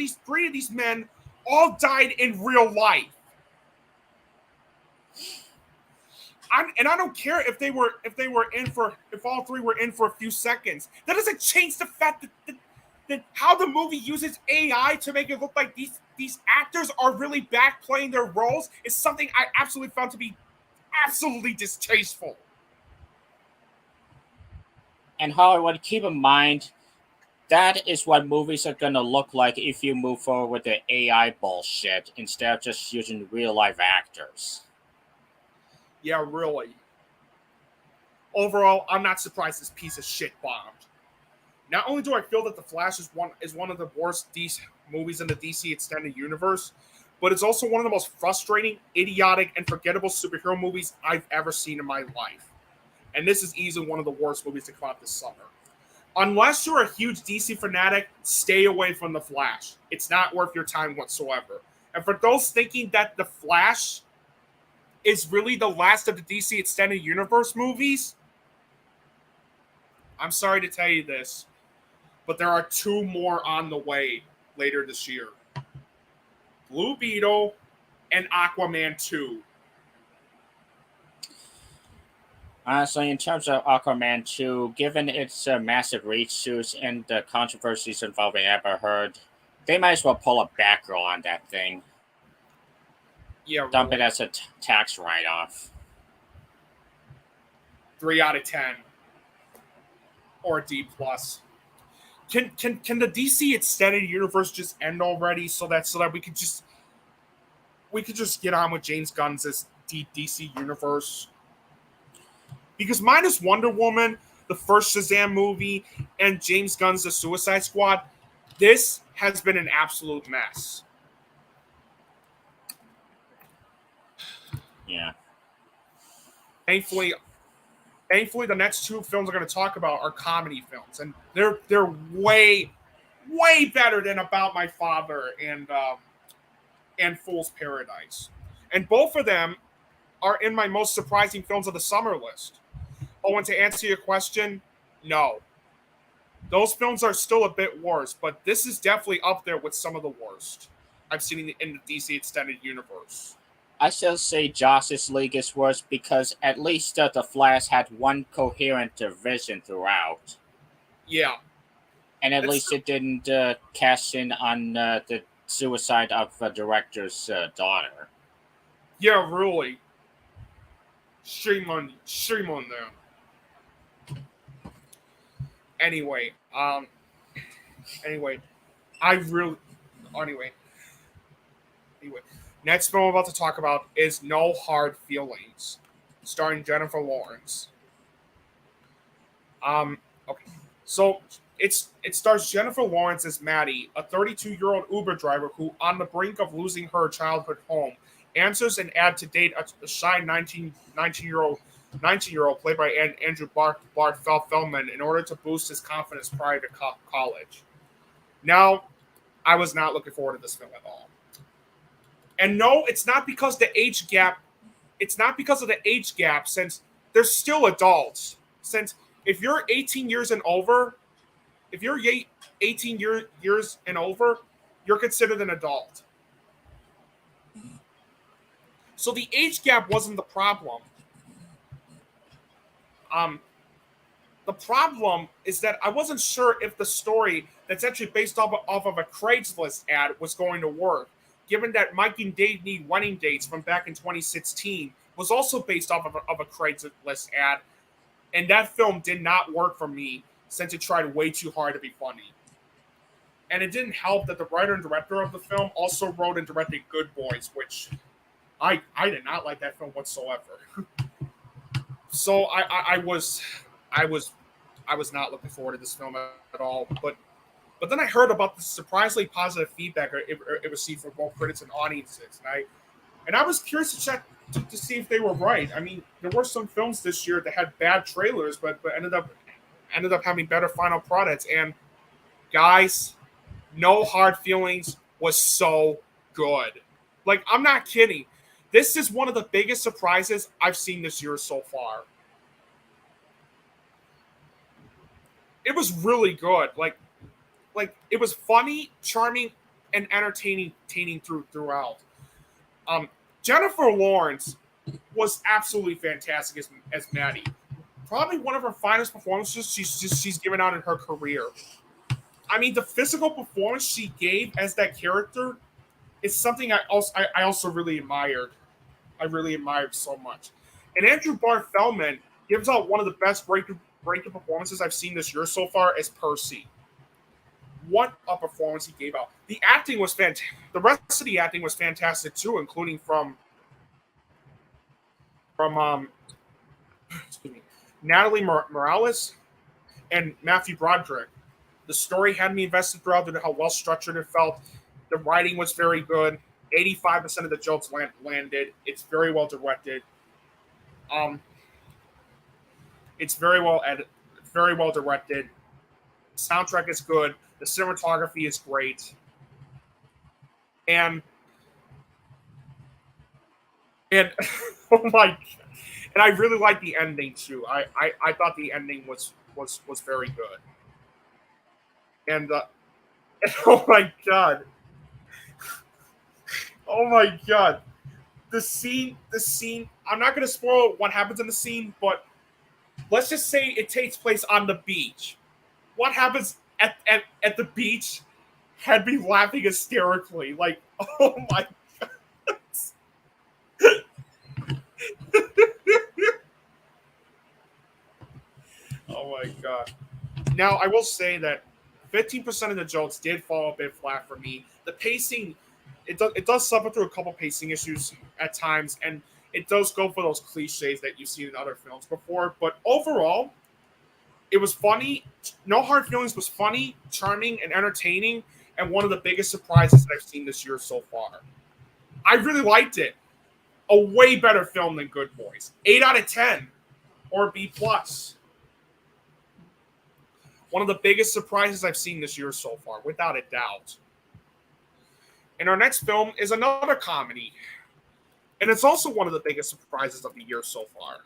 A: these men all died in real life. And I don't care if all 3 were in for a few seconds. That doesn't change the fact that how the movie uses AI to make it look like these actors are really back playing their roles is something I absolutely found to be absolutely distasteful.
B: And Hollywood, keep in mind, that is what movies are going to look like if you move forward with the AI bullshit instead of just using real life actors.
A: Yeah, really. Overall, I'm not surprised this piece of shit bombed. Not only do I feel that The Flash is one of the worst movies in the DC Extended Universe, but it's also one of the most frustrating, idiotic, and forgettable superhero movies I've ever seen in my life. And this is easily one of the worst movies to come out this summer. Unless you're a huge DC fanatic, stay away from The Flash. It's not worth your time whatsoever. And for those thinking that The Flash is really the last of the DC Extended Universe movies, I'm sorry to tell you this, but there are 2 more on the way later this year. Blue Beetle and Aquaman 2.
B: Honestly, in terms of Aquaman 2, given its massive reshoots and the controversies involving Amber Heard, they might as well pull a Batgirl on that thing.
A: Yeah,
B: Dump
A: really.
B: it as a tax write-off.
A: 3 out of 10. Or D+. Can the DC Extended Universe just end already so that we could just get on with James Gunn's DC Universe? Because minus Wonder Woman, the first Shazam movie, and James Gunn's The Suicide Squad, this has been an absolute mess.
B: Yeah.
A: Thankfully, the next 2 films we're going to talk about are comedy films, and they're way better than About My Father and Fool's Paradise. And both of them are in my most surprising films of the summer list. Oh, and to answer your question, no. Those films are still a bit worse, but this is definitely up there with some of the worst I've seen in the DC Extended Universe.
B: I still say Justice League is worse because at least the Flash had one coherent vision throughout.
A: Yeah.
B: And at least it didn't cash in on the suicide of the director's daughter.
A: Yeah, really. Shame on them. Anyway, anyway, I really, anyway, anyway. Next film I'm about to talk about is No Hard Feelings, starring Jennifer Lawrence. Okay, so it stars Jennifer Lawrence as Maddie, a 32-year-old Uber driver who, on the brink of losing her childhood home, answers an ad to date a shy 19-year-old played by Andrew Bart Feldman in order to boost his confidence prior to college. Now, I was not looking forward to this film at all. And no, it's not because the age gap. It's not because of the age gap, since they're still adults. Since if you're 18 years and over, if you're 18 years and over, you're considered an adult. So the age gap wasn't the problem. The problem is that I wasn't sure if the story that's actually based off of a Craigslist ad was going to work, given that Mike and Dave Need Wedding Dates from back in 2016 was also based off of a Craigslist ad, and that film did not work for me since it tried way too hard to be funny. And it didn't help that the writer and director of the film also wrote and directed Good Boys, which I did not like that film whatsoever. So I was not looking forward to this film at all. But then I heard about the surprisingly positive feedback it received from both critics and audiences, and I was curious to check to see if they were right. I mean, there were some films this year that had bad trailers, but ended up having better final products. And guys, No Hard Feelings was so good. Like, I'm not kidding. This is one of the biggest surprises I've seen this year so far. It was really good. Like it was funny, charming, and entertaining throughout. Jennifer Lawrence was absolutely fantastic as Maddie. Probably one of her finest performances she's given out in her career. I mean, the physical performance she gave as that character is something I also really admired. I really admired so much. And Andrew Bart Feldman gives out one of the best breakthrough performances I've seen this year so far as Percy. What a performance he gave out. The acting was fantastic. The rest of the acting was fantastic too, including from excuse me, Natalie Morales and Matthew Broderick. The story had me invested throughout how well structured it felt. The writing was very good. 85% of the jokes landed. It's very well directed. It's very well edited, very well directed. Soundtrack is good. The cinematography is great. And oh my God. And I really liked the ending too. I thought the ending was very good. And oh my God. Oh my God. The scene, I'm not going to spoil what happens in the scene, but let's just say it takes place on the beach. What happens at the beach had me laughing hysterically. Like, oh my God. Oh my God. Now, I will say that 15% of the jokes did fall a bit flat for me. The pacing, it does suffer through a couple pacing issues at times, and it does go for those cliches that you've seen in other films before. But overall, it was funny. No Hard Feelings was funny, charming, and entertaining, and one of the biggest surprises that I've seen this year so far. I really liked it. A way better film than Good Boys. 8 out of 10, or B+. One of the biggest surprises I've seen this year so far, without a doubt. And our next film is another comedy. And it's also one of the biggest surprises of the year so far.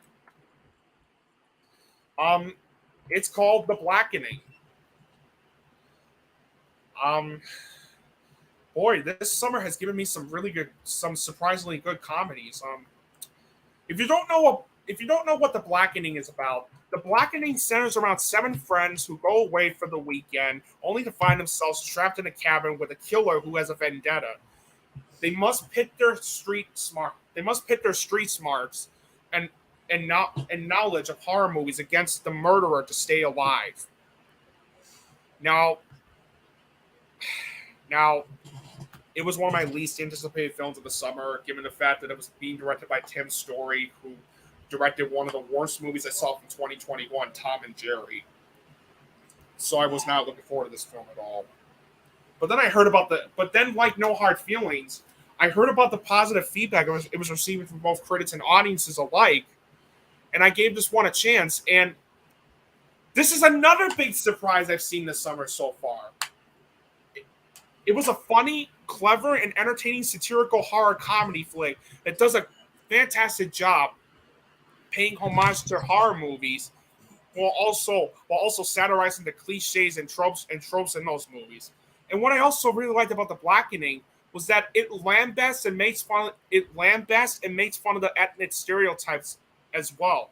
A: It's called The Blackening. Boy, this summer has given me some surprisingly good comedies. If you don't know what The Blackening is about, The Blackening centers around 7 friends who go away for the weekend, only to find themselves trapped in a cabin with a killer who has a vendetta. They must pit their street smart pit their street smarts and knowledge of horror movies against the murderer to stay alive. Now, it was one of my least anticipated films of the summer, given the fact that it was being directed by Tim Story, who directed one of the worst movies I saw from 2021, Tom and Jerry. So I was not looking forward to this film at all. But then I heard about like No Hard Feelings, I heard about the positive feedback it was receiving from both critics and audiences alike, and I gave this one a chance, and this is another big surprise I've seen this summer so far. It was a funny, clever, and entertaining satirical horror comedy flick that does a fantastic job paying homage to horror movies while also satirizing the cliches and tropes in those movies. And what I also really liked about The Blackening was that it lambasts and makes fun of the ethnic stereotypes as well.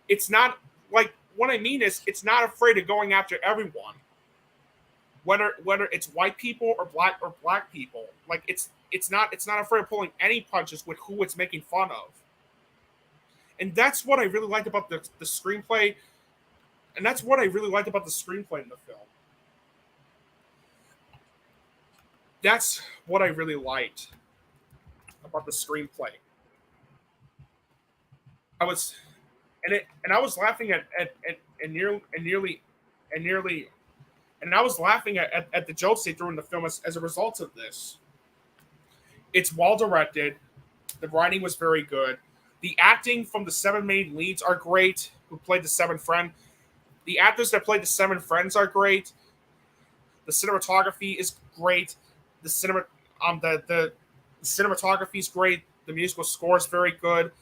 A: It's not like, what I mean is, it's not afraid of going after everyone, whether it's white people or black people. Like it's not afraid of pulling any punches with who it's making fun of. And that's what I really liked about the screenplay. And that's what I really liked about the screenplay in the film. That's what I really liked about the screenplay. I was laughing at the jokes they threw in the film as a result of this. It's well directed. The writing was very good. The acting from the 7 main leads are great, who played the 7th friend. The actors that played the 7 friends are great. The cinematography is great. The cinematography is great. The musical score is very good.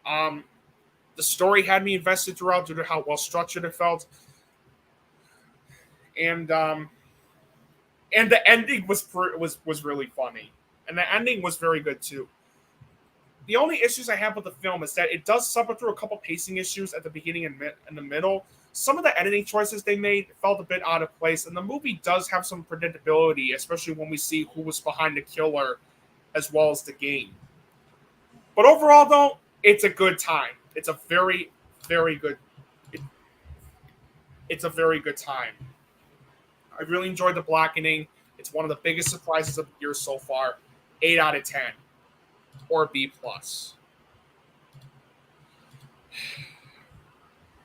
A: The story had me invested throughout due to how well structured it felt. And the ending was really funny. And the ending was very good too. The only issues I have with the film is that it does suffer through a couple pacing issues at the beginning and the middle. Some of the editing choices they made felt a bit out of place, and the movie does have some predictability, especially when we see who was behind the killer as well as the game. But overall, though, it's a good time. It's a very, very good. It's a very good time. I really enjoyed The Blackening. It's one of the biggest surprises of the year so far. 8 out of 10, or B+.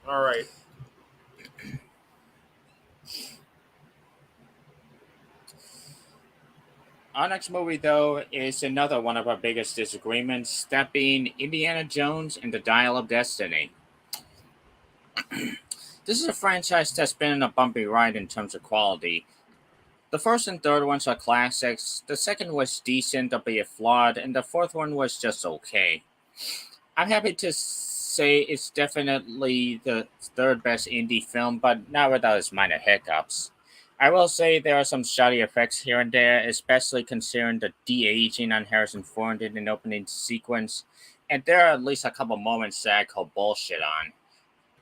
A: All right.
B: Our next movie, though, is another one of our biggest disagreements, that being Indiana Jones and the Dial of Destiny. This is a franchise that's been a bumpy ride in terms of quality. The first and third ones are classics, the second was decent, albeit flawed, and the fourth one was just okay. I'm happy to say it's definitely the third best indie film, but not without its minor hiccups. I will say there are some shoddy effects here and there, especially considering the de-aging on Harrison Ford in an opening sequence, and there are at least a couple moments that I call bullshit on.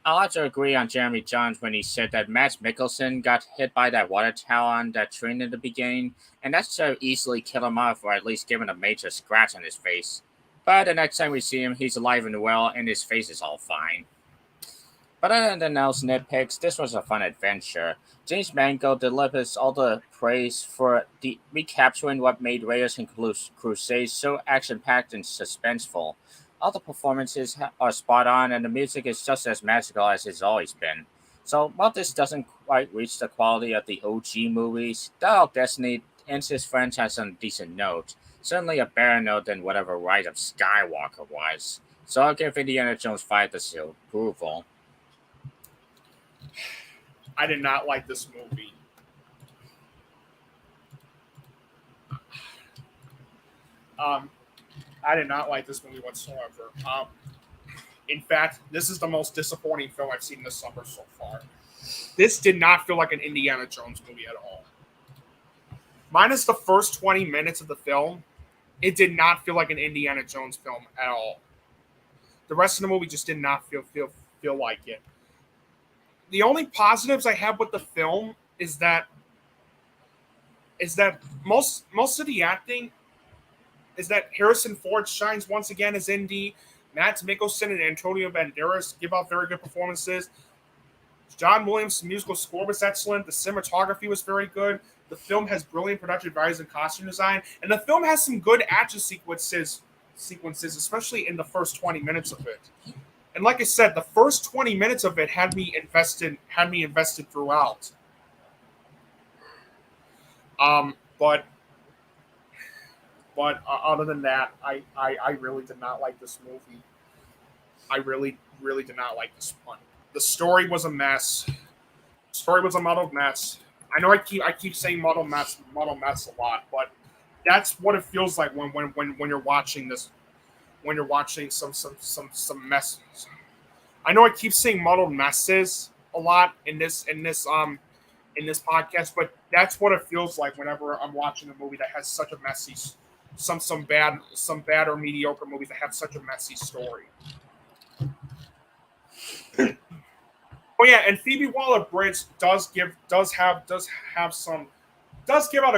B: I'll have to agree on Jeremy Jahns when he said that Matt Mikkelsen got hit by that water tower on that train in the beginning, and that should have easily killed him off or at least given a major scratch on his face. But the next time we see him, he's alive and well, and his face is all fine. But other than those nitpicks, this was a fun adventure. James Mangold delivers all the praise for recapturing what made Raiders and Crusades so action-packed and suspenseful. All the performances are spot on, and the music is just as magical as it's always been. So while this doesn't quite reach the quality of the OG movies, Dial of Destiny ends this franchise on a decent note. Certainly a better note than whatever Rise of Skywalker was. So I'll give Indiana Jones 5 the seal of approval.
A: I did not like this movie. I did not like this movie whatsoever. In fact, this is the most disappointing film I've seen this summer so far. This did not feel like an Indiana Jones movie at all. Minus the first 20 minutes of the film, it did not feel like an Indiana Jones film at all. The rest of the movie just did not feel like it. The only positives I have with the film is that most of the acting is that Harrison Ford shines once again as Indy. Matt Mikkelsen and Antonio Banderas give out very good performances. John Williams' musical score was excellent. The cinematography was very good. The film has brilliant production values and costume design, and the film has some good action sequences, especially in the first 20 minutes of it. And like I said, the first 20 minutes of it had me invested throughout. But other than that, I really did not like this movie. I really did not like this one. The story was a mess. The story was a muddled mess. I know I keep saying muddled mess a lot, but that's what it feels like when you're watching this. When you're watching some mess. I know I keep saying muddled messes a lot in this podcast, but that's what it feels like whenever I'm watching a movie that has such a messy, some bad or mediocre movies that have such a messy story. Oh yeah, and Phoebe Waller-Bridge does give out a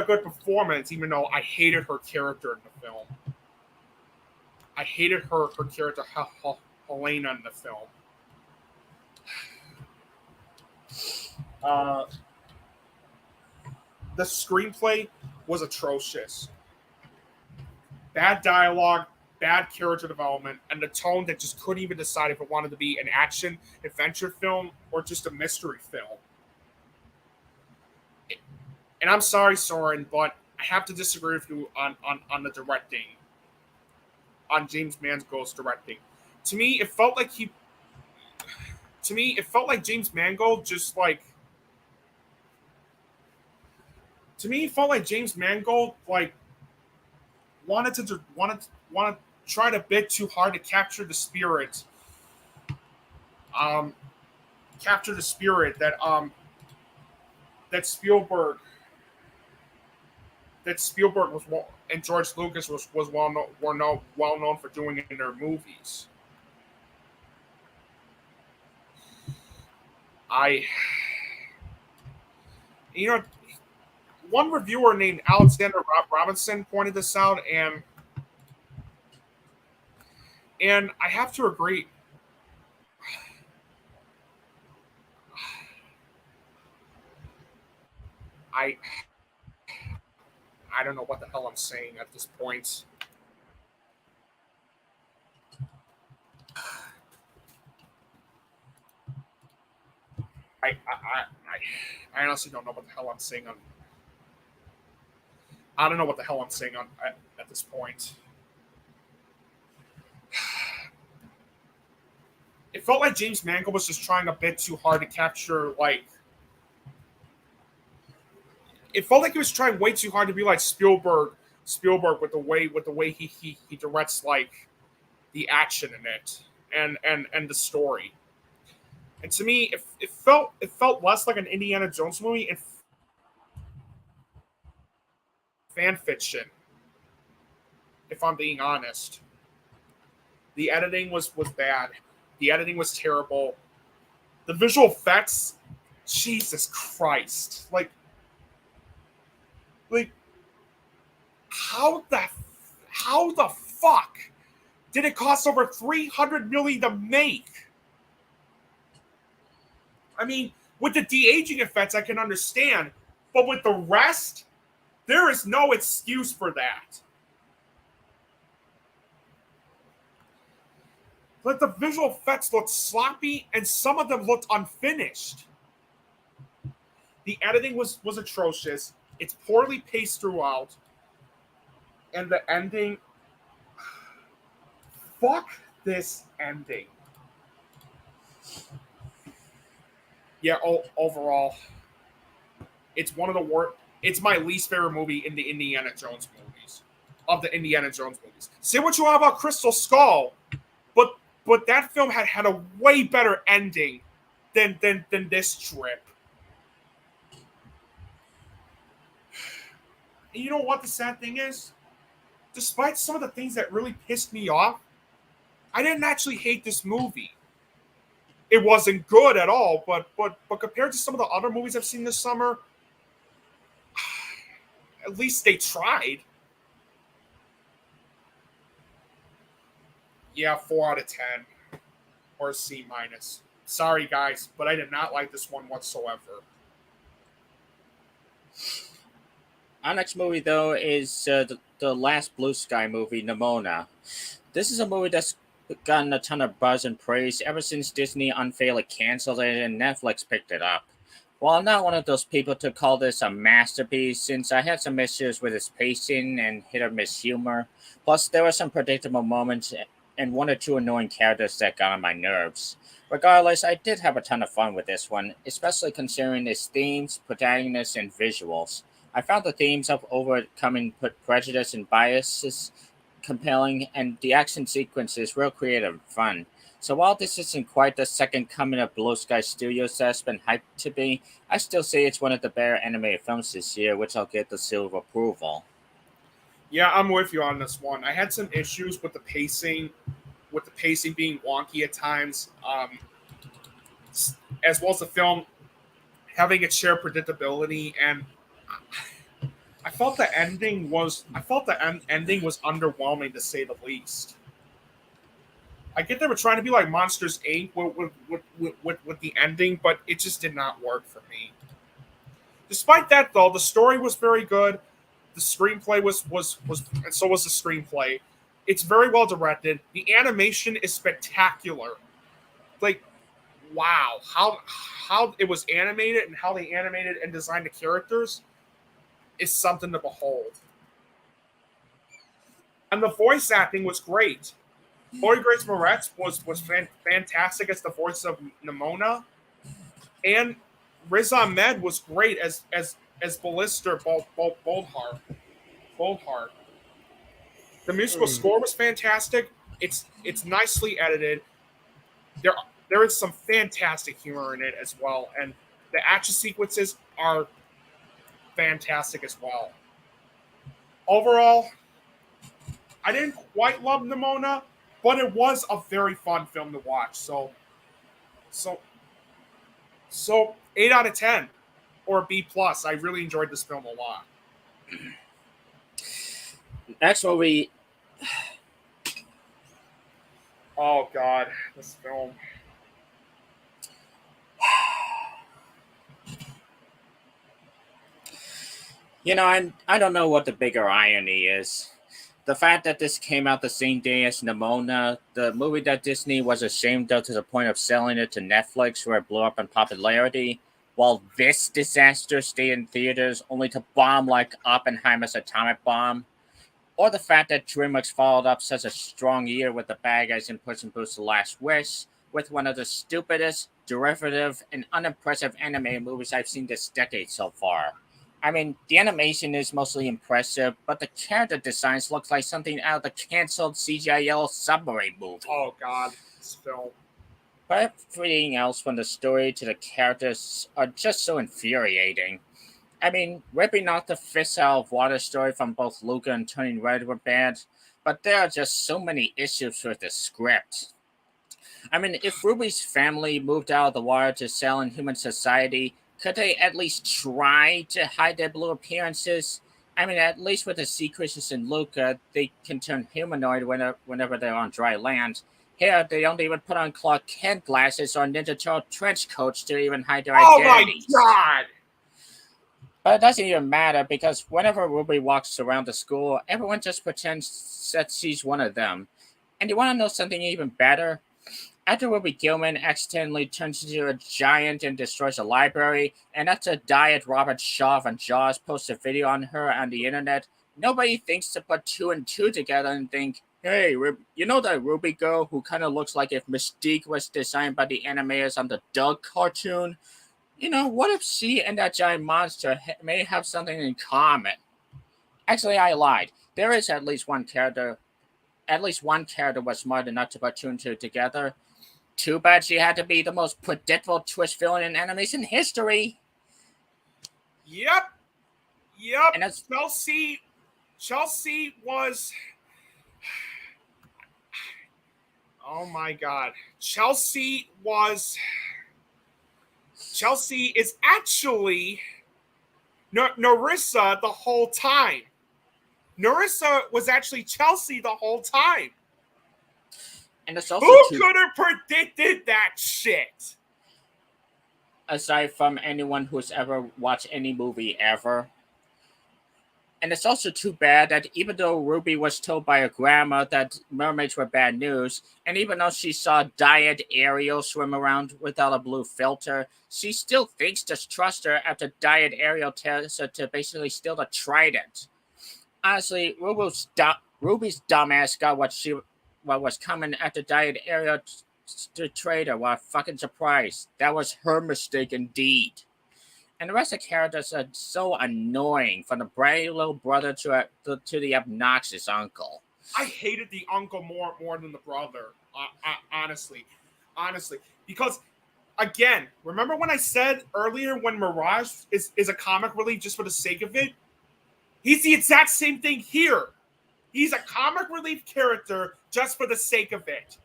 A: good performance, even though I hated her character in the film. I hated her character Helena in the film. The screenplay was atrocious. Bad dialogue, bad character development, and the tone that just couldn't even decide if it wanted to be an action adventure film or just a mystery film. And I'm sorry, Søren, but I have to disagree with you on the directing, on James Mangold's directing. To me, it felt like James Mangold just like. To me, it felt like James Mangold like wanted to try a bit too hard to capture the spirit. Capture the spirit that Spielberg was and George Lucas was well known for doing in their movies. One reviewer named Alexander Robinson pointed this out, and I have to agree. I don't know what the hell I'm saying at this point. I honestly don't know what the hell I'm saying I don't know what the hell I'm saying at this point. It felt like James Mangold was just trying a bit too hard to capture, like. It felt like he was trying way too hard to be like Spielberg with the way he directs like the action in it and the story. And to me, it felt less like an Indiana Jones movie and fan fiction, if I'm being honest. The editing was bad. The editing was terrible. The visual effects, Jesus Christ. Like how the fuck did it cost over $300 million to make? I mean, with the de-aging effects, I can understand, but with the rest, there is no excuse for that. Like, the visual effects looked sloppy, and some of them looked unfinished. The editing was atrocious. It's poorly paced throughout. And the ending... Fuck this ending. Yeah, overall, it's one of the worst. It's my least favorite movie in the Indiana Jones movies. Of the Indiana Jones movies. Say what you want about Crystal Skull, but that film had a way better ending than this trip. And you know what the sad thing is? Despite some of the things that really pissed me off, I didn't actually hate this movie. It wasn't good at all, but compared to some of the other movies I've seen this summer, at least they tried. Yeah, 4 out of 10. Or C minus. Sorry, guys, but I did not like this one whatsoever.
B: Our next movie, though, is the last Blue Sky movie, Nimona. This is a movie that's gotten a ton of buzz and praise ever since Disney unfairly canceled it and Netflix picked it up. Well, I'm not one of those people to call this a masterpiece, since I had some issues with its pacing and hit or miss humor. Plus, there were some predictable moments and one or two annoying characters that got on my nerves. Regardless, I did have a ton of fun with this one, especially considering its themes, protagonists, and visuals. I found the themes of overcoming prejudice and biases compelling, and the action sequences real creative and fun. So while this isn't quite the second coming of Blue Sky Studios that's been hyped to be, I still say it's one of the better animated films this year, which I'll get the seal of approval.
A: Yeah, I'm with you on this one. I had some issues with the pacing being wonky at times, as well as the film having its share of predictability, and I felt the ending was underwhelming, to say the least. I get they were trying to be like Monsters Inc. with the ending, but it just did not work for me. Despite that, though, the story was very good. The screenplay was and so was the screenplay. It's very well directed. The animation is spectacular. Like, wow, how it was animated and how they animated and designed the characters is something to behold. And the voice acting was great. Chloe Grace Moretz was fantastic as the voice of Nimona, and Riz Ahmed was great as Ballister Boldheart. The musical score was fantastic. It's nicely edited. There is some fantastic humor in it as well, and the action sequences are fantastic as well. Overall, I didn't quite love Nimona, but it was a very fun film to watch. So 8 out of 10 or B plus. I really enjoyed this film a lot.
B: Next movie.
A: Oh God, this film.
B: You know, I don't know what the bigger irony is. The fact that this came out the same day as Nimona, the movie that Disney was ashamed of to the point of selling it to Netflix, where it blew up in popularity, while this disaster stayed in theaters only to bomb like Oppenheimer's atomic bomb. Or the fact that DreamWorks followed up such a strong year with The Bad Guys and Puss in Boots: The Last Wish, with one of the stupidest, derivative, and unimpressive animated movies I've seen this decade so far. I mean, the animation is mostly impressive, but the character designs look like something out of the canceled CGI Yellow Submarine movie.
A: Oh God, this film.
B: But everything else, from the story to the characters, are just so infuriating. I mean, ripping off the fish out of water story from both Luca and Turning Red were bad, but there are just so many issues with the script. I mean, if Ruby's family moved out of the water to sell in human society, could they at least try to hide their blue appearances? I mean, at least with the sea creatures in Luca, they can turn humanoid whenever they're on dry land. Here, they don't even put on Clark Kent glasses or Ninja Turtle trench coats to even hide their identities.
A: Oh my God!
B: But it doesn't even matter, because whenever Ruby walks around the school, everyone just pretends that she's one of them. And you want to know something even better? After Ruby Gillman accidentally turns into a giant and destroys a library, and after Diet Robert Shaw from Jaws posts a video on her on the internet, nobody thinks to put two and two together and think, hey, you know that Ruby girl who kind of looks like if Mystique was designed by the animators on the Doug cartoon? You know, what if she and that giant monster may have something in common? Actually, I lied. There is at least one character was smart enough to put two and two together. Too bad she had to be the most predictable twist villain in animation history.
A: Yep.
B: And that's
A: Chelsea was. Oh my God. Chelsea is actually Narissa the whole time. Narissa was actually Chelsea the whole time.
B: And it's also
A: who could have predicted that shit?
B: Aside from anyone who's ever watched any movie ever. And it's also too bad that even though Ruby was told by her grandma that mermaids were bad news, and even though she saw Diet Ariel swim around without a blue filter, she still thinks to trust her after Diet Ariel tells her to basically steal the trident. Honestly, Ruby's dumbass got what was coming after Diet Ariel betrayed her. What a fucking surprise. That was her mistake indeed. And the rest of the characters are so annoying, from the bright little brother to the obnoxious uncle.
A: I hated the uncle more than the brother, honestly. Because, again, remember when I said earlier when Mirage is a comic relief just for the sake of it? He's the exact same thing here. He's a comic relief character just for the sake of it.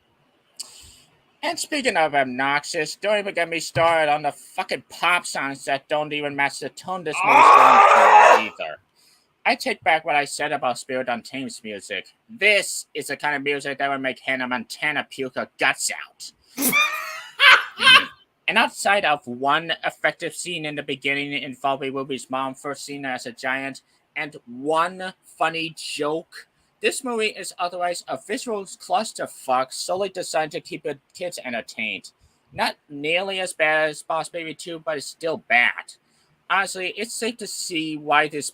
B: And speaking of obnoxious, don't even get me started on the fucking pop songs that don't even match the tone this movie's going for either. I take back what I said about Spirit Untamed's music. This is the kind of music that would make Hannah Montana puke her guts out. And outside of one effective scene in the beginning involving Ruby's mom first seen as a giant, and one funny joke, this movie is otherwise a visual clusterfuck solely designed to keep kids entertained. Not nearly as bad as Boss Baby 2, but it's still bad. Honestly, it's safe to see why this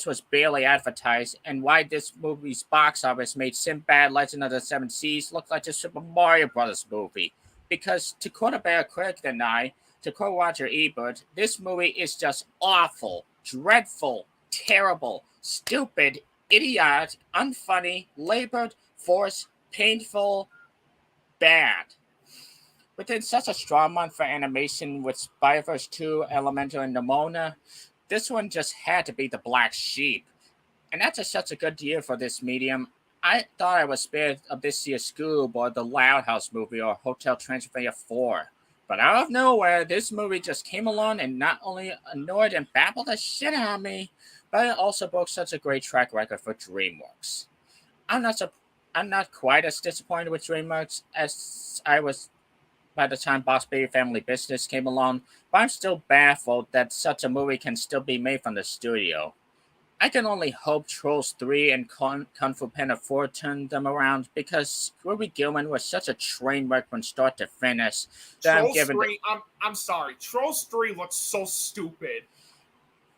B: was barely advertised, and why this movie's box office made Sinbad Legend of the Seven Seas look like a Super Mario Bros. Movie. Because, to quote a better critic than I, to quote Roger Ebert, this movie is just awful, dreadful, terrible, stupid, idiotic, unfunny, labored, forced, painful, bad. Within such a strong month for animation with Spider-Verse 2, Elemental, and Nimona, this one just had to be the black sheep. And that's such a good year for this medium. I thought I was spared of this year's Scoob or the Loud House movie or Hotel Transylvania 4. But out of nowhere, this movie just came along and not only annoyed and babbled the shit out of me, but it also broke such a great track record for DreamWorks. I'm not quite as disappointed with DreamWorks as I was by the time Boss Baby Family Business came along, but I'm still baffled that such a movie can still be made from the studio. I can only hope Trolls 3 and Kung Fu Panda 4 turned them around, because Ruby Gillman was such a train wreck from start to finish that
A: I'm sorry. Trolls 3 looks so stupid.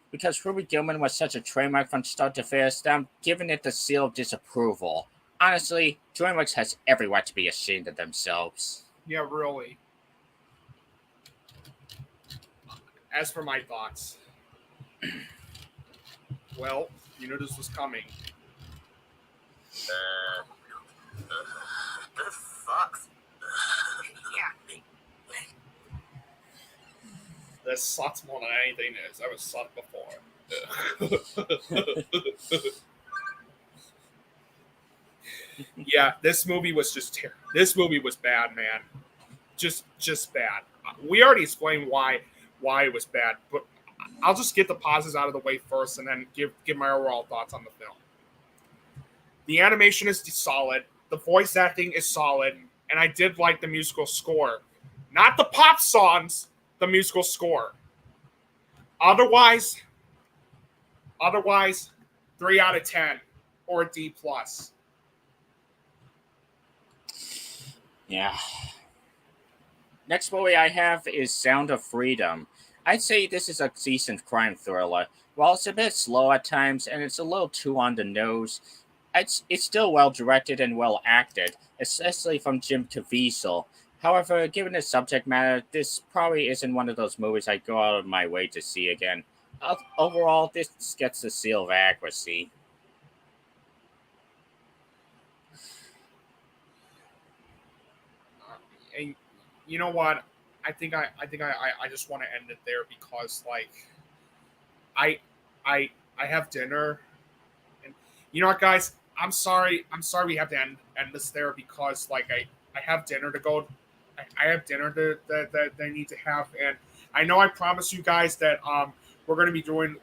B: Because Ruby Gillman was such a train wreck from start to finish that I'm giving it the seal of disapproval. Honestly, DreamWorks has every right to be ashamed of themselves.
A: Yeah, really. As for my thoughts, well, you knew this was coming.
C: This sucks. Yeah.
A: This sucks more than anything that's ever sucked before. Yeah, this movie was just this movie was bad, man. Just bad. We already explained why it was bad, but I'll just get the pauses out of the way first and then give my overall thoughts on the film. The animation is solid, the voice acting is solid, and I did like the musical score. Not the pop songs, the musical score. Otherwise, 3 out of 10 or a D+.
B: Yeah. Next movie I have is Sound of Freedom. I'd say this is a decent crime thriller. While it's a bit slow at times and it's a little too on the nose, it's still well directed and well acted, especially from Jim Caviezel. However, given the subject matter, this probably isn't one of those movies I'd go out of my way to see again. Overall, this gets the seal of accuracy.
A: And you know what? I think I just want to end it there, because like I have dinner, and you know what, guys? I'm sorry we have to end this there, because like I have dinner to go. I have dinner that I need to have, and I know I promised you guys that we're gonna be doing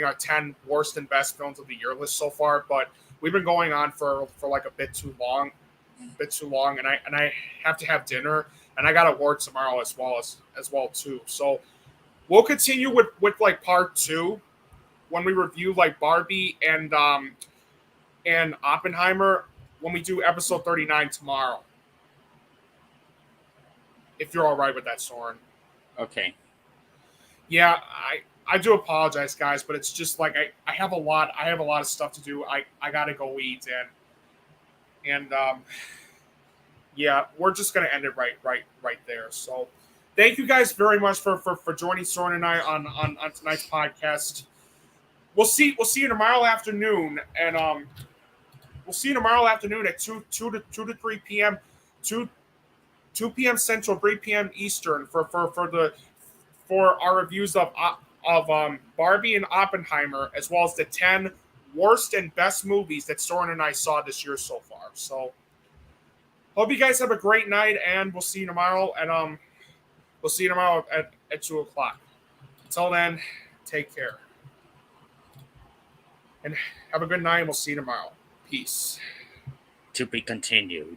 A: our 10 worst and best films of the year list so far, but we've been going on for like a bit too long. bit too long, and I have to have dinner, and I gotta work tomorrow as well too. So we'll continue with like part 2 when we review like Barbie and Oppenheimer when we do episode 39 tomorrow. If you're all right with that, Søren.
B: Okay.
A: Yeah, I do apologize, guys, but it's just like I have a lot of stuff to do. I gotta go eat, and yeah, we're just gonna end it right there. So thank you guys very much for joining Søren and I on tonight's podcast. We'll see you tomorrow afternoon, and we'll see you tomorrow afternoon at 2 to 3 p.m. 2 p.m. Central, 3 p.m. Eastern for our reviews of Barbie and Oppenheimer, as well as the 10 worst and best movies that Søren and I saw this year so far. So hope you guys have a great night, and we'll see you tomorrow. And we'll see you tomorrow at 2:00. Until then, take care. And have a good night, and we'll see you tomorrow. Peace.
B: To be continued.